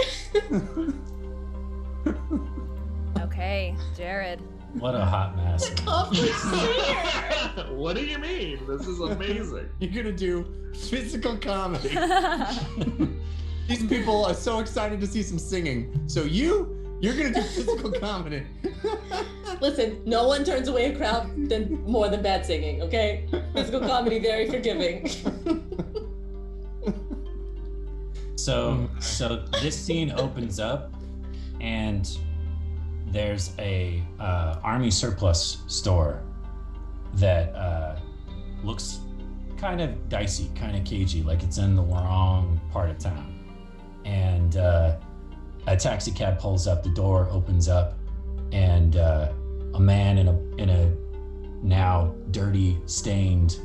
Okay, Jared. What a hot mess. What do you mean? This is amazing. You're gonna do physical comedy. These people are so excited to see some singing. So you're gonna do physical comedy. Listen, no one turns away a crowd more than bad singing, okay? Physical comedy, very forgiving. So this scene opens up, and there's a army surplus store that looks kind of dicey, kind of cagey, like it's in the wrong part of town. And a taxi cab pulls up, the door opens up, and a man in a now dirty, stained,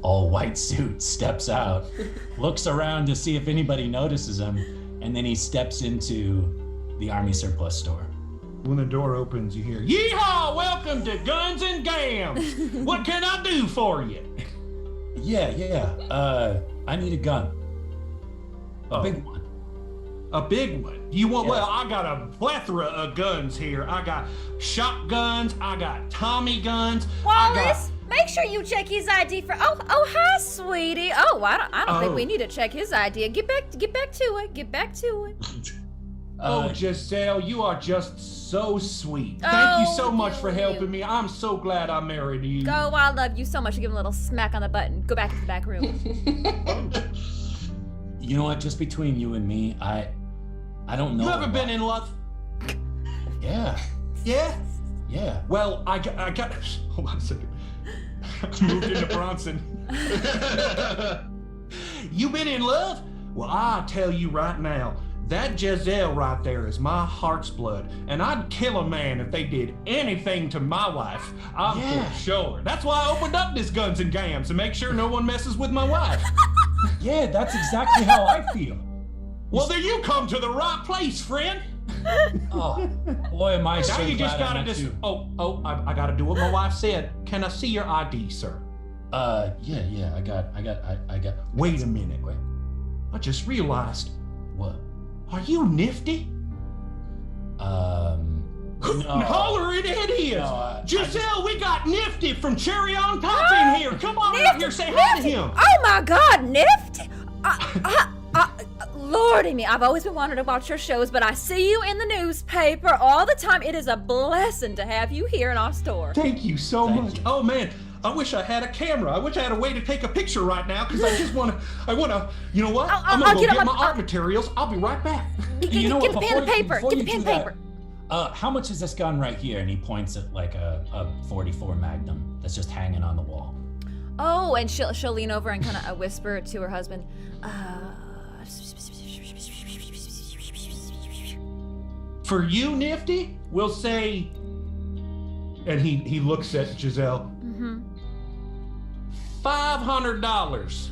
all white suit steps out, looks around to see if anybody notices him, and then he steps into the army surplus store. When the door opens, you hear, "Yeehaw! Welcome to Guns and Gams. What can I do for you?" Yeah. I need a gun. A big one. A big one. You want? Yeah. Well, I got a plethora of guns here. I got shotguns. I got Tommy guns. Wallace, make sure you check his ID for. Oh, hi, sweetie. Oh, I don't think we need to check his ID. Get back to it. Get back to it. Oh, Giselle, you are just so sweet. Thank you so much for helping me. I'm so glad I married you. Go, I love you so much. Give him a little smack on the button. Go back to the back room. You know what? Just between you and me, I don't know. You ever been in love? Yeah. Yeah? Yeah. Well, I got. Hold on a second. Moved into Bronson. You been in love? Well, I'll tell you right now. That Giselle right there is my heart's blood, and I'd kill a man if they did anything to my wife. I'm for sure. That's why I opened up this Guns and Gams, to make sure no one messes with my wife. Yeah, that's exactly how I feel. Well, then you come to the right place, friend. Oh, boy, am I so now you just glad gotta just. I gotta do what my wife said. Can I see your ID, sir? Yeah. I got. Wait a minute. Wait. I just realized. What? Are you nifty? No. Holler it is! No, Giselle, we got Nifty from Cherry on Top in here. Come on out here, say hi to him. Oh my God, Nifty! Lordy me, I've always been wanting to watch your shows, but I see you in the newspaper all the time. It is a blessing to have you here in our store. Thank you so much. Oh man, I wish I had a camera. I wish I had a way to take a picture right now, because I wanna, you know what? I'm gonna go get my art materials. I'll be right back. You know what? Get the pen and paper. Get the pen and paper. How much is this gun right here? And he points at like a 44 Magnum that's just hanging on the wall. Oh, and she'll lean over and kind of whisper to her husband. For you, Nifty, we'll say. And he looks at Giselle. Mm-hmm. $500.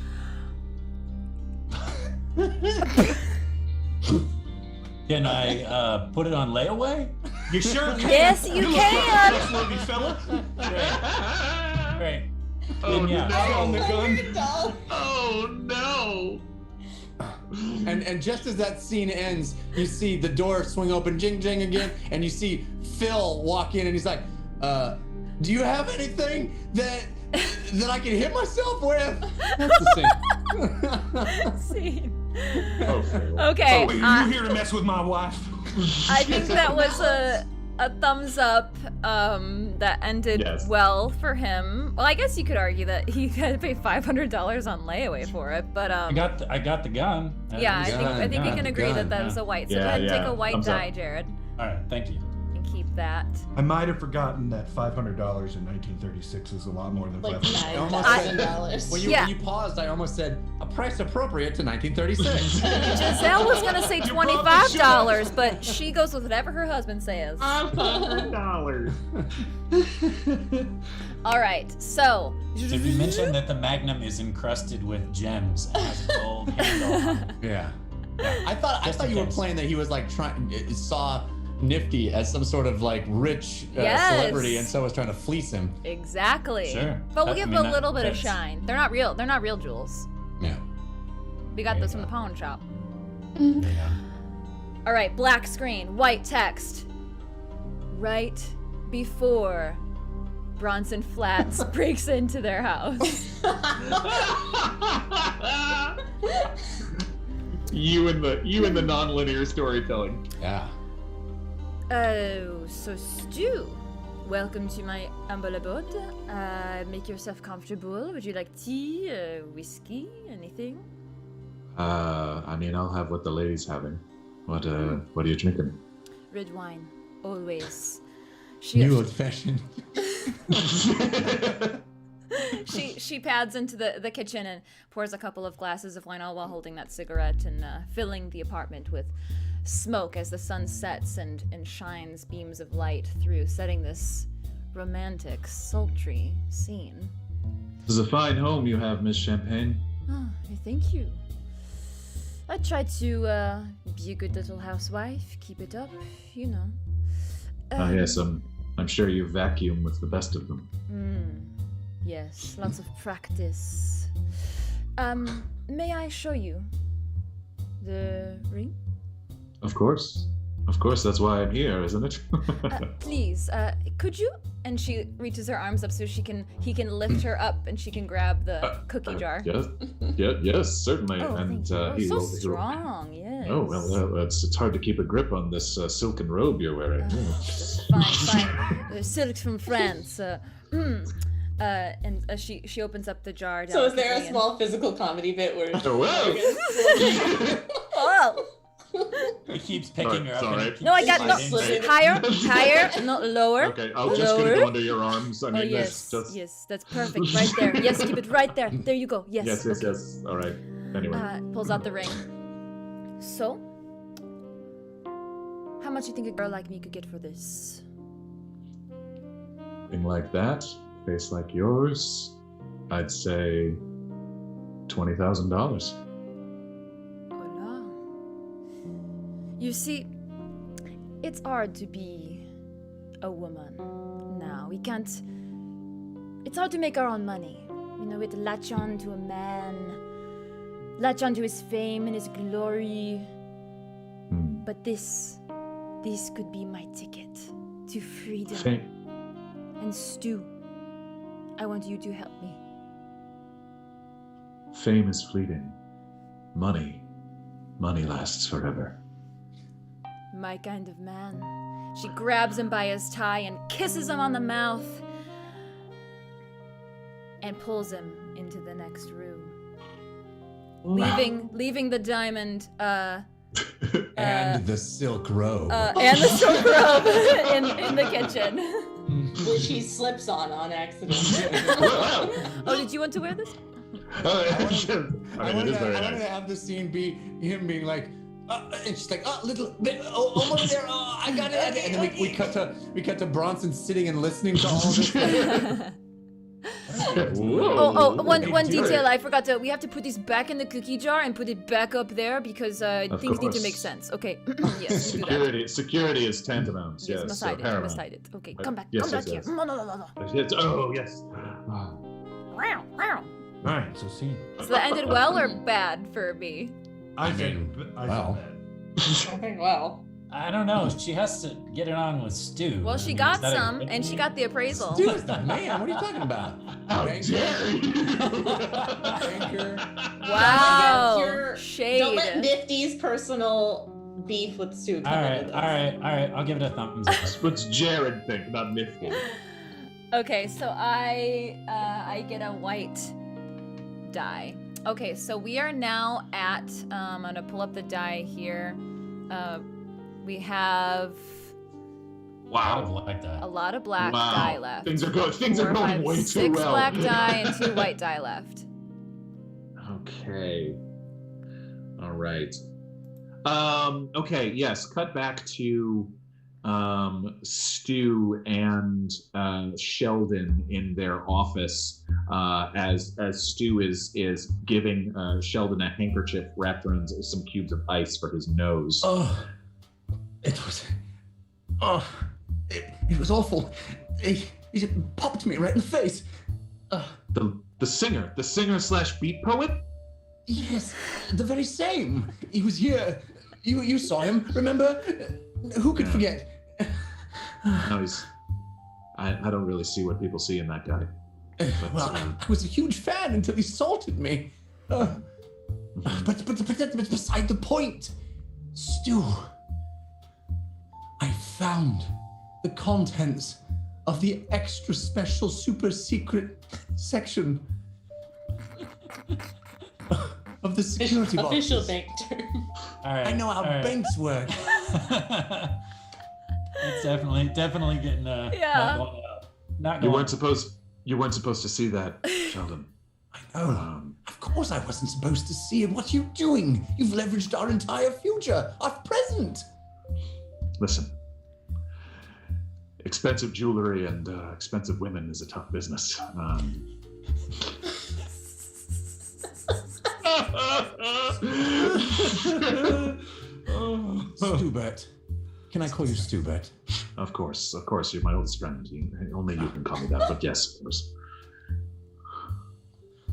Can I put it on layaway? You sure can. Yes, you can. Trustworthy fella. Great. Oh, yeah. no. On the gun. Oh, no. And just as that scene ends, you see the door swing open, jing jing again, and you see Phil walk in, and he's like, "Do you have anything that I can hit myself with?" That's the Scene. Oh, Phil. Okay. Oh, you here to mess with my wife? I think that was a thumbs up that ended well for him. Well, I guess you could argue that he had to pay $500 on layaway for it, but I got the gun. Yeah, I think we can agree that was a white. So go ahead and take a white Thumbs die, up. Jared. All right, thank you. And keep that. I might have forgotten that $500 in 1936 is a lot more than Like $500. $9,000. When you paused, I almost said a price appropriate to 1936. Giselle was gonna say $25, but she goes with whatever her husband says. $500. All right, so. Did we mention that the Magnum is encrusted with gems and has a gold handle on it? Yeah. I thought you were playing that he was like saw Nifty as some sort of like rich celebrity, and so was trying to fleece him. Exactly. Sure. But we'll give them a little bit of fits. shine. They're not real. They're not real jewels. Yeah. We got There those you from the go. pawn shop. Yeah. All right, black screen, white text. Right before Bronson Flats breaks into their house. You and the non-linear storytelling. Yeah. Oh, so Stu, welcome to my humble abode. Make yourself comfortable. Would you like tea, whiskey, anything? I mean, I'll have what the lady's having. What are you drinking? Red wine, always. New old fashioned. She pads into the kitchen and pours a couple of glasses of wine, all while holding that cigarette and filling the apartment with smoke as the sun sets and shines beams of light through, setting this romantic, sultry scene. This is a fine home you have, Miss Champagne. Oh, thank you. I try to be a good little housewife, keep it up, you know. Yes, I'm sure you vacuum with the best of them. Yes, lots of practice. May I show you the ring? Of course, that's why I'm here, isn't it? Please, could you? And she reaches her arms up so he can lift her up and she can grab the cookie jar. Yes, certainly. Oh, and thank you. he'll- So strong, yes. Oh well, it's hard to keep a grip on this silken robe you're wearing. Fine. Silk from France. And she opens up the jar. So is there a delicately small physical comedy bit where? Oh! He keeps picking her up. Sorry. And he No, I keeps got no sliding. higher, no lower. Okay, I'll just gonna lower. go under your arms. I mean, Oh yes, just... yes, that's perfect. Right there. Yes, keep it right there. There you go. Yes. Yes. okay. Yes. All right. Anyway, Pulls out the ring. So, how much you think a girl like me could get for this? thing like that, face like yours, I'd say $20,000. Hola. You see, it's hard to be a woman now. We can't. It's hard to make our own money. You know, we have to latch on to a man, latch on to his fame and his glory. But this could be my ticket to freedom. Fame. And Stu, I want you to help me. Fame is fleeting. Money lasts forever. My kind of man. She grabs him by his tie and kisses him on the mouth and pulls him into the next room. Leaving the diamond and the silk robe. and the silk robe in the kitchen. Which he slips on accident. Oh, did you want to wear this? I wanted it is very to nice. have the scene be him being like, and she's like, little bit, almost there. I got it. And then we cut to Bronson sitting and listening to all this. One detail I forgot to. We have to put this back in the cookie jar and put it back up there because things need to make sense. Okay. Yes. We do that. Security is tantamount. Yes, Yes, must so hide it. paramount. Must hide it. Okay, come back. Yes, Come back yes, here. yes. No. Oh yes. All right, so scene. So that ended well or bad for me? I mean, feel well. bad. Okay, well. I don't know. She has to get it on with Stu. Well, she got some, and she got the appraisal. Dude, man, what are you talking about? How dare you! Banker. Wow. Don't Shade. let Nifty's personal beef with Stu come into this. All right. I'll give it a thumbs up. What's Jared think about Nifty? Okay, so I get a white die. Okay, so we are now at. I'm gonna pull up the die here. We have Wow. Like that. A lot of black die left. Things are going. Things are 4, going 5, way too 6 well. black die and 2 white die left. Okay. All right. Okay. Yes. Cut back to Stu and Sheldon in their office as Stu is giving Sheldon a handkerchief wrapped around some cubes of ice for his nose. It was awful. It popped me right in the face. The singer / beat poet. Yes, the very same. He was here. You saw him, remember? Who could forget? No, I don't really see what people see in that guy. Well, I was a huge fan until he assaulted me. But that's beside the point. Stu, I found the contents of the extra special super secret section of the security box. Official bank term. All right. I know how banks work. It's definitely getting Yeah. not You going. weren't supposed to see that, Sheldon. I know. Of course I wasn't supposed to see it. What are you doing? You've leveraged our entire future, our present. Listen, expensive jewelry and expensive women is a tough business. Stubert. Can I call you Stubert? Of course, you're my oldest friend. Only you can call me that, but yes, of course.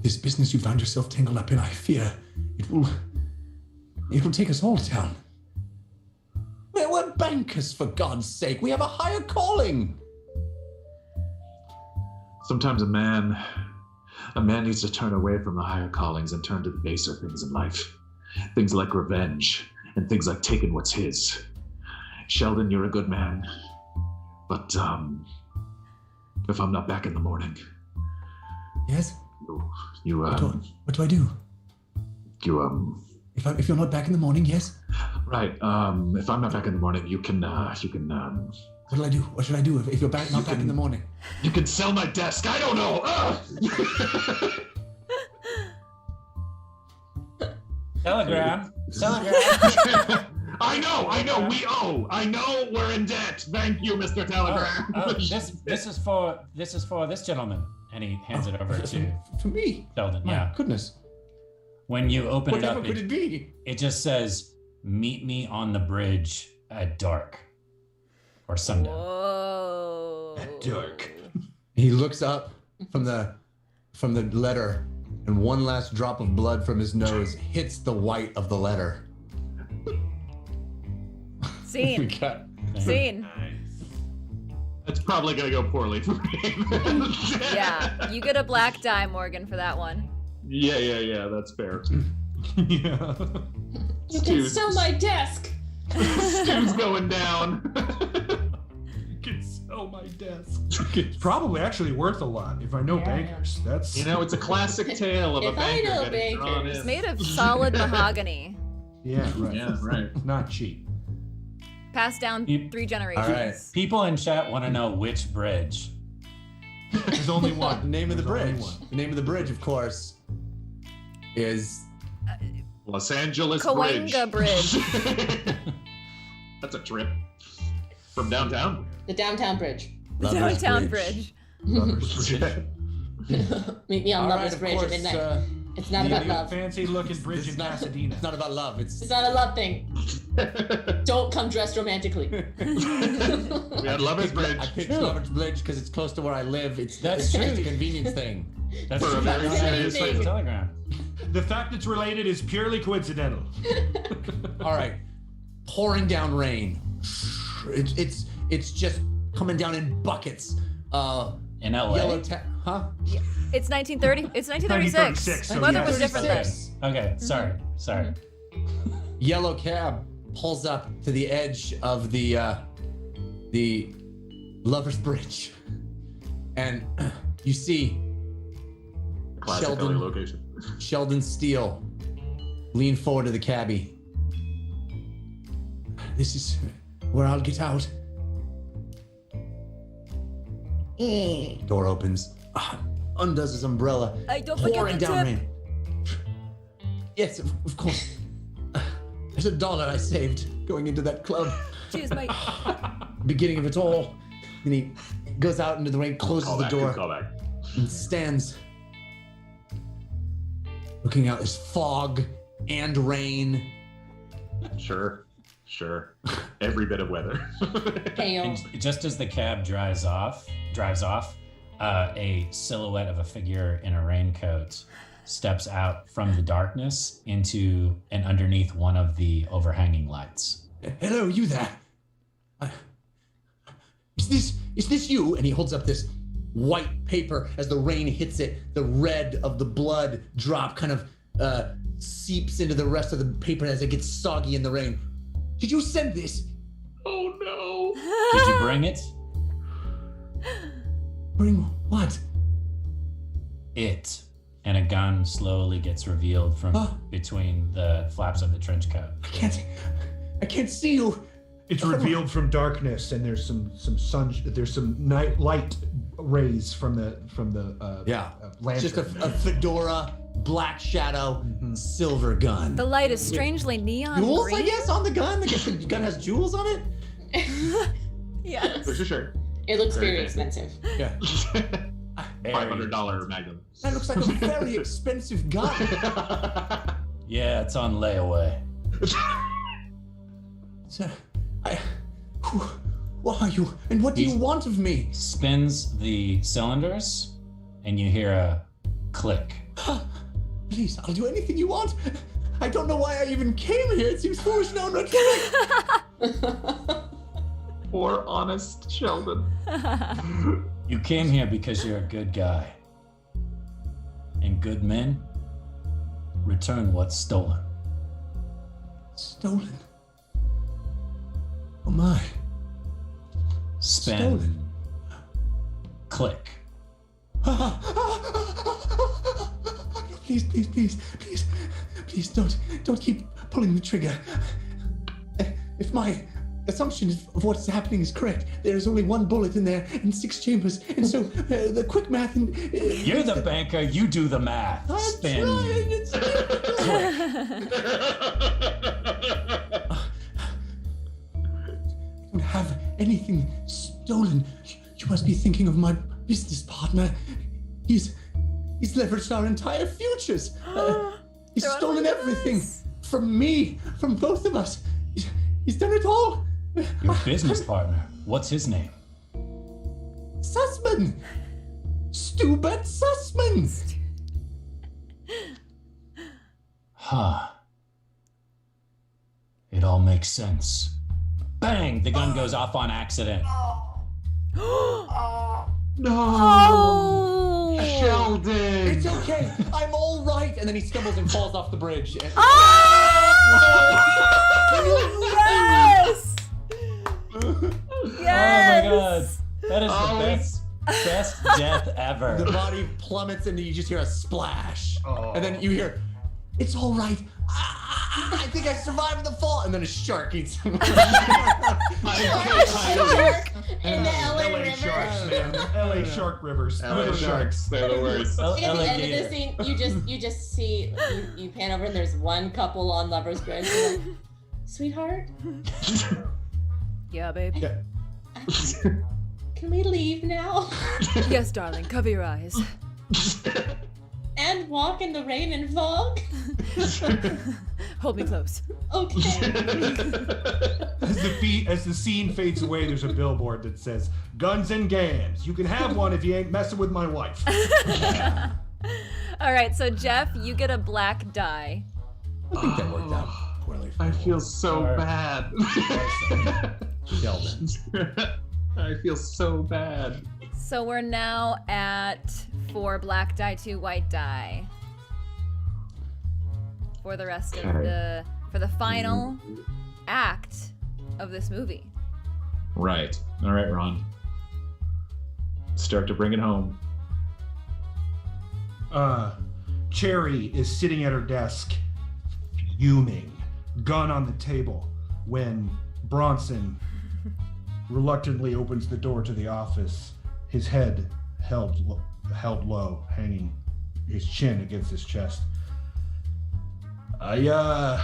This business you found yourself tangled up in, I fear it will take us all down. We're bankers, for God's sake. We have a higher calling. Sometimes a man needs to turn away from the higher callings and turn to the baser things in life. Things like revenge and things like taking what's his. Sheldon, you're a good man. But if I'm not back in the morning. Yes? You What do I do? You If you're not back in the morning, yes? Right. If I'm not back in the morning, you can What do I do? What should I do if you're not back in the morning? You can sell my desk. I don't know. Telegram. I know. We owe. I know we're in debt. Thank you, Mr. Telegram. This is for this gentleman, and he hands it over to For me? Sheldon. My Yeah. goodness. When you open it up, Whatever could it be? it just says, "Meet me on the bridge at dark," or sundown. Whoa. Dark. He looks up from the letter, and one last drop of blood from his nose hits the white of the letter. Scene. Cut. Scene. It's probably gonna go poorly for me. Yeah, you get a black die, Morgan, for that one. Yeah. That's fair. Yeah. You can sell my desk. Stu's going down. You can sell my desk. It's probably actually worth a lot if I know bankers. That's It's a classic tale of a If I banker know getting drawn bankers. in. It's made of solid mahogany. yeah, right. Yeah, right. Not cheap. Passed down 3 generations. All right. People in chat want to know which bridge. There's only one. The name of the There's only bridge. one. The name of the bridge, of course, is Los Angeles Cahuenga Bridge. That's a trip. From downtown? The downtown bridge. The Lover's downtown Bridge. bridge. Lover's Bridge. Meet me on All Lover's right, of Bridge course, at midnight. It's not Yeah, about love. fancy looking bridge This in is not, Pasadena. it's not about love. It's not a love thing. Don't come dressed romantically. We had Lover's Bridge. I picked Lover's Bridge because it's close to where I live. It's just a convenience thing. That's For a very serious thing. reason. Telegram. The fact it's related is purely coincidental. All right, pouring down rain. It's just coming down in buckets. In LA. Huh? It's 1930. It's 1936. 1936, The so weather yeah. was different then. 36. Okay, sorry. Yellow cab pulls up to the edge of the Lover's Bridge, and you see Classic Sheldon. LA location. Sheldon Steele lean forward to the cabbie. This is where I'll get out. Door opens. Undoes his umbrella. I don't forget pouring the down tip. rain. Yes, of course. There's $1 I saved going into that club. Cheers, mate. Beginning of it all. Then he goes out into the rain, closes the door, and stands looking out. There's fog and rain. Sure. Every bit of weather. Hail. Just as the cab drives off, a silhouette of a figure in a raincoat steps out from the darkness into and underneath one of the overhanging lights. Hello, you there? Is this you? And he holds up this white paper. As the rain hits it, the red of the blood drop kind of seeps into the rest of the paper as it gets soggy in the rain. Did you send this? Oh no. Did you bring it? Bring what? It. And a gun slowly gets revealed from between the flaps of the trench coat. I can't see you. It's revealed from darkness, and there's some night light rays from the lantern. Just a fedora, black shadow, silver gun. The light is strangely neon Jewels, green. I guess, on the gun. I guess the gun has jewels on it. Yes. For sure. It looks very Very expensive. Yeah. $500 Magnum. That looks like a very expensive gun. Yeah, it's on layaway. Sir, who are you? And what do you want of me? Spins the cylinders, and you hear a click. Please, I'll do anything you want. I don't know why I even came here. It seems foolish now not to. Poor honest Sheldon. You came here because you're a good guy. And good men return what's stolen. Stolen? Oh my. Spin. Stolen. Click. Please don't keep pulling the trigger. If my assumption of what's happening is correct, there is only one bullet in there and 6 chambers, and so the quick math and You're the banker, you do the math. I'm Spin. trying. It's I don't have anything stolen. You must be thinking of my business partner. He's leveraged our entire futures. He's They're stolen on everything us. from me, from both of us. He's done it all. Your business partner. What's his name? Sussman. Stubert Sussman. Huh. It all makes sense. Bang! The gun goes off on accident. No. Oh. Sheldon. It's okay. I'm all right. And then he stumbles and falls off the bridge. And- Yes! Yes! Oh my god. That is the best death ever. The body plummets and you just hear a splash. And then you hear, it's all right. I think I survived the fall. And then a shark eats him. Shark in the LA River. Sharks, man. LA Shark Rivers. LA Sharks, they're the worst. In the end of the scene, you just see you pan over and there's one couple on Lover's Bridge. You're like, sweetheart, Yeah, babe. Yeah. can we leave now? Yes, darling. Cover your eyes. And walk in the rain and fog? Hold me close. Okay. As the scene fades away, there's a billboard that says, "Guns and Gams. You can have one if you ain't messing with my wife." All right, so Jeff, you get a black die. I think that worked out poorly. I feel so Sorry. bad. Sheldon. I feel so bad. So we're now at 4 black die, 2 white die. For the rest of for the final act of this movie. Right. All right, Ron. Start to bring it home. Cherry is sitting at her desk, fuming, gun on the table, when Bronson reluctantly opens the door to the office his head held low, hanging his chin against his chest. I'm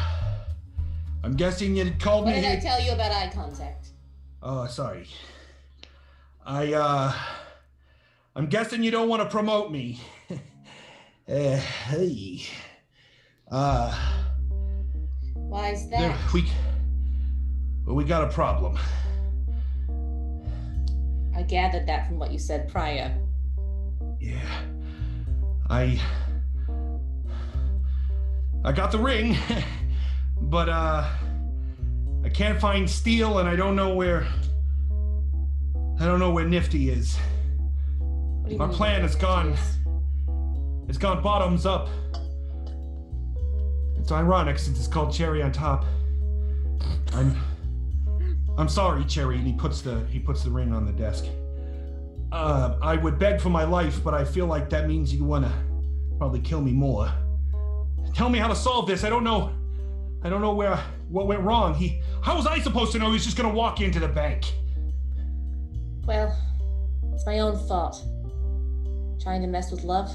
guessing you called me. What did I tell you about eye contact? Oh, sorry. I'm guessing you don't want to promote me. Hey. Why is that? We got a problem. I gathered that from what you said prior. Yeah. I got the ring, but I can't find Steel, and I don't know where Nifty is. My plan has gone. It's gone bottoms up. It's ironic since it's called Cherry on Top. I'm sorry, Cherry, and he puts the ring on the desk. I would beg for my life, but I feel like that means you wanna probably kill me more. Tell me how to solve this. I don't know what went wrong. How was I supposed to know he was just gonna walk into the bank? Well, it's my own fault. Trying to mess with love.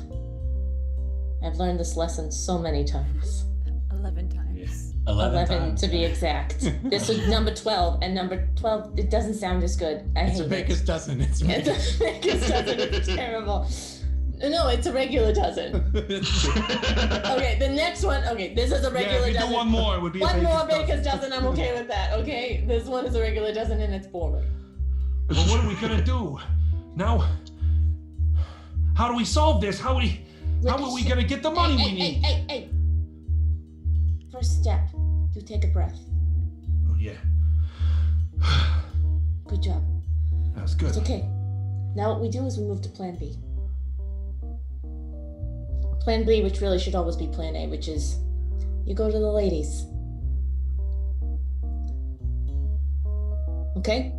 I've learned this lesson so many times. 11 times. 11 times. To be exact. This is number 12, and number 12, it doesn't sound as good. It's a baker's dozen. It's a baker's dozen. It's terrible. No, it's a regular dozen. Okay, the next one. Okay, this is a regular dozen. Do one more, it would be one more baker's dozen. I'm okay with that. Okay, this one is a regular dozen, and it's boring. Well, what are we gonna do now? How do we solve this? How are we gonna get the money we need? Hey. First step, you take a breath. Oh yeah. Good job. That's good. It's okay. Now what we do is we move to Plan B. Plan B, which really should always be Plan A, which is you go to the ladies. Okay?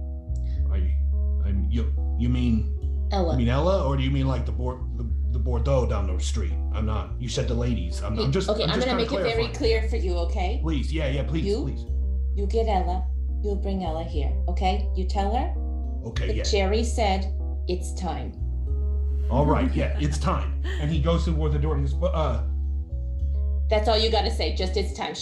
You mean Ella? You mean Ella, or do you mean like the Bordeaux down the street? I'm not. You said the ladies. I'm just. Okay, I'm gonna make it very clear for you. Okay? Please, yeah, please. You get Ella. You'll bring Ella here. Okay? You tell her. Okay, yeah. Cherry said it's time. All right, yeah, it's time. And he goes toward the door and he goes, That's all you gotta say. Just it's time.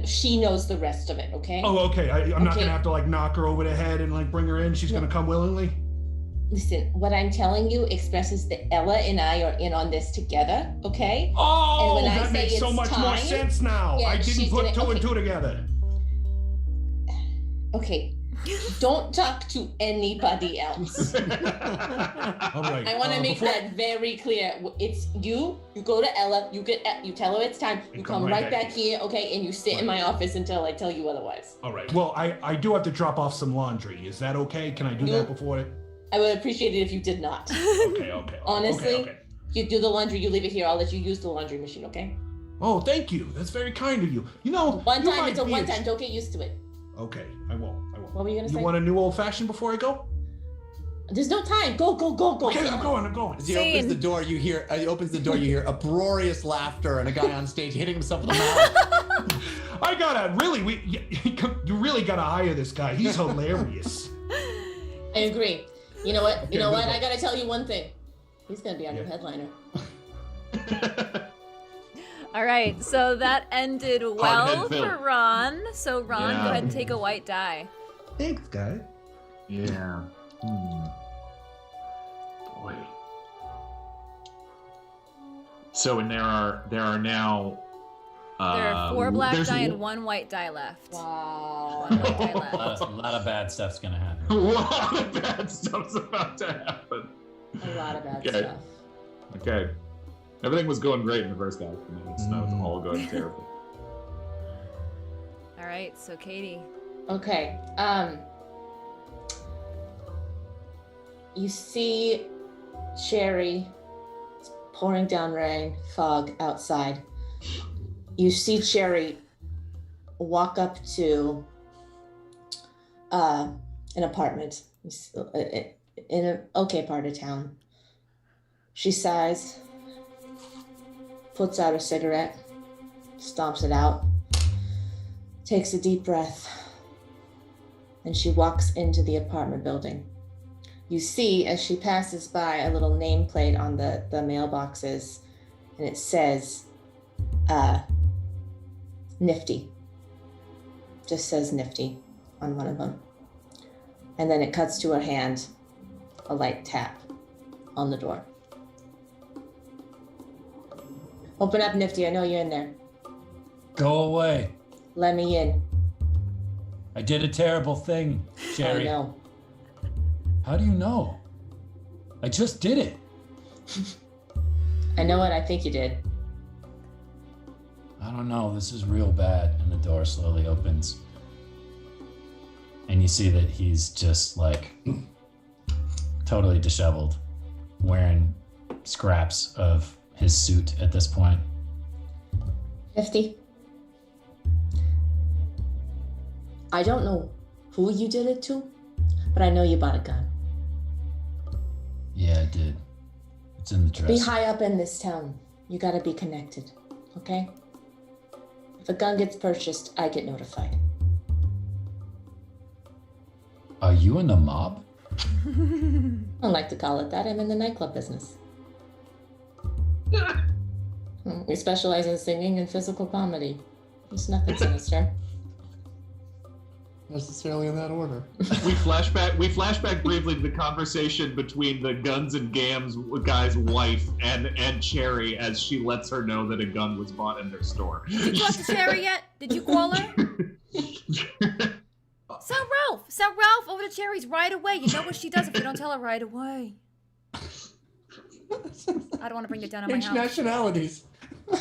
She knows the rest of it. Okay? Oh, okay. I'm not gonna have to like knock her over the head and like bring her in. She's gonna come willingly. Listen, what I'm telling you expresses that Ella and I are in on this together, okay? Oh, and when that makes so much more sense now. Yeah, I didn't put two and two together. Okay, don't talk to anybody else. All right. I want to make that very clear. It's you go to Ella, you tell her it's time, you come right back here, okay, and you sit in my office until I tell you otherwise. All right. Well, I do have to drop off some laundry. Is that okay? Can I do that before it? I would appreciate it if you did not. Okay. Honestly, you do the laundry, you leave it here. I'll let you use the laundry machine, okay? Oh, thank you. That's very kind of you. You know, one time, it's a one time. Don't get used to it. Okay, I won't. What were you gonna say? You want a new old fashioned before I go? There's no time. Go. Okay, I'm going. As he opens the door, you hear uproarious laughter and a guy on stage hitting himself in the mouth. You really gotta hire this guy. He's hilarious. I agree. You know what? I gotta tell you one thing. He's gonna be our new headliner. All right, so that ended well for Ron. So Ron, go ahead and take a white die. Thanks, guy. Yeah. Boy. So, and there are now. There are 4 black die and 1 white die left. Wow. 1 white die left. A lot of bad stuff's gonna happen. A lot of bad stuff's about to happen. A lot of bad stuff. Okay. Everything was going great in the first half, and then it's now all going terribly. All right, so Katie. Okay. You see Cherry. It's pouring down rain, fog outside. You see Cherry walk up to an apartment in an okay part of town. She sighs, puts out a cigarette, stomps it out, takes a deep breath, and she walks into the apartment building. you see as she passes by a little nameplate on the mailboxes, and it says, Nifty. Just says Nifty on one of them. And then it cuts to her hand, a light tap on the door. Open up, Nifty. I know you're in there. Go away. Let me in. I did a terrible thing, Jerry. I know. How do you know? I just did it. I know what I think you did. I don't know. This is real bad. And the door slowly opens. And you see that he's just like totally disheveled, wearing scraps of his suit at this point. Nifty. I don't know who you did it to, but I know you bought a gun. Yeah, I did. It's in the dress. Be high up in this town. You gotta be connected, okay? If a gun gets purchased, I get notified. Are you in the mob? I don't like to call it that. I'm in the nightclub business. We specialize in singing and physical comedy. There's nothing sinister. Necessarily in that order. We flashback briefly to the conversation between the Guns and Gams guy's wife and Cherry as she lets her know that a gun was bought in their store. Did you talk to Cherry yet? Did you call her? Sell Ralph over to Cherry's right away. You know what she does if you don't tell her right away. I don't want to bring it down on my Change house. nationalities.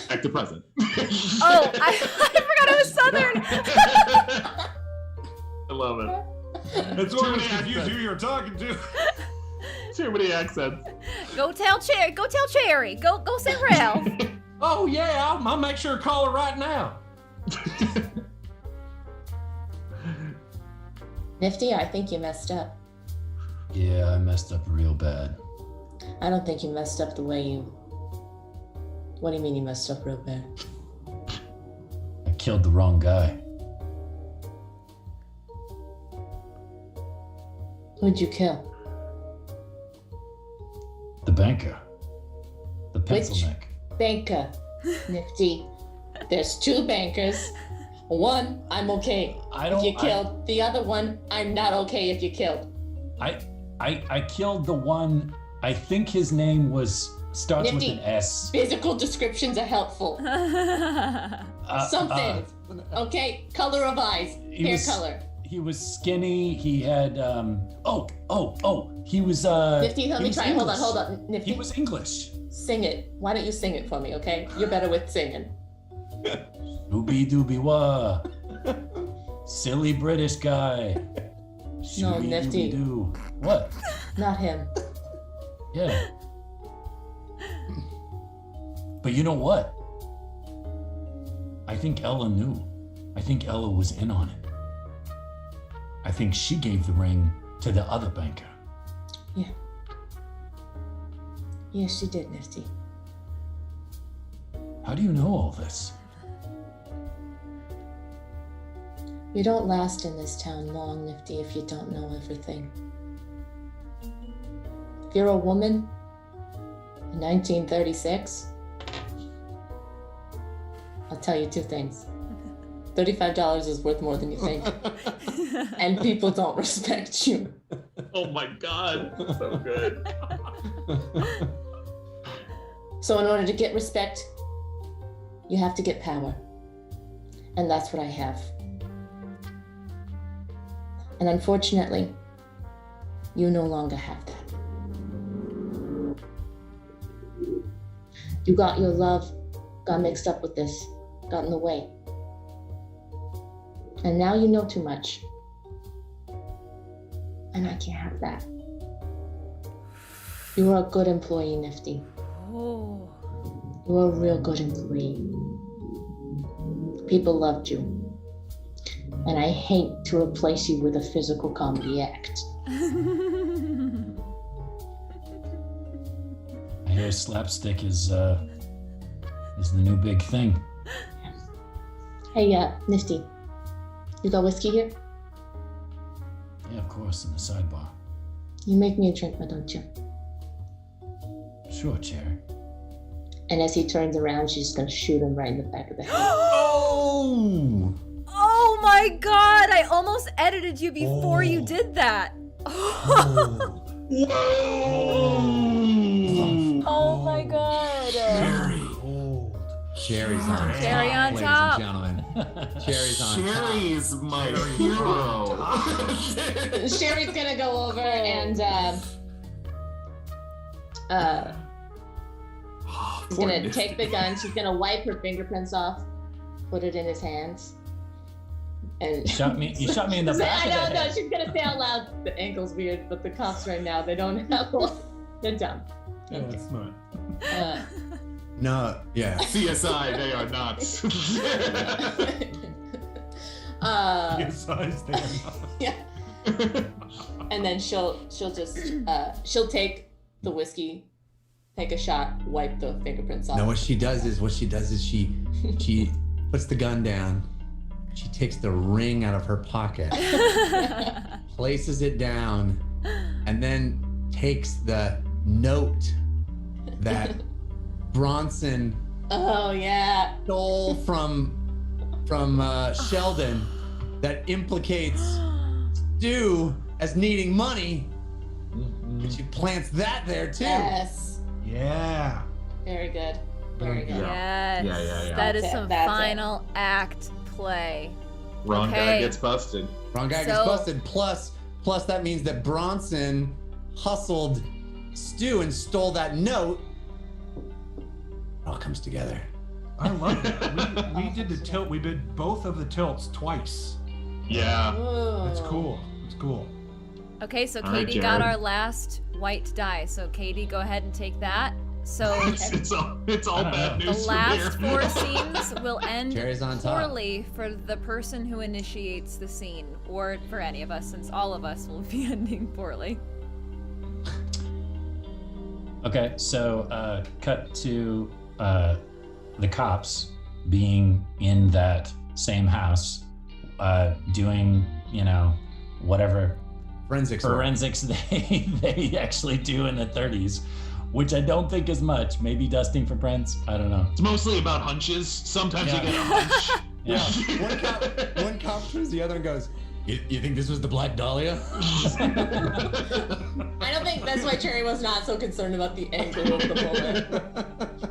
Back to present. Oh, I forgot I was Southern. I love it. That's what if you do your talking to. Too many accents. Go tell Cherry. Go say Ralph. Oh yeah, I'll make sure to call her right now. Nifty, I think you messed up. Yeah, I messed up real bad. I don't think you messed up the way you... What do you mean you messed up real bad? I killed the wrong guy. Who'd you kill? The banker. The pencil neck. Banker, Nifty. There's two bankers. One, I'm okay if you killed. The other one, I'm not okay if you killed. I killed the one, I think his name starts Nifty. with an S. Physical descriptions are helpful. Something. Okay? Color of eyes. Hair color. He was skinny. He had, he was, Nifty, let me try it. English. Hold on. Nifty. He was English. Sing it. Why don't you sing it for me, okay? You're better with singing. Doobie doobie wah. Silly British guy. No, Nifty. Shooby-dooby-doo. What? Not him. Yeah. But you know what? I think Ella knew. I think Ella was in on it. I think she gave the ring to the other banker. Yeah. Yes, she did, Nifty. How do you know all this? You don't last in this town long, Nifty, if you don't know everything. If you're a woman in 1936, I'll tell you two things. $35 is worth more than you think. And people don't respect you. Oh my God, so good. So in order to get respect, you have to get power. And that's what I have. And unfortunately, you no longer have that. You got your love, got mixed up with this, got in the way. And now you know too much. And I can't have that. You were a good employee, Nifty. Oh. You were a real good employee. People loved you. And I hate to replace you with a physical comedy act. I hear slapstick is the new big thing. Hey, Nifty. You got whiskey here? Yeah, of course, in the sidebar. You make me a drink, why don't you? Sure, Cherry. And as he turns around, she's just gonna shoot him right in the back of the head. Oh! Oh my god, I almost edited you before you did that. Oh. Oh my god. Very cold. Cherry's on Cherry top, on ladies top. and gentlemen. Cherry's on Cherry's my hero. Sherry's gonna go over and she's gonna take the gun. She's gonna wipe her fingerprints off, put it in his hands, and You shot me in the back I of the know, no, head. she's gonna say out loud. The ankle's weird, but the cops right now they don't have one. They're dumb. Yeah, that's smart. No, yeah. CSI, they are not. Yes, I stand. Yeah. And then she'll just she'll take the whiskey, take a shot, wipe the fingerprints off. No, what she does is she puts the gun down. She takes the ring out of her pocket, places it down, and then takes the note that Bronson Oh yeah. stole from Sheldon that implicates Stu as needing money. And she plants that there too. Yes. Yeah. Very good. Very good. Yes. Yeah. That is That's it, some that's it. final act play. Wrong guy Okay. gets busted. Wrong guy gets So- busted. Plus that means that Bronson hustled Stu and stole that note. It all comes together. I love that. We did the tilt. We did both of the tilts twice. Yeah. Ooh. That's cool. It's cool. Okay, so All right, Katie got Jared. our last white die. So Katie, go ahead and take that. So It's all bad the news last from 4 here. scenes will end Jerry's on top. poorly for the person who initiates the scene, or for any of us, since all of us will be ending poorly. Okay, so cut to the cops being in that same house, doing, whatever Forensics. work. forensics they actually do in the 30s, which I don't think is much. Maybe dusting for prints. I don't know. It's mostly about hunches. Sometimes Yeah. you get a hunch. Yeah. One cop turns to the other and goes, You think this was the Black Dahlia? I don't think that's why Cherry was not so concerned about the angle of the bullet.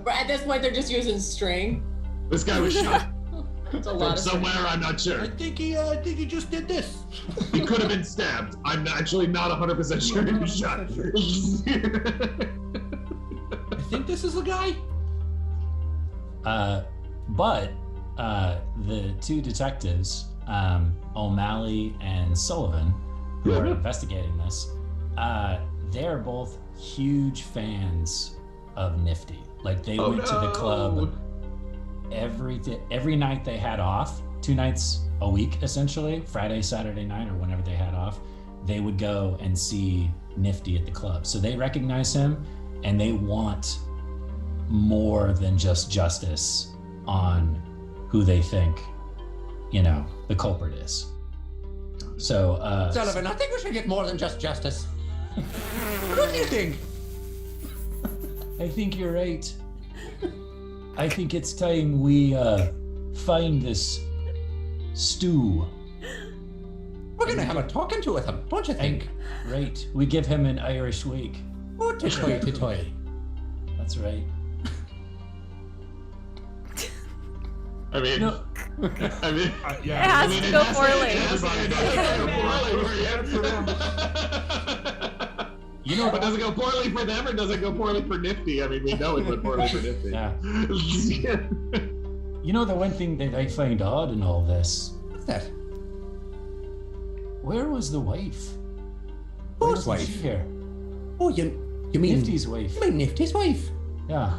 But at this point, they're just using string. This guy was shot It's a from lot of somewhere. I'm not I sure. think he just did this. He could have been stabbed. I'm actually not 100% sure he was shot. I think this is the guy. But the two detectives, O'Malley and Sullivan, who are investigating this, they're both huge fans of Nifty. Like they went to the club every night they had off, 2 nights a week essentially, Friday, Saturday night, or whenever they had off, they would go and see Nifty at the club. So they recognize him and they want more than just justice on who they think, the culprit is. So, Sullivan, I think we should get more than just justice. What do you think? I think you're right. I think it's time we find this Stu. We're gonna have a talking to with him, don't you think? Right. We give him an Irish wake. Oh, toy. That's right. I mean, No. It Yeah. has to go poorly. But does it go poorly for them or does it go poorly for Nifty? I mean, we know it went poorly for Nifty. Yeah. The one thing that I find odd in all this, What's that? where was the wife? Whose Why wasn't she wife? here? Oh, you mean Nifty's wife. You mean Nifty's wife? Yeah.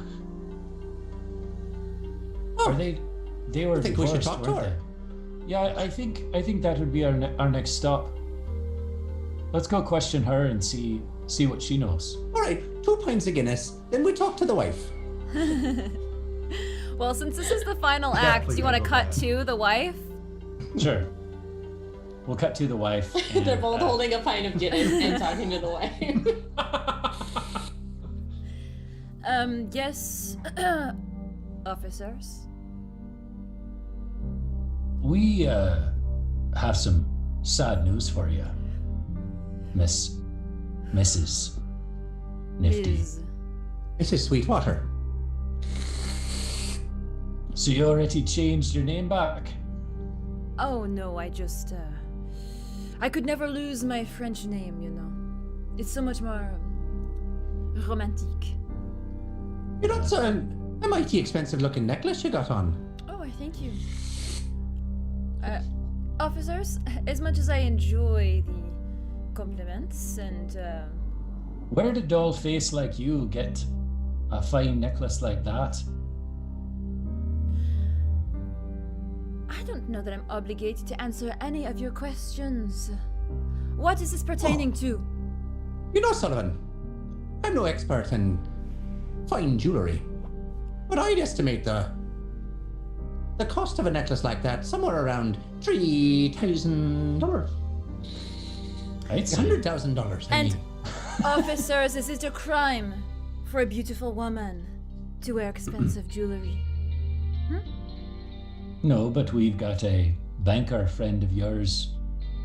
Oh, Are they were I think we should divorced, talk to weren't her. they? Yeah, I think that would be our next stop. Let's go question her and see what she knows. All right, 2 pints of Guinness, then we talk to the wife. Well, since this is the final act, do you want to cut to the wife? Sure. we'll cut to the wife. And, They're both holding a pint of Guinness and talking to the wife. Yes, officers. We have some sad news for you, Mrs. Nifty. This is Sweetwater. So you already changed your name back? Oh no, I just, I could never lose my French name, you know. It's so much more romantic. You know, it's a mighty expensive looking necklace you got on. Oh, I thank you. Officers, as much as I enjoy the compliments and, Where did a doll face like you get a fine necklace like that? I don't know that I'm obligated to answer any of your questions. What is this pertaining to? You know, Sullivan, I'm no expert in fine jewelry, but I'd estimate the cost of a necklace like that somewhere around $3,000. I'd say. $100,000. And officers, is it a crime for a beautiful woman to wear expensive jewelry? No, but we've got a banker friend of yours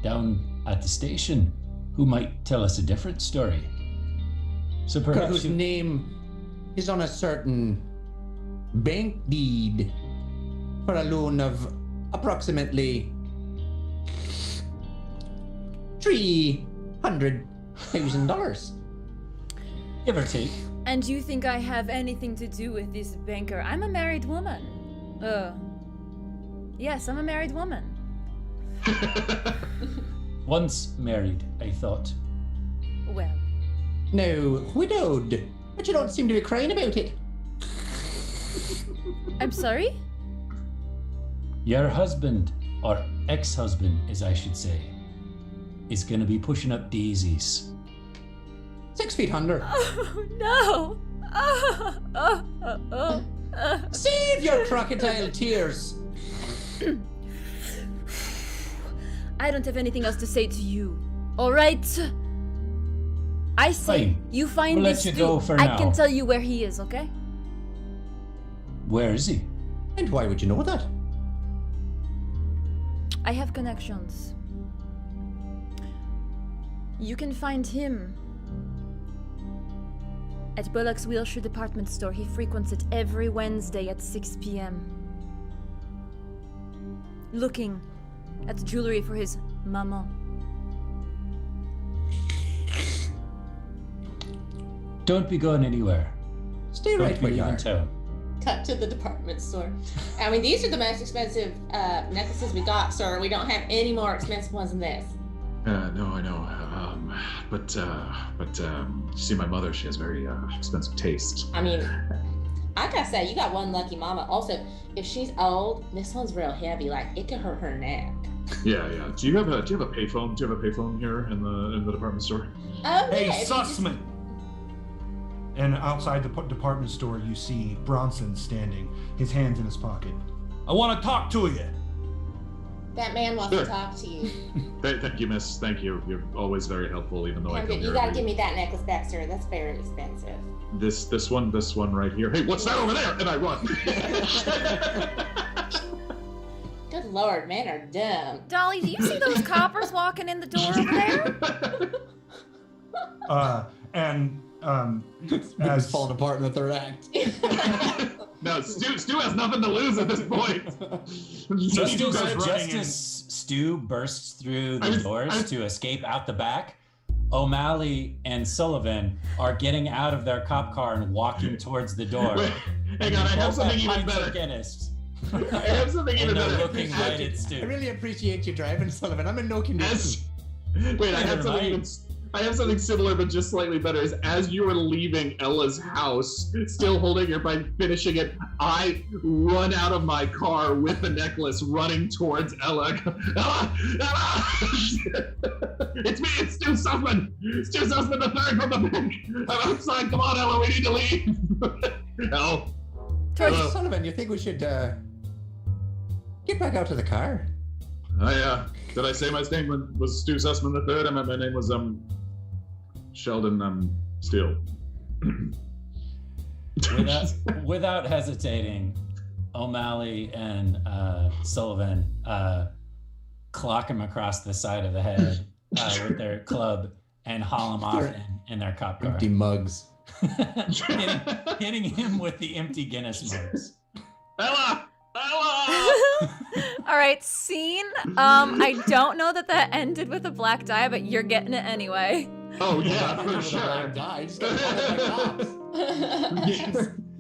down at the station who might tell us a different story. So perhaps whose name is on a certain bank deed for a loan of approximately $300,000. give or take. And you think I have anything to do with this banker? I'm a married woman. Yes, I'm a married woman. Once married, I thought. Well, No, widowed, but you don't seem to be crying about it. I'm sorry? Your husband, or ex-husband, as I should say, is gonna be pushing up daisies. 6 feet under. Oh, no! Save your crocodile tears. I don't have anything else to say to you. All right? I say Fine. you find We'll let this you dude. go for I now. can tell you where he is, okay? Where is he? And why would you know that? I have connections. You can find him at Bullock's Wheelshire department store. He frequents it every Wednesday at 6 p.m. Looking at jewelry for his maman. Don't be going anywhere. Stay Don't right be where you leaving are. town. Cut to the department store. I mean, these are the most expensive necklaces we got, sir. We don't have any more expensive ones than this. No, I know. But you see, my mother, she has very expensive taste. I mean, I gotta say, you got one lucky mama. Also, if she's old, this one's real heavy. Like, it could hurt her neck. Yeah. Do you have a payphone? Do you have a payphone here in the department store? Oh, Hey, yeah, if you just- Sussman! And outside the department store, you see Bronson standing, his hands in his pocket. I want to talk to you. That man wants Sure. to talk to you. Thank you, miss. Thank you. You're always very helpful, even though I come You here. gotta give me that necklace back, sir. That's very expensive. This one right here. Hey, what's that over there? And I run. Good lord, men are dumb. Dolly, do you see those coppers walking in the door over there? As falling apart in the third act. No, Stu has nothing to lose at this point. Just You guys as running in. Stu bursts through the I was- doors to escape out the back, O'Malley and Sullivan are getting out of their cop car and walking towards the door. Wait, hang on, I have something even better. Guinness. I have something even And they're better. looking right at Stu. I really appreciate you driving, Sullivan. I'm in no condition. Wait, I have something even. I have something similar, but just slightly better. Is as you were leaving Ella's house, still holding your bike, finishing it, I run out of my car with the necklace, running towards Ella. Ella! Ella! It's me, it's Stu Sussman! Stu Sussman the third from the bank! I'm outside, come on, Ella, we need to leave! Hello? Hello? Sullivan, you think we should get back out to the car? Did I say my name was Stu Sussman III? My name was Sheldon Steele. Without hesitating, O'Malley and Sullivan clock him across the side of the head with their club and haul him off in their cop car. Empty mugs. hitting him with the empty Guinness mugs. Ella! All right, scene. I don't know that ended with a black die, but you're getting it anyway. Oh yeah, for sure. Black die. Just got cops.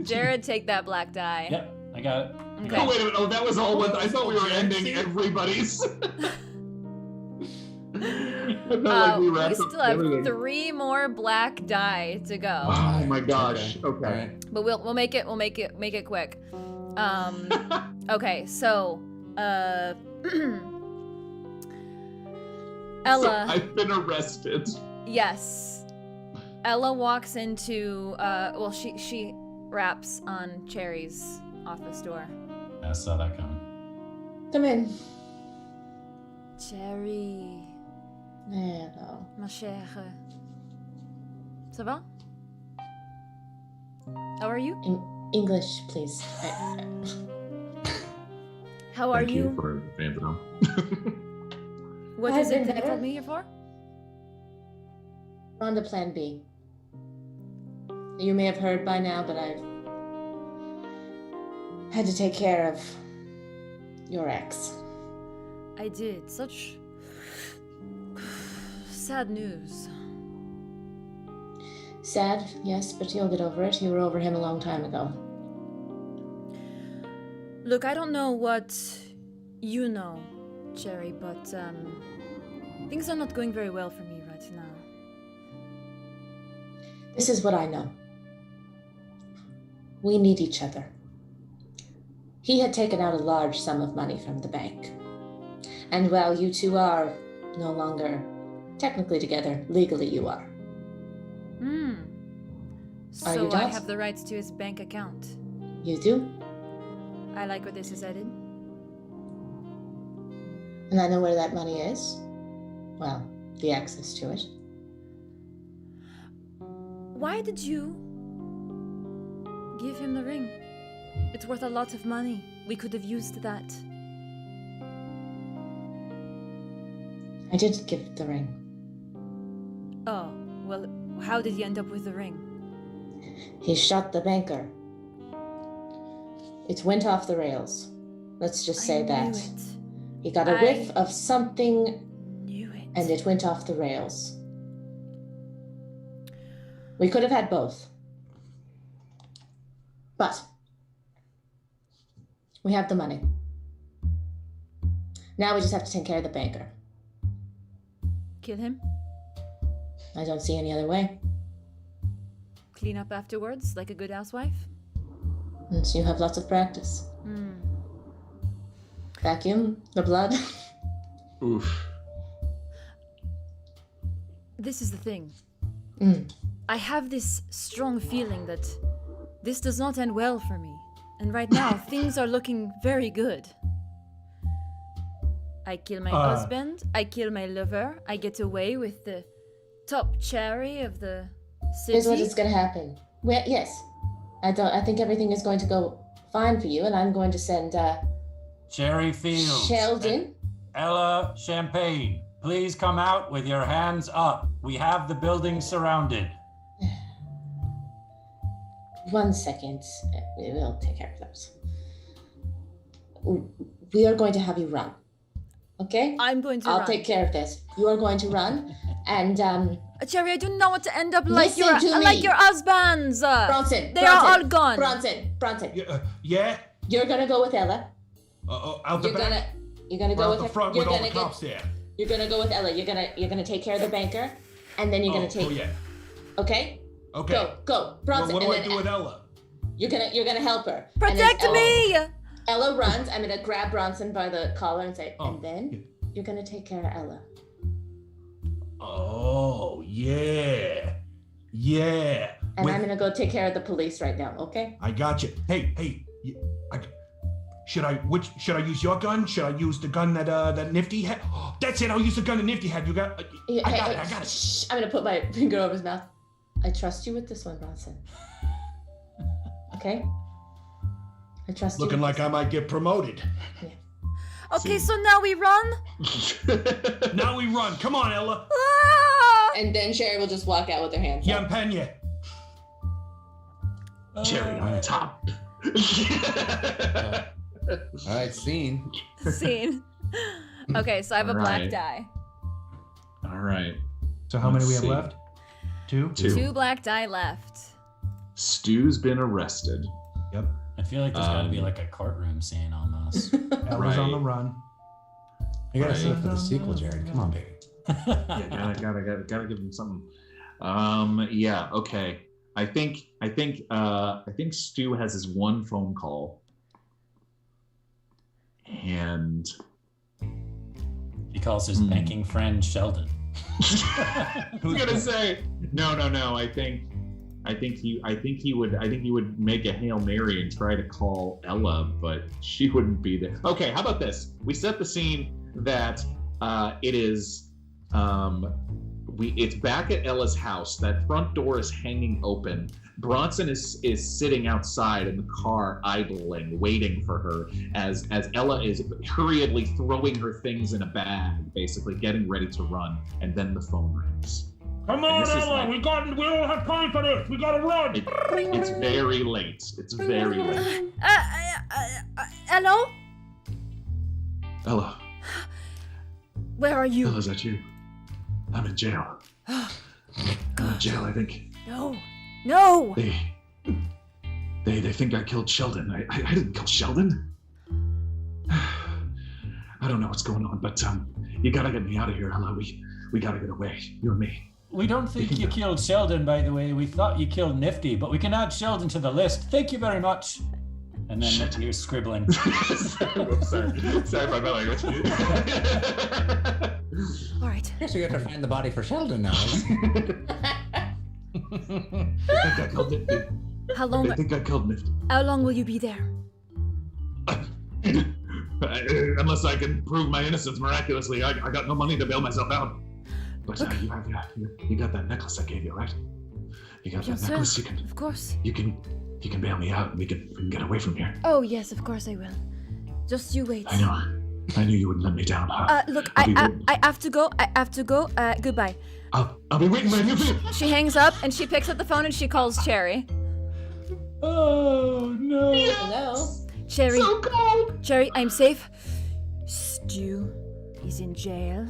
Jared, take that black die. Yep, I got it. Okay. Oh wait a minute. Oh, that was all one. I thought we were ending everybody's. We still have 3 more black die to go. Oh my gosh. Okay. Right. But we'll make it quick. Okay, so Ella. So I've been arrested. Yes. Ella walks into she raps on Cherry's office door. I saw that coming. Come in. Cherry, Hello. ma chère. Ça va? How are you? English, please. How are Thank you you? for the Phantom. What I've is it been that you better. called me here for? We're on to Plan B. You may have heard by now, but I've had to take care of your ex. I did. Such sad news. Sad, yes, but you'll get over it. You were over him a long time ago. Look, I don't know what you know, Cherry, but things are not going very well for me right now. This is what I know. We need each other. He had taken out a large sum of money from the bank. And while you two are no longer technically together, legally you are. Are So you I not? have the rights to his bank account. You do? I like where this is headed. And I know where that money is. Well, the access to it. Why did you give him the ring? It's worth a lot of money. We could have used that. I did give the ring. Oh, well, how did he end up with the ring? He shot the banker. It went off the rails. Let's just say that. He got a whiff of something Knew it. and it went off the rails. We could have had both. But we have the money. Now we just have to take care of the banker. Kill him? I don't see any other way. Clean up afterwards, like a good housewife? And so you have lots of practice. Vacuum the blood. Oof. This is the thing. I have this strong feeling that this does not end well for me. And right now, things are looking very good. I kill my husband, I kill my lover, I get away with the top cherry of the city. Here's what is going to happen. Well, yes, I think everything is going to go fine for you, and I'm going to send Cherry Fields. Sheldon. Ella Champagne, please come out with your hands up. We have the building surrounded. 1 second. We'll take care of those. We are going to have you run. Okay? I'm going to I'll run. take care of this. You are going to run, and Cherry, I do not want to end up like Listen to me. your husbands. Bronson. They are all gone. Bronson. Yeah. You're gonna go with Ella. Out the back. You're gonna go Out with the her. front You're with all gonna the cops there. You're gonna go with Ella. You're gonna take care of the banker, and then you're gonna take. Oh yeah. Okay. Okay. Go, Bronson. What do and I then do with Ella? You're gonna help her. And Protect then me! Ella runs. I'm gonna grab Bronson by the collar and say, Oh, and then you're gonna take care of Ella. Oh yeah. And I'm gonna go take care of the police right now. Okay? I got you. Hey. Should I use your gun? Should I use the gun that Nifty had? That's it. I'll use the gun that Nifty had. You got? I got it. Shh, I'm gonna put my finger over his mouth. I trust you with this one, Bronson. Okay. I trust you. Looking like I might get promoted. Yeah. Okay, so now we run? Now we run. Come on, Ella. Ah! And then Sherry will just walk out with her hands up. Yampanya. Cherry on top. All right, scene. Scene. Okay, so I have a black Alright. die. All right. So how many Let's we have see. left? Two? Two black die left. Stu's been arrested. Yep. I feel like there's got to be like a courtroom scene almost. Ella's on the run. You gotta Right. sit up for the sequel, Jared. Come on, baby. Yeah, gotta give him something. Yeah, okay. I think Stu has his one phone call. And He calls his banking friend Sheldon. I'm gonna say no. I think he would make a Hail Mary and try to call Ella, but she wouldn't be there. Okay, how about this? We set the scene that it is it's back at Ella's house. That front door is hanging open. Bronson is sitting outside in the car, idling, waiting for her as Ella is hurriedly throwing her things in a bag, basically getting ready to run. And then the phone rings. Come And on, this is Ella. like- We don't have time for this. We gotta run. It's very late. It's very late. Hello? Ella, Where are you? Ella, is that you? I'm in jail. I'm in jail, I think. No! They think I killed Sheldon. I didn't kill Sheldon. I don't know what's going on, but you gotta get me out of here, Ella. We gotta get away. You and me. We don't think you killed Sheldon, by the way. We thought you killed Nifty, but we can add Sheldon to the list. Thank you very much. And then Shit. you're scribbling. Sorry about my language. All right. I guess we have to find the body for Sheldon now. I think I killed Nifty. How long? I think I killed Nifty. How long will you be there? Unless I can prove my innocence miraculously, I got no money to bail myself out. But you got that necklace I gave you, right? You got Yes, that sir. necklace. Of course. You can bail me out, and we can get away from here. Oh yes, of course I will. Just you wait. I know. I knew you wouldn't let me down. Look, I'll be I waiting. have to go. Goodbye. I'll be waiting for you. She hangs up and she picks up the phone and she calls Cherry. Oh, no. Hello? Cherry. So cold. Cherry, I'm safe. Stu is in jail.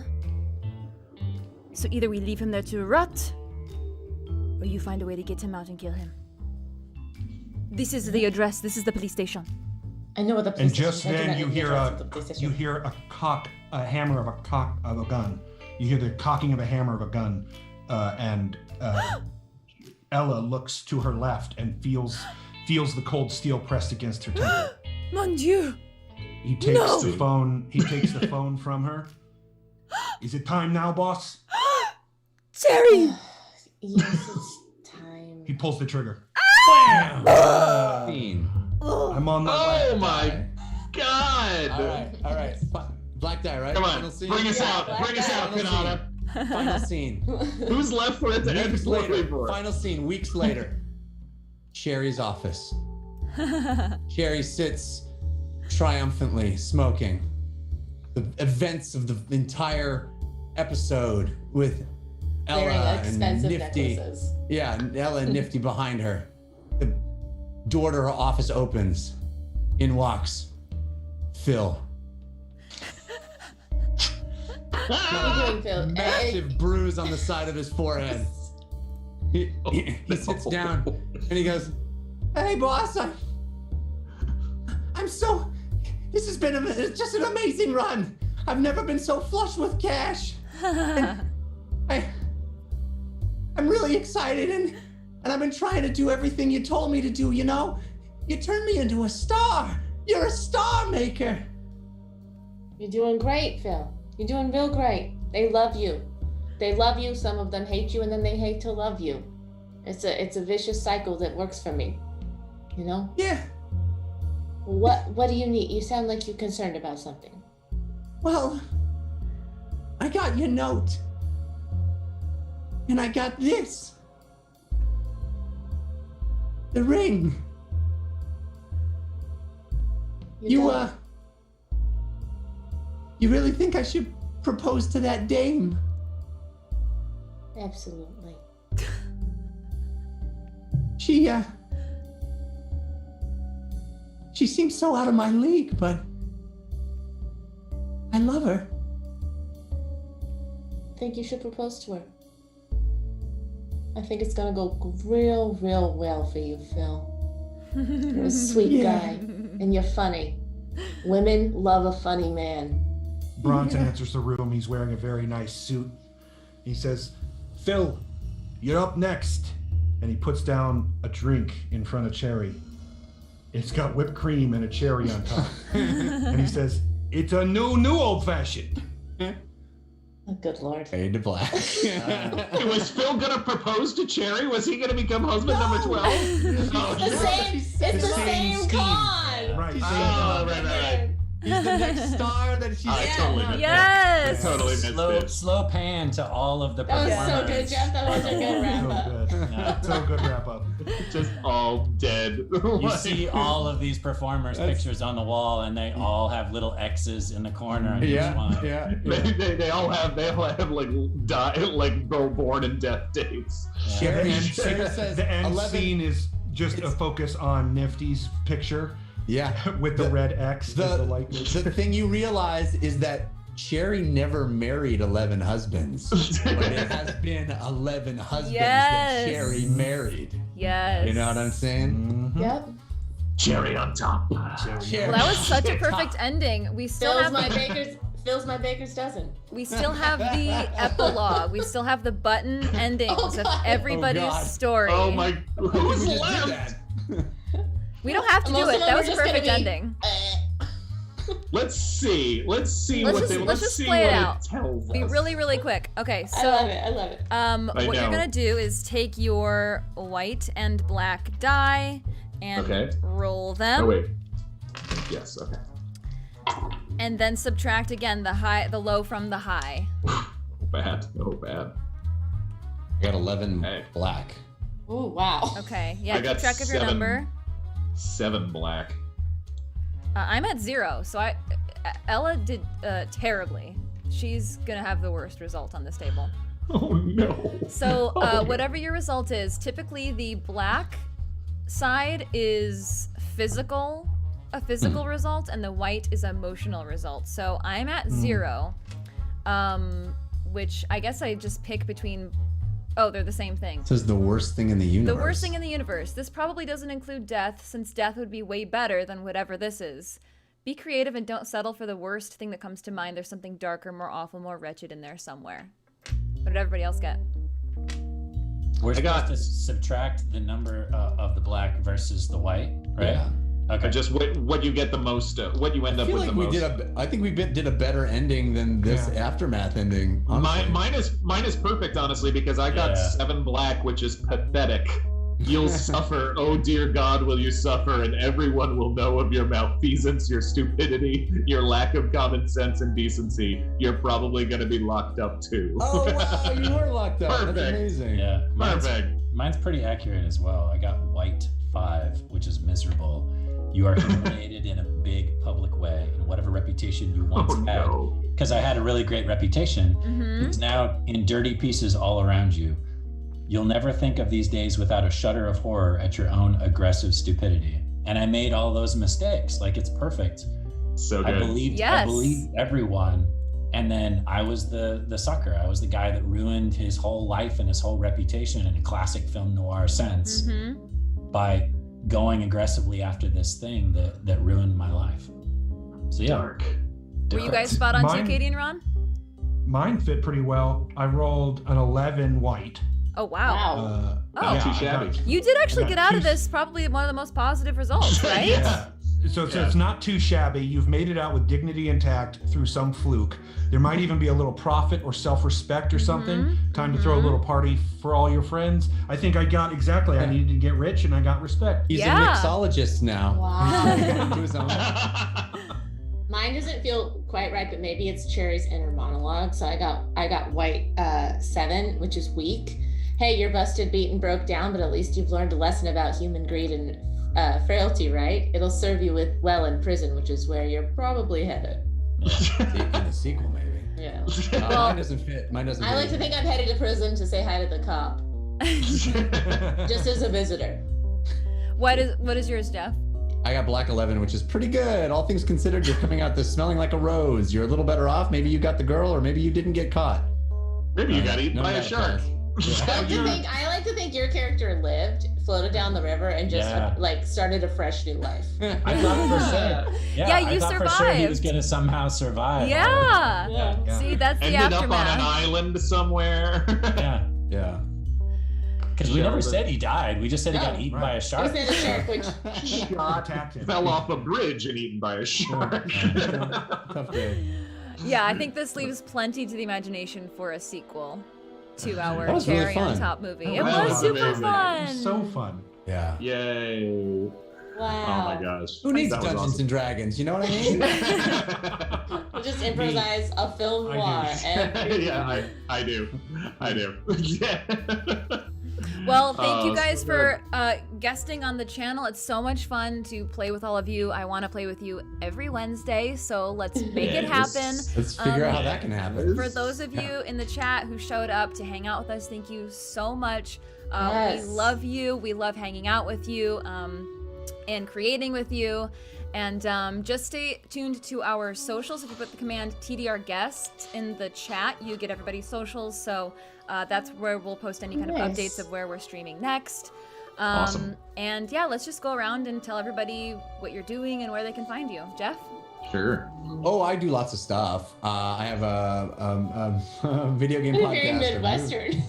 So either we leave him there to rot, or you find a way to get him out and kill him. This is the address. This is the police station. I know what the police And just station is. I do then not you know the hear address of the police station. a hammer of a gun. You hear the cocking of a hammer of a gun, and Ella looks to her left and feels the cold steel pressed against her temple. Mon Dieu! He takes No. the phone. He takes the phone from her. Is it time now, boss? Cherry! Yes, it's time. He pulls the trigger. Scene. I'm on the. Oh my God! All right. Black die, right? Come Final on, scene. bring us Yeah, out, black bring us out, Final Cannata. Final scene. Who's left for it to end? Weeks What are we later. for? Final scene. Weeks later. Sherry's office. Sherry sits triumphantly smoking. The events of the entire episode with Wearing Ella and expensive Nifty. necklaces. Yeah, and Ella and Nifty behind her. The door to her office opens. In walks Phil. What are you doing, Phil? Massive bruise on the side of his forehead. He sits down and he goes, "Hey, boss, I'm so. This has been it's just an amazing run. I've never been so flush with cash. And I'm really excited and I've been trying to do everything you told me to do. You know, you turned me into a star. You're a star maker." You're doing great, Phil. You're doing real great. They love you. They love you. Some of them hate you, and then they hate to love you. It's a vicious cycle that works for me. You know? Yeah. What do you need? You sound like you're concerned about something. Well, I got your note. And I got this. The ring. You really think I should propose to that dame? Absolutely. She seems so out of my league, but I love her. I think you should propose to her. I think it's gonna go real well for you, Phil. You're a sweet guy, and you're funny. Women love a funny man. Bronson enters the room. He's wearing a very nice suit. He says, Phil, you're up next. And he puts down a drink in front of Cherry. It's got whipped cream and a cherry on top. And he says, it's a new old-fashioned. Oh, good Lord. Fade to black. Was Phil gonna propose to Cherry? Was he gonna become husband number 12? Oh, It's the same scheme. con. Right. right. He's the next star that she's I totally missed Yes. that. I totally missed it. Slow pan to all of the That performers. was so good, Jeff. That was a good wrap up. So good. So good wrap up. Just all dead. You see all of these performers' pictures on the wall, and they all have little X's in the corner. On each one. They all have like born and death dates. Cherry And says the end 11. scene is just a focus on Nifty's picture with the red X as the likeness. The thing you realize is that Cherry never married 11 husbands, but it has been 11 husbands that Cherry married. Yes. You know what I'm saying? Mhm. Yep. Cherry on top. Cherry. Well, that was such a perfect ending. We still Phil's have my baker's dozen. we still have the epilogue. We still have the button endings of everybody's God. story. Oh my! Who's We just did left? that. We don't have to do Most it. of them That are was a just gonna perfect be, ending. Let's see Let's just see play what it out. tells Be us. really quick. Okay, I so love it. I what you're know. gonna do is take your white and black die and roll them. Oh wait. Yes. Okay. And then subtract again the low from the high. Oh bad. Oh bad. I got 11 Hey. black. Ooh, wow. Okay, I yeah, got keep track of your 7. number. 7 black. I'm at 0, so Ella did terribly. She's gonna have the worst result on this table. Oh no. So Oh, whatever your result is, typically the black side is a physical result, and the white is emotional result. So I'm at 0, which I guess I just pick between. Oh, they're the same thing. This is the worst thing in the universe. The worst thing in the universe. This probably doesn't include death, since death would be way better than whatever this is. Be creative and don't settle for the worst thing that comes to mind. There's something darker, more awful, more wretched in there somewhere. What did everybody else get? We're supposed to subtract the number of the black versus the white, right? Yeah. Okay. Just what you get the most, what you end up with the most. I think we did a better ending than this aftermath ending. Mine is perfect, honestly, because I got 7 black, which is pathetic. You'll suffer. Oh dear God, will you suffer? And everyone will know of your malfeasance, your stupidity, your lack of common sense and decency. You're probably going to be locked up too. Oh wow, you were locked up. Perfect. That's amazing. Yeah. Perfect. Mine's pretty accurate as well. I got white 5, which is miserable. You are humiliated in a big public way, and whatever reputation you once had, because I had a really great reputation, it's now in dirty pieces all around you. You'll never think of these days without a shudder of horror at your own aggressive stupidity. And I made all those mistakes. Like, it's perfect. So good. I believed everyone. And then I was the sucker. I was the guy that ruined his whole life and his whole reputation in a classic film noir sense by going aggressively after this thing that ruined my life. So yeah. Dark. Were you guys spot on too, Katie and Ron? Mine fit pretty well. I rolled an 11 white. Oh wow. Not too shabby. You did actually I got get out of two- this probably one of the most positive results, right? So it's not too shabby. You've made it out with dignity intact through some fluke. There might even be a little profit or self-respect or something. Time to throw a little party for all your friends. I think I got exactly. I needed to get rich and I got respect. He's a mixologist now. Wow. Mine doesn't feel quite right, but maybe it's Cherry's inner monologue. So I got white 7, which is weak. Hey, you're busted, beaten, broke down, but at least you've learned a lesson about human greed and frailty, right? It'll serve you well in prison, which is where you're probably headed. In the sequel, maybe. Yeah. Mine doesn't fit. I like to think I'm headed to prison to say hi to the cop, just as a visitor. What is yours, Jeff? I got black 11, which is pretty good. All things considered, you're coming out this smelling like a rose. You're a little better off. Maybe you got the girl, or maybe you didn't get caught. Maybe you got eaten by a shark. I like to think your character lived, floated down the river, and just started a fresh new life. I thought for sure. Yeah, you I thought survived. for sure he was gonna somehow survive. Yeah. See, that's the Ended aftermath. up on an island somewhere. Yeah. Because we never said he died. We just said he got eaten by a shark. We said a shark, which fell off a bridge and eaten by a shark. Tough day. Yeah, I think this leaves plenty to the imagination for a sequel to our was Cherry really fun. on Top movie. It That was was super amazing. fun. So fun. Yeah. Yay. wow. Oh my gosh. Who needs That was Dungeons awesome. and Dragons? You know what I mean? We'll just improvise a film noir. Yeah, I do. Yeah. Well, thank you Oh, guys so for guesting on the channel. It's so much fun to play with all of you. I want to play with you every Wednesday, so let's make it happen. Let's figure out how that can happen. For those of you in the chat who showed up to hang out with us, thank you so much. Yes. We love you. We love hanging out with you and creating with you. And just stay tuned to our socials. If you put the command TDR guest in the chat, you get everybody's socials. So that's where we'll post any kind of updates of where we're streaming next. Awesome. And yeah, let's just go around and tell everybody what you're doing and where they can find you. Jeff? Sure. Oh, I do lots of stuff. I have a video game podcast. Very Midwestern.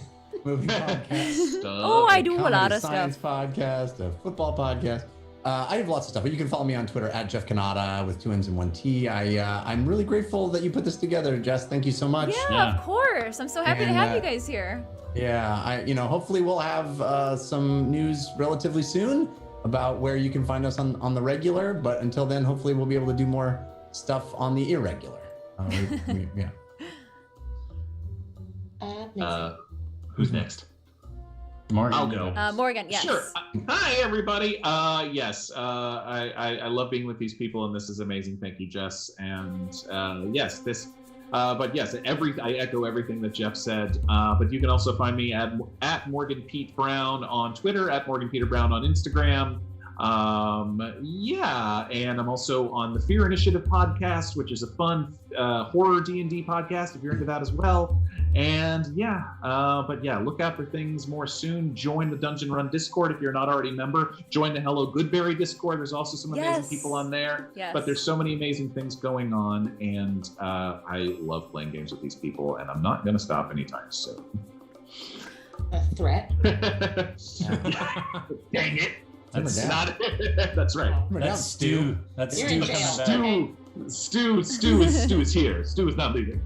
Movie podcast. I do a lot comedy of stuff. science podcast, a football podcast. I have lots of stuff, but you can follow me on Twitter at Jeff Cannata with 2 N's and 1 T. I'm really grateful that you put this together, Jess. Thank you so much. Yeah, of course. I'm so happy to have you guys here. Yeah, hopefully we'll have some news relatively soon about where you can find us on the regular. But until then, hopefully we'll be able to do more stuff on the irregular. Yeah. Who's next? Morgan. I'll go. Morgan, yes. Sure. Hi, everybody. Yes, I love being with these people, and this is amazing. Thank you, Jess. And yes, this. But yes, I echo everything that Jeff said. But you can also find me at Morgan Pete Brown on Twitter, at Morgan Peter Brown on Instagram. And I'm also on the Fear Initiative podcast, which is a fun horror D&D podcast if you're into that as well. And look out for things more soon. Join the Dungeon Run Discord if you're not already a member. Join the HelloGoodberry Discord. There's also some amazing people on there. Yes. But there's so many amazing things going on, and I love playing games with these people, and I'm not going to stop anytime soon. A threat? Dang it. That's not. That's right. That's Stu. That's You're Stu in jail. coming back. Stu is here. Stu is not leaving.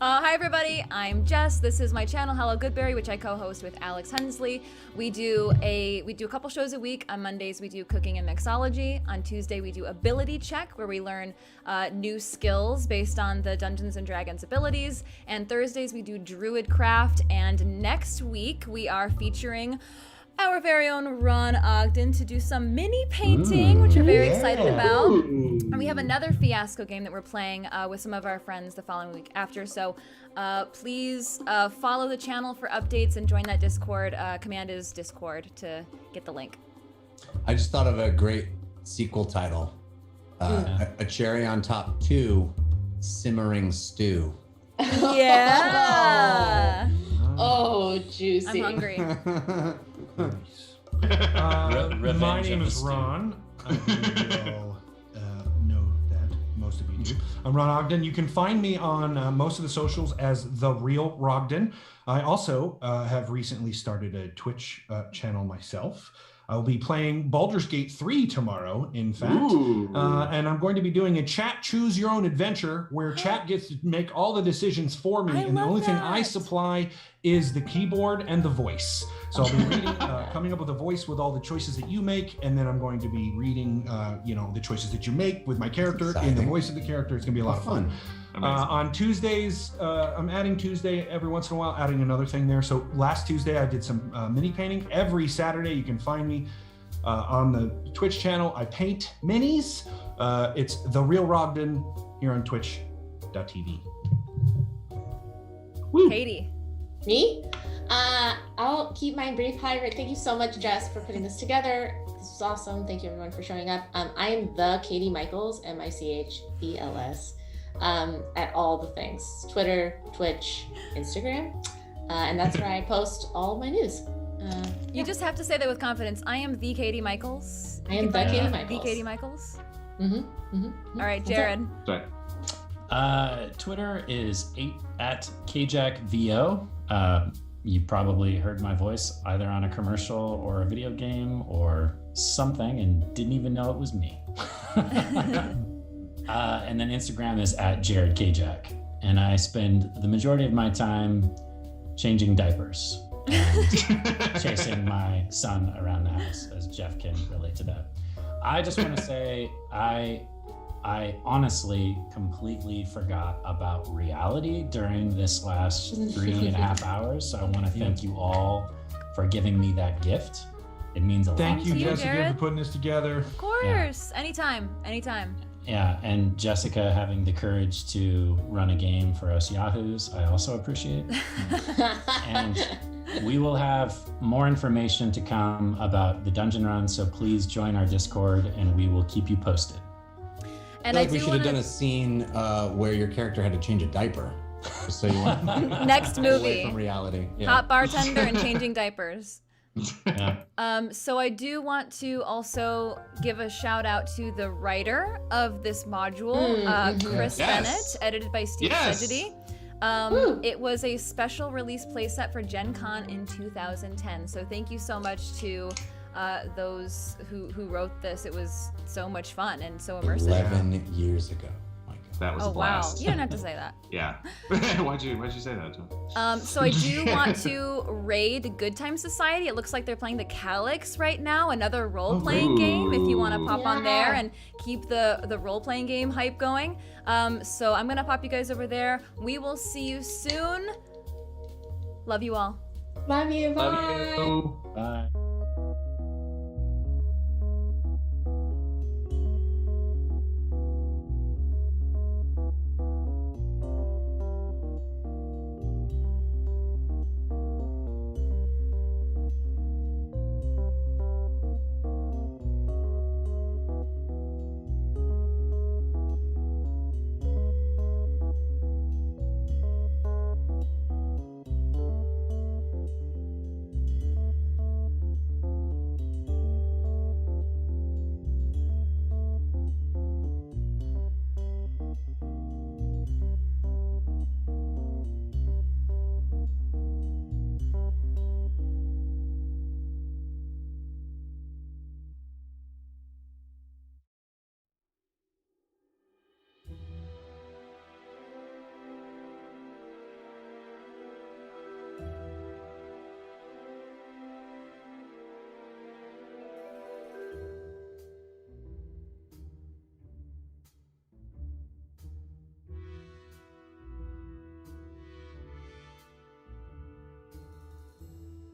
Hi everybody, I'm Jess. This is my channel, HelloGoodberry, which I co-host with Alex Hensley. We do a couple shows a week. On Mondays we do cooking and mixology. On Tuesday we do ability check, where we learn new skills based on the Dungeons and Dragons abilities. And Thursdays we do druid craft. And next week we are featuring our very own Ron Ogden to do some mini painting, which we're very excited about. And we have another Fiasco game that we're playing with some of our friends the following week after. So please follow the channel for updates and join that Discord. Command is Discord to get the link. I just thought of a great sequel title. A Cherry on Top 2, Simmering Stew. Yeah. Oh, juicy. I'm hungry. My name is Ron. I think you all know that, most of you do. I'm Ron Ogden. You can find me on most of the socials as The Real Rogden. I also have recently started a Twitch channel myself. I'll be playing Baldur's Gate 3 tomorrow, in fact. And I'm going to be doing a chat choose your own adventure where chat gets to make all the decisions for me. And the only thing I supply is the keyboard and the voice. So I'll be reading, coming up with a voice with all the choices that you make. And then I'm going to be reading, the choices that you make with my character in the voice of the character. It's going to be a lot of fun. On Tuesdays, I'm adding Tuesday every once in a while, adding another thing there. So last Tuesday, I did some mini painting. Every Saturday, you can find me on the Twitch channel. I paint minis. It's The Real Ogden here on twitch.tv. Woo. Katie. Me? I'll keep mine brief. Hi, Rick. Thank you so much, Jess, for putting this together. This was awesome. Thank you, everyone, for showing up. I am the Katie Michels, Michels, at all the things: Twitter, Twitch, Instagram, and that's where I post all my news. You just have to say that with confidence. I am the Katie Michels. I am the Katie Michels. The Katie Michels. Mm-hmm. All right, Jared. Sorry. Twitter is at KJackVO. You probably heard my voice either on a commercial or a video game or something and didn't even know it was me. And then Instagram is at Jared Kjack. And I spend the majority of my time changing diapers and chasing my son around the house, as Jeff can relate to that. I just want to say I honestly completely forgot about reality during this last 3.5 hours. So I want to thank you all for giving me that gift. It means a lot. Thank you, Jessica, Jared. for putting this together. Of course. Yeah. Anytime. Yeah, and Jessica having the courage to run a game for us Yahoos, I also appreciate. And we will have more information to come about the dungeon run, so please join our Discord and we will keep you posted. And I feel like we should have done a scene where your character had to change a diaper. So you want next movie away from reality. Yeah. Hot bartender and changing diapers. Yeah. So I do want to also give a shout out to the writer of this module, Chris Bennett, edited by Steve Sedgety. It was a special release playset for Gen Con in 2010. So thank you so much to those who wrote this. It was so much fun and so immersive. 11 years ago. That was a blast. Wow. You don't have to say that. Yeah. Why'd you say that, John? So I do want to raid Good Time Society. It looks like they're playing the Calyx right now, another role-playing game. If you want to pop on there and keep the role-playing game hype going. So I'm gonna pop you guys over there. We will see you soon. Love you all. Love you. Bye. Love you. Bye.